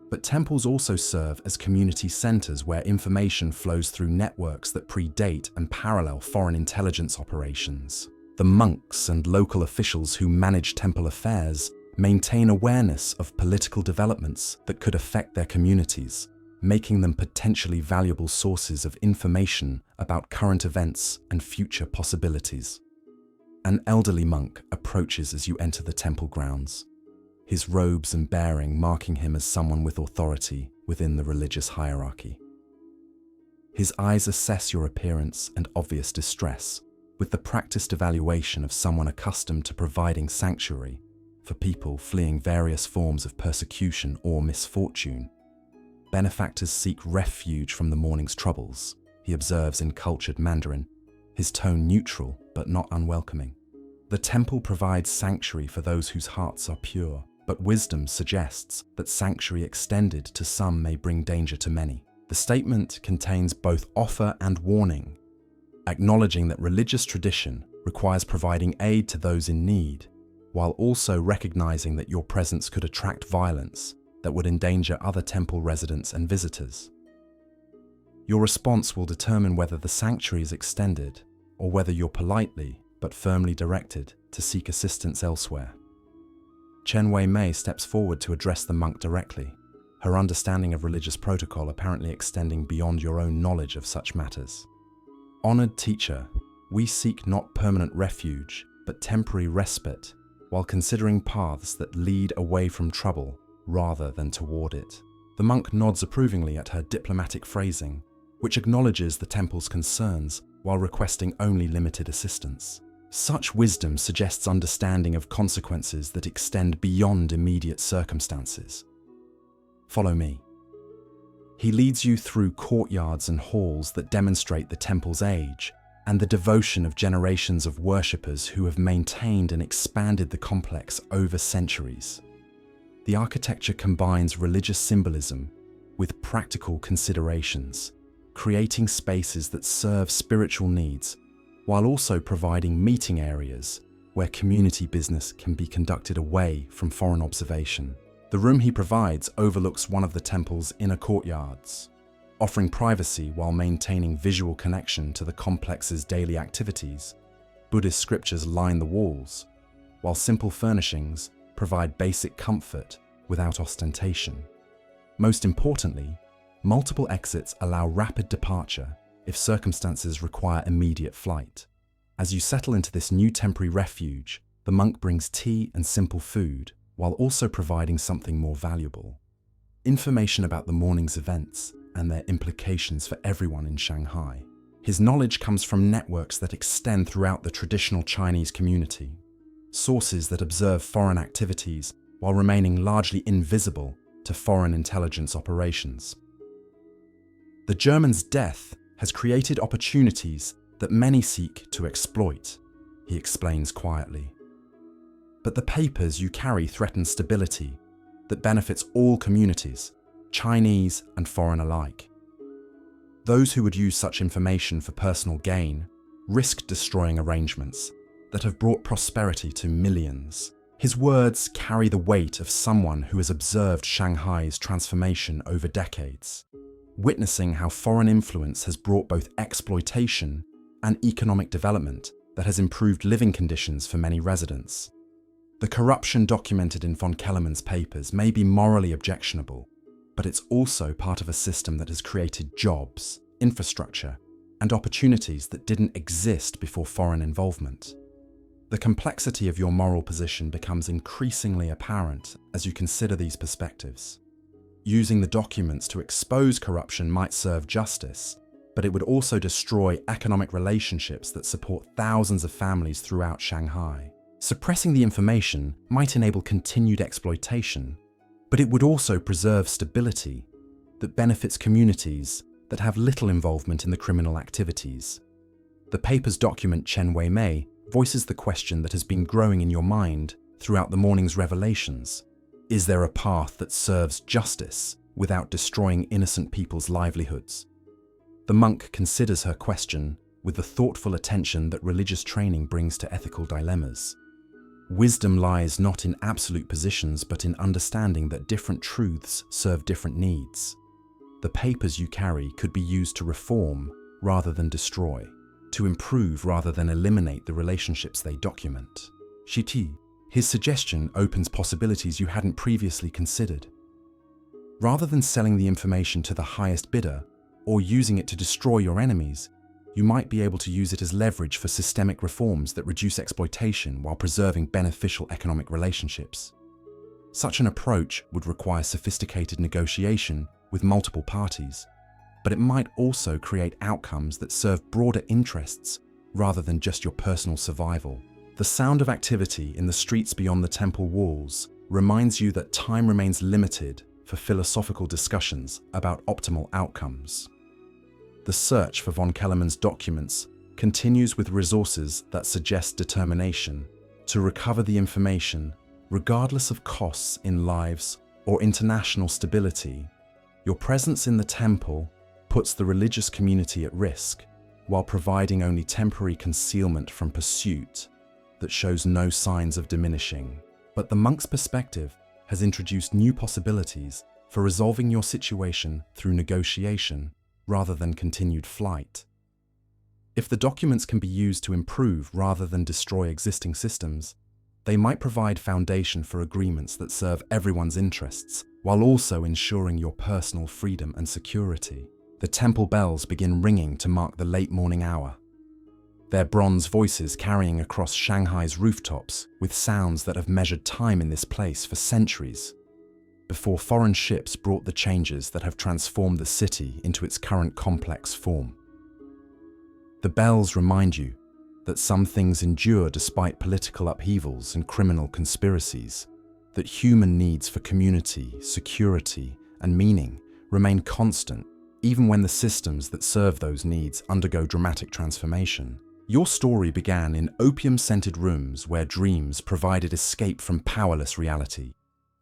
But temples also serve as community centers where information flows through networks that predate and parallel foreign intelligence operations. The monks and local officials who manage temple affairs maintain awareness of political developments that could affect their communities, making them potentially valuable sources of information about current events and future possibilities. An elderly monk approaches as you enter the temple grounds, his robes and bearing marking him as someone with authority within the religious hierarchy. His eyes assess your appearance and obvious distress with the practiced evaluation of someone accustomed to providing sanctuary for people fleeing various forms of persecution or misfortune. Benefactors seek refuge from the morning's troubles, he observes in cultured Mandarin, his tone neutral but not unwelcoming. The temple provides sanctuary for those whose hearts are pure, but wisdom suggests that sanctuary extended to some may bring danger to many. The statement contains both offer and warning, acknowledging that religious tradition requires providing aid to those in need, while also recognizing that your presence could attract violence that would endanger other temple residents and visitors. Your response will determine whether the sanctuary is extended or whether you're politely but firmly directed to seek assistance elsewhere. Chen Wei-mei steps forward to address the monk directly, her understanding of religious protocol apparently extending beyond your own knowledge of such matters. Honored teacher, we seek not permanent refuge, but temporary respite, while considering paths that lead away from trouble rather than toward it. The monk nods approvingly at her diplomatic phrasing, which acknowledges the temple's concerns while requesting only limited assistance. Such wisdom suggests understanding of consequences that extend beyond immediate circumstances. Follow me. He leads you through courtyards and halls that demonstrate the temple's age and the devotion of generations of worshippers who have maintained and expanded the complex over centuries. The architecture combines religious symbolism with practical considerations, creating spaces that serve spiritual needs while also providing meeting areas where community business can be conducted away from foreign observation. The room he provides overlooks one of the temple's inner courtyards, offering privacy while maintaining visual connection to the complex's daily activities. Buddhist scriptures line the walls, while simple furnishings provide basic comfort without ostentation. Most importantly, multiple exits allow rapid departure if circumstances require immediate flight. As you settle into this new temporary refuge, the monk brings tea and simple food, while also providing something more valuable: information about the morning's events and their implications for everyone in Shanghai. His knowledge comes from networks that extend throughout the traditional Chinese community, sources that observe foreign activities while remaining largely invisible to foreign intelligence operations. The German's death has created opportunities that many seek to exploit, he explains quietly. But the papers you carry threaten stability that benefits all communities, Chinese and foreign alike. Those who would use such information for personal gain risk destroying arrangements that have brought prosperity to millions. His words carry the weight of someone who has observed Shanghai's transformation over decades, witnessing how foreign influence has brought both exploitation and economic development that has improved living conditions for many residents. The corruption documented in von Kellermann's papers may be morally objectionable, but it's also part of a system that has created jobs, infrastructure, and opportunities that didn't exist before foreign involvement. The complexity of your moral position becomes increasingly apparent as you consider these perspectives. Using the documents to expose corruption might serve justice, but it would also destroy economic relationships that support thousands of families throughout Shanghai. Suppressing the information might enable continued exploitation, but it would also preserve stability that benefits communities that have little involvement in the criminal activities. The paper's document Chen Wei Mei voices the question that has been growing in your mind throughout the morning's revelations. Is there a path that serves justice without destroying innocent people's livelihoods? The monk considers her question with the thoughtful attention that religious training brings to ethical dilemmas. Wisdom lies not in absolute positions, but in understanding that different truths serve different needs. The papers you carry could be used to reform rather than destroy, to improve rather than eliminate the relationships they document. Shiti, his suggestion opens possibilities you hadn't previously considered. Rather than selling the information to the highest bidder or using it to destroy your enemies, you might be able to use it as leverage for systemic reforms that reduce exploitation while preserving beneficial economic relationships. Such an approach would require sophisticated negotiation with multiple parties, but it might also create outcomes that serve broader interests rather than just your personal survival. The sound of activity in the streets beyond the temple walls reminds you that time remains limited for philosophical discussions about optimal outcomes. The search for von Kellermann's documents continues with resources that suggest determination to recover the information, regardless of costs in lives or international stability. Your presence in the temple puts the religious community at risk, while providing only temporary concealment from pursuit that shows no signs of diminishing. But the monk's perspective has introduced new possibilities for resolving your situation through negotiation rather than continued flight. If the documents can be used to improve rather than destroy existing systems, they might provide foundation for agreements that serve everyone's interests, while also ensuring your personal freedom and security. The temple bells begin ringing to mark the late morning hour, their bronze voices carrying across Shanghai's rooftops with sounds that have measured time in this place for centuries, before foreign ships brought the changes that have transformed the city into its current complex form. The bells remind you that some things endure despite political upheavals and criminal conspiracies, that human needs for community, security, and meaning remain constant, even when the systems that serve those needs undergo dramatic transformation. Your story began in opium-scented rooms where dreams provided escape from powerless reality.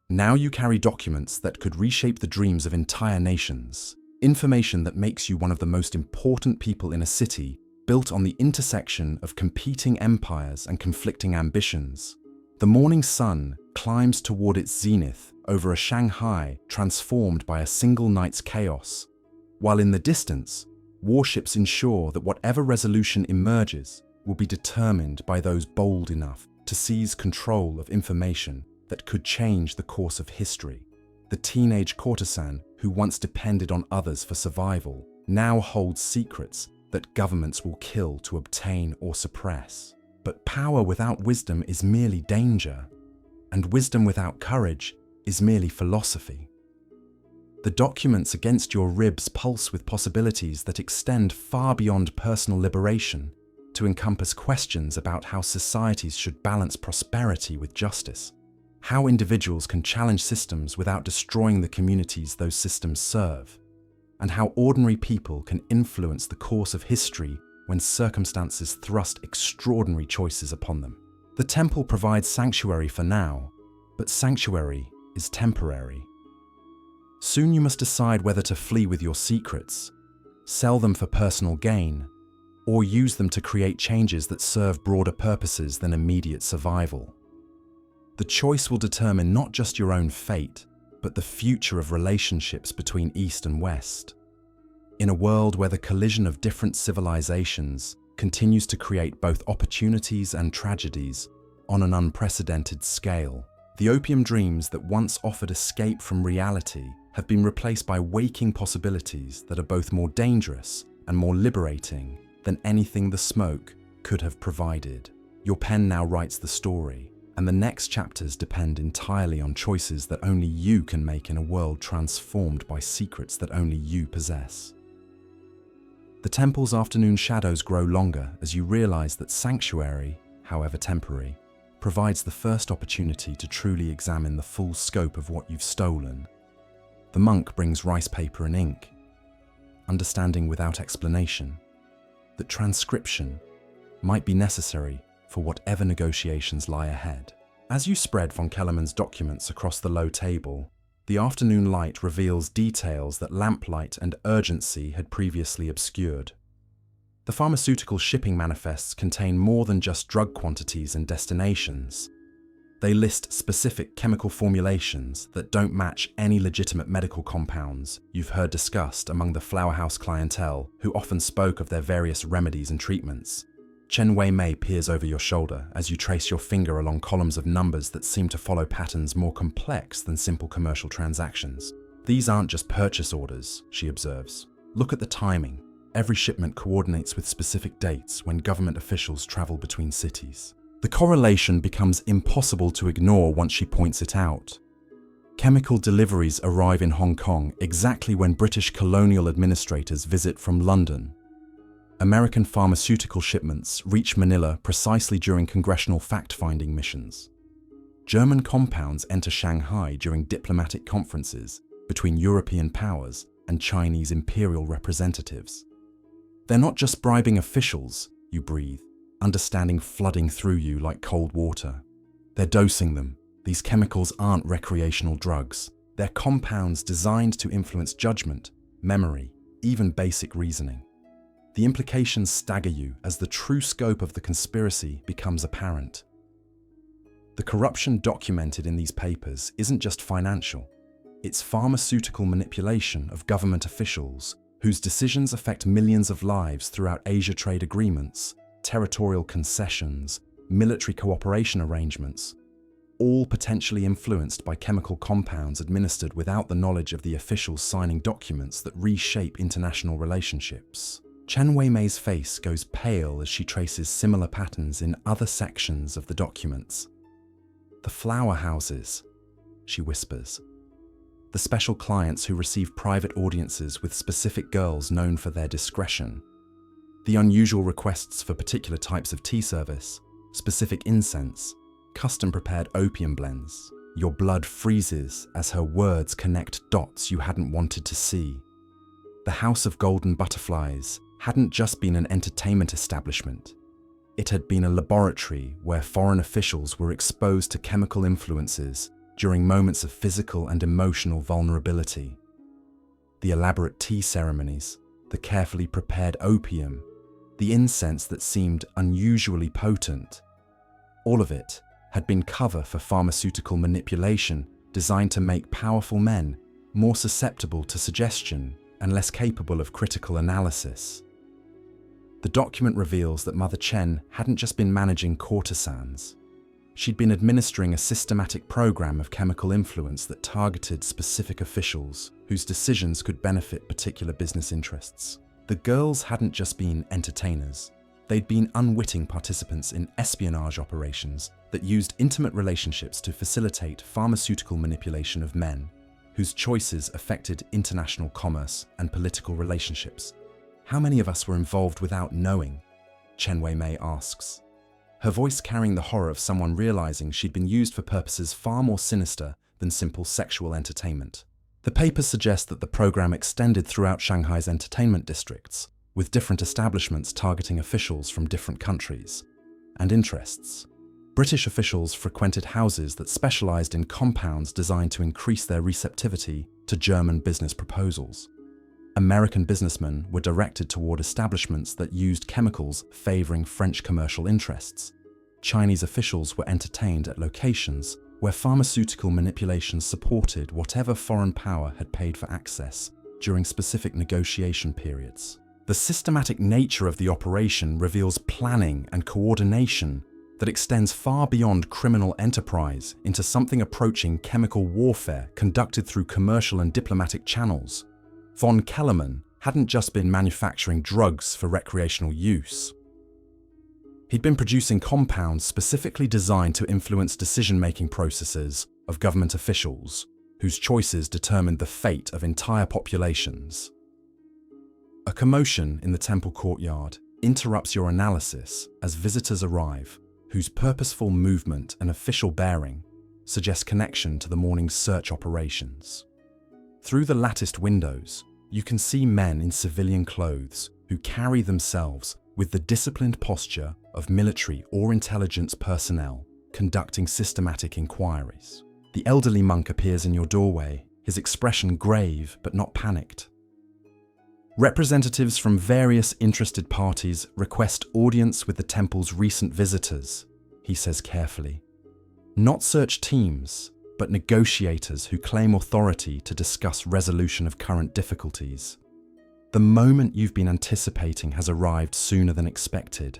Now you carry documents that could reshape the dreams of entire nations, information that makes you one of the most important people in a city built on the intersection of competing empires and conflicting ambitions. The morning sun climbs toward its zenith over a Shanghai transformed by a single night's chaos, while in the distance, warships ensure that whatever resolution emerges will be determined by those bold enough to seize control of information that could change the course of history. The teenage courtesan who once depended on others for survival now holds secrets that governments will kill to obtain or suppress. But power without wisdom is merely danger, and wisdom without courage is merely philosophy. The documents against your ribs pulse with possibilities that extend far beyond personal liberation to encompass questions about how societies should balance prosperity with justice, how individuals can challenge systems without destroying the communities those systems serve, and how ordinary people can influence the course of history when circumstances thrust extraordinary choices upon them. The temple provides sanctuary for now, but sanctuary is temporary. Soon you must decide whether to flee with your secrets, sell them for personal gain, or use them to create changes that serve broader purposes than immediate survival. The choice will determine not just your own fate, but the future of relationships between East and West. In a world where the collision of different civilizations continues to create both opportunities and tragedies on an unprecedented scale, the opium dreams that once offered escape from reality have been replaced by waking possibilities that are both more dangerous and more liberating than anything the smoke could have provided. Your pen now writes the story, and the next chapters depend entirely on choices that only you can make in a world transformed by secrets that only you possess. The temple's afternoon shadows grow longer as you realize that sanctuary, however temporary, provides the first opportunity to truly examine the full scope of what you've stolen. The monk brings rice paper and ink, understanding without explanation. that transcription might be necessary for whatever negotiations lie ahead. As you spread von Kellermann's documents across the low table, the afternoon light reveals details that lamplight and urgency had previously obscured. The pharmaceutical shipping manifests contain more than just drug quantities and destinations. They list specific chemical formulations that don't match any legitimate medical compounds you've heard discussed among the flower house clientele who often spoke of their various remedies and treatments. Chen Wei-mei peers over your shoulder as you trace your finger along columns of numbers that seem to follow patterns more complex than simple commercial transactions. These aren't just purchase orders, she observes. Look at the timing. Every shipment coordinates with specific dates when government officials travel between cities. The correlation becomes impossible to ignore once she points it out. Chemical deliveries arrive in Hong Kong exactly when British colonial administrators visit from London. American pharmaceutical shipments reach Manila precisely during congressional fact-finding missions. German compounds enter Shanghai during diplomatic conferences between European powers and Chinese imperial representatives. They're not just bribing officials, you breathe, understanding flooding through you like cold water. They're dosing them. These chemicals aren't recreational drugs. They're compounds designed to influence judgment, memory, even basic reasoning. The implications stagger you as the true scope of the conspiracy becomes apparent. The corruption documented in these papers isn't just financial. It's pharmaceutical manipulation of government officials whose decisions affect millions of lives throughout Asia trade agreements, territorial concessions, military cooperation arrangements, all potentially influenced by chemical compounds administered without the knowledge of the officials signing documents that reshape international relationships. Chen Wei-mei's face goes pale as she traces similar patterns in other sections of the documents. The flower houses, she whispers. The special clients who receive private audiences with specific girls known for their discretion. The unusual requests for particular types of tea service, specific incense, custom-prepared opium blends. Your blood freezes as her words connect dots you hadn't wanted to see. The House of Golden Butterflies hadn't just been an entertainment establishment. It had been a laboratory where foreign officials were exposed to chemical influences during moments of physical and emotional vulnerability. The elaborate tea ceremonies, the carefully prepared opium, the incense that seemed unusually potent, all of it had been cover for pharmaceutical manipulation designed to make powerful men more susceptible to suggestion and less capable of critical analysis. The document reveals that Mother Chen hadn't just been managing courtesans. She'd been administering a systematic program of chemical influence that targeted specific officials whose decisions could benefit particular business interests. The girls hadn't just been entertainers. They'd been unwitting participants in espionage operations that used intimate relationships to facilitate pharmaceutical manipulation of men, whose choices affected international commerce and political relationships. How many of us were involved without knowing? Chen Wei-mei asks, her voice carrying the horror of someone realizing she'd been used for purposes far more sinister than simple sexual entertainment. The papers suggest that the program extended throughout Shanghai's entertainment districts, with different establishments targeting officials from different countries and interests. British officials frequented houses that specialized in compounds designed to increase their receptivity to German business proposals. American businessmen were directed toward establishments that used chemicals favoring French commercial interests. Chinese officials were entertained at locations where pharmaceutical manipulation supported whatever foreign power had paid for access during specific negotiation periods. The systematic nature of the operation reveals planning and coordination that extends far beyond criminal enterprise into something approaching chemical warfare conducted through commercial and diplomatic channels. Von Kellermann hadn't just been manufacturing drugs for recreational use. He'd been producing compounds specifically designed to influence decision-making processes of government officials, whose choices determined the fate of entire populations. A commotion in the temple courtyard interrupts your analysis as visitors arrive, whose purposeful movement and official bearing suggest connection to the morning's search operations. Through the latticed windows, you can see men in civilian clothes who carry themselves with the disciplined posture of military or intelligence personnel conducting systematic inquiries. The elderly monk appears in your doorway, his expression grave but not panicked. Representatives from various interested parties request audience with the temple's recent visitors, he says carefully. Not search teams, but negotiators who claim authority to discuss resolution of current difficulties. The moment you've been anticipating has arrived sooner than expected.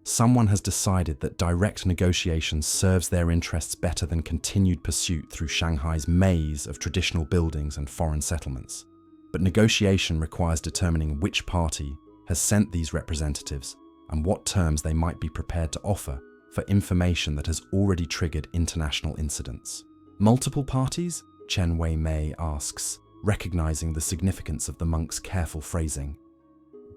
Someone has decided that direct negotiation serves their interests better than continued pursuit through Shanghai's maze of traditional buildings and foreign settlements. But negotiation requires determining which party has sent these representatives and what terms they might be prepared to offer for information that has already triggered international incidents. Multiple parties? Chen Wei-mei asks, recognizing the significance of the monk's careful phrasing.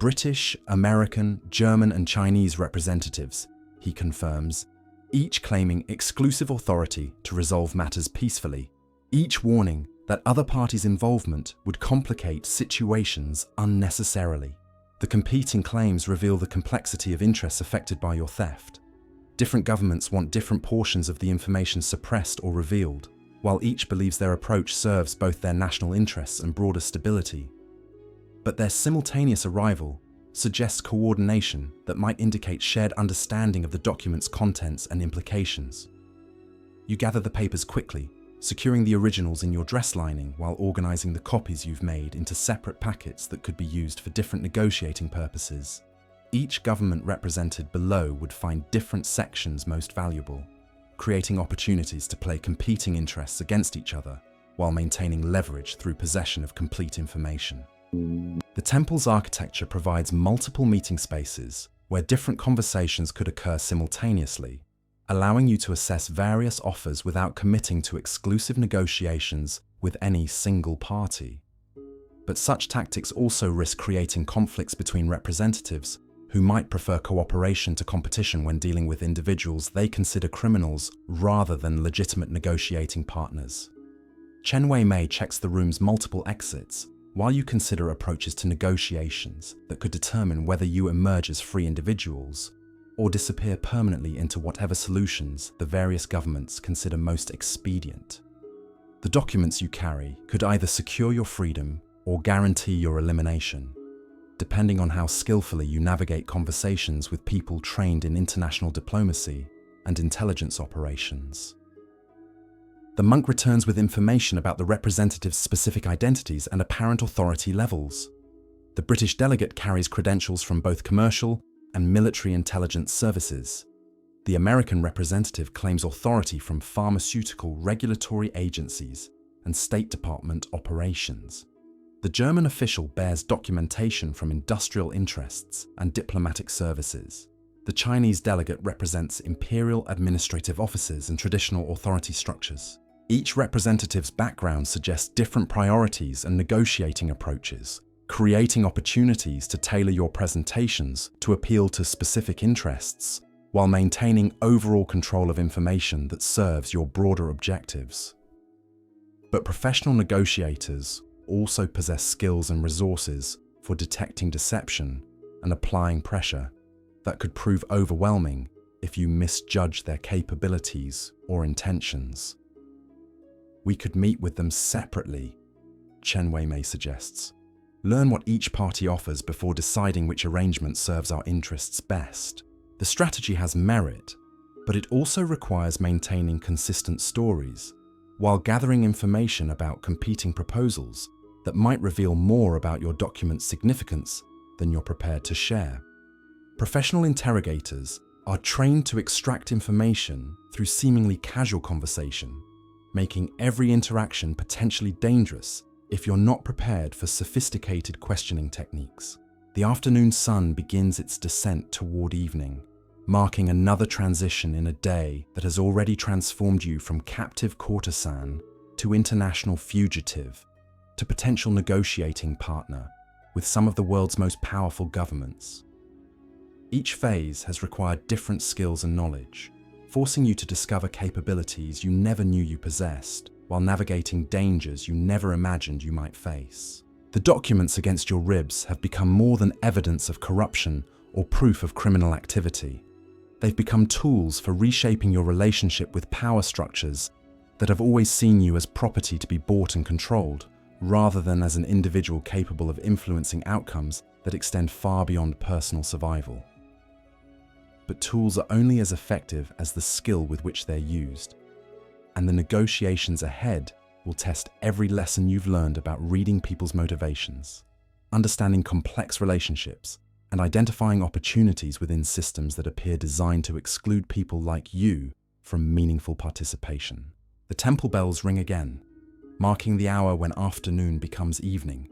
British, American, German and Chinese representatives, he confirms, each claiming exclusive authority to resolve matters peacefully, each warning that other parties' involvement would complicate situations unnecessarily. The competing claims reveal the complexity of interests affected by your theft. Different governments want different portions of the information suppressed or revealed, while each believes their approach serves both their national interests and broader stability. But their simultaneous arrival suggests coordination that might indicate shared understanding of the document's contents and implications. You gather the papers quickly, securing the originals in your dress lining while organizing the copies you've made into separate packets that could be used for different negotiating purposes. Each government represented below would find different sections most valuable, creating opportunities to play competing interests against each other while maintaining leverage through possession of complete information. The temple's architecture provides multiple meeting spaces where different conversations could occur simultaneously, allowing you to assess various offers without committing to exclusive negotiations with any single party. But such tactics also risk creating conflicts between representatives who might prefer cooperation to competition when dealing with individuals they consider criminals rather than legitimate negotiating partners. Chen Wei-mei checks the room's multiple exits while you consider approaches to negotiations that could determine whether you emerge as free individuals or disappear permanently into whatever solutions the various governments consider most expedient. The documents you carry could either secure your freedom or guarantee your elimination, depending on how skillfully you navigate conversations with people trained in international diplomacy and intelligence operations. The monk returns with information about the representatives' specific identities and apparent authority levels. The British delegate carries credentials from both commercial and military intelligence services. The American representative claims authority from pharmaceutical regulatory agencies and State Department operations. The German official bears documentation from industrial interests and diplomatic services. The Chinese delegate represents imperial administrative offices and traditional authority structures. Each representative's background suggests different priorities and negotiating approaches, creating opportunities to tailor your presentations to appeal to specific interests, while maintaining overall control of information that serves your broader objectives. But professional negotiators also possess skills and resources for detecting deception and applying pressure that could prove overwhelming if you misjudge their capabilities or intentions. We could meet with them separately, Chen Wei-mei suggests. Learn what each party offers before deciding which arrangement serves our interests best. The strategy has merit, but it also requires maintaining consistent stories, while gathering information about competing proposals that might reveal more about your document's significance than you're prepared to share. Professional interrogators are trained to extract information through seemingly casual conversation, making every interaction potentially dangerous if you're not prepared for sophisticated questioning techniques. The afternoon sun begins its descent toward evening, marking another transition in a day that has already transformed you from captive courtesan to international fugitive to potential negotiating partner with some of the world's most powerful governments. Each phase has required different skills and knowledge, forcing you to discover capabilities you never knew you possessed, while navigating dangers you never imagined you might face. The documents against your ribs have become more than evidence of corruption or proof of criminal activity. They've become tools for reshaping your relationship with power structures that have always seen you as property to be bought and controlled, rather than as an individual capable of influencing outcomes that extend far beyond personal survival. But tools are only as effective as the skill with which they're used, and the negotiations ahead will test every lesson you've learned about reading people's motivations, understanding complex relationships, and identifying opportunities within systems that appear designed to exclude people like you from meaningful participation. The temple bells ring again, marking the hour when afternoon becomes evening,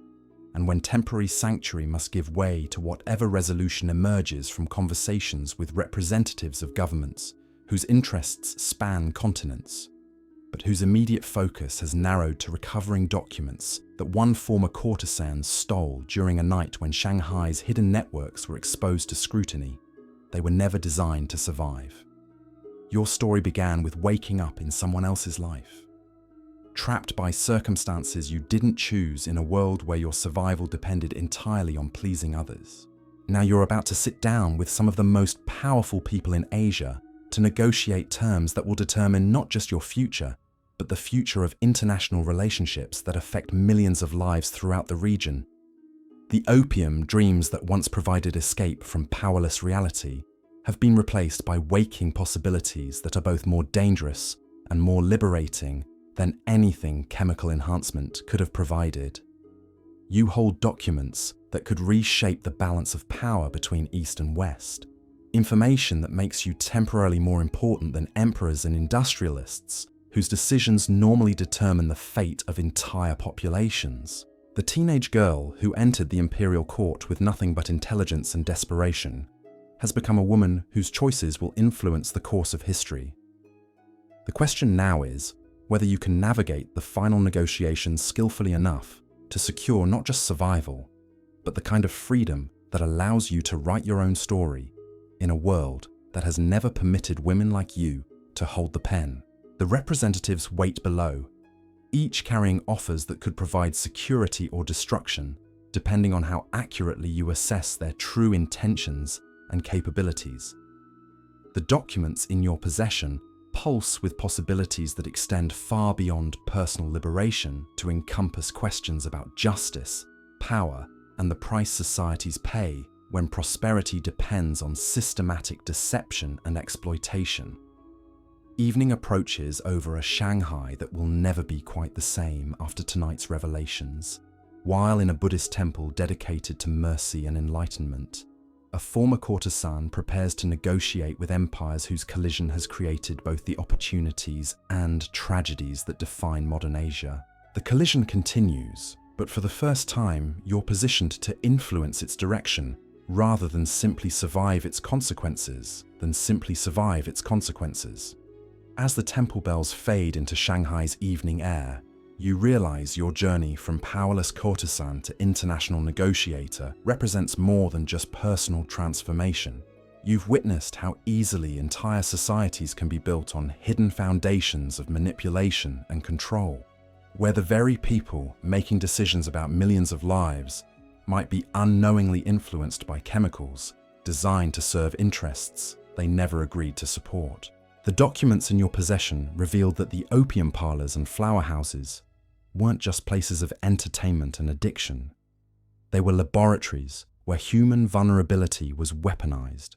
and when temporary sanctuary must give way to whatever resolution emerges from conversations with representatives of governments whose interests span continents, but whose immediate focus has narrowed to recovering documents that one former courtesan stole during a night when Shanghai's hidden networks were exposed to scrutiny. They were never designed to survive. Your story began with waking up in someone else's life, trapped by circumstances you didn't choose in a world where your survival depended entirely on pleasing others. Now you're about to sit down with some of the most powerful people in Asia to negotiate terms that will determine not just your future, but the future of international relationships that affect millions of lives throughout the region. The opium dreams that once provided escape from powerless reality have been replaced by waking possibilities that are both more dangerous and more liberating than anything chemical enhancement could have provided. You hold documents that could reshape the balance of power between East and West. Information that makes you temporarily more important than emperors and industrialists, whose decisions normally determine the fate of entire populations. The teenage girl who entered the imperial court with nothing but intelligence and desperation has become a woman whose choices will influence the course of history. The question now is whether you can navigate the final negotiations skillfully enough to secure not just survival, but the kind of freedom that allows you to write your own story in a world that has never permitted women like you to hold the pen. The representatives wait below, each carrying offers that could provide security or destruction, depending on how accurately you assess their true intentions and capabilities. The documents in your possession pulse with possibilities that extend far beyond personal liberation to encompass questions about justice, power, and the price societies pay when prosperity depends on systematic deception and exploitation. Evening approaches over a Shanghai that will never be quite the same after tonight's revelations. While in a Buddhist temple dedicated to mercy and enlightenment, a former courtesan prepares to negotiate with empires whose collision has created both the opportunities and tragedies that define modern Asia. The collision continues, but for the first time, you're positioned to influence its direction rather than simply survive its consequences. As the temple bells fade into Shanghai's evening air, you realize your journey from powerless courtesan to international negotiator represents more than just personal transformation. You've witnessed how easily entire societies can be built on hidden foundations of manipulation and control, where the very people making decisions about millions of lives might be unknowingly influenced by chemicals designed to serve interests they never agreed to support. The documents in your possession revealed that the opium parlors and flower houses weren't just places of entertainment and addiction. They were laboratories where human vulnerability was weaponized,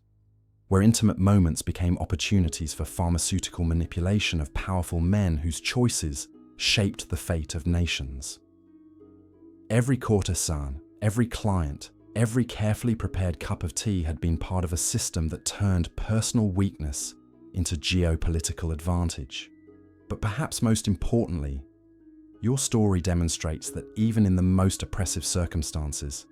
where intimate moments became opportunities for pharmaceutical manipulation of powerful men whose choices shaped the fate of nations. Every courtesan, every client, every carefully prepared cup of tea had been part of a system that turned personal weakness into geopolitical advantage. But perhaps most importantly, your story demonstrates that even in the most oppressive circumstances,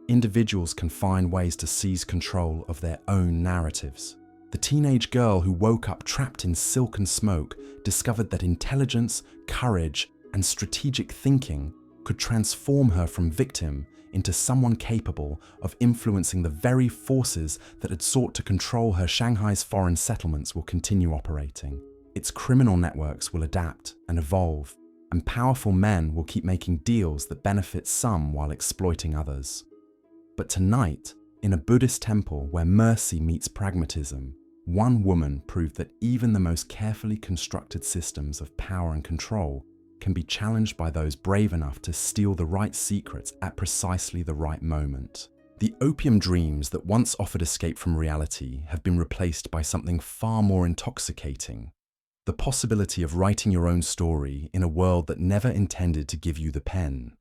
individuals can find ways to seize control of their own narratives. The teenage girl who woke up trapped in silken smoke discovered that intelligence, courage, and strategic thinking could transform her from victim into someone capable of influencing the very forces that had sought to control her. Shanghai's foreign settlements will continue operating. Its criminal networks will adapt and evolve, and powerful men will keep making deals that benefit some while exploiting others. But tonight, In a Buddhist temple where mercy meets pragmatism, one woman proved that even the most carefully constructed systems of power and control can be challenged by those brave enough to steal the right secrets at precisely the right moment. The opium dreams that once offered escape from reality have been replaced by something far more intoxicating: the possibility of writing your own story in a world that never intended to give you the pen.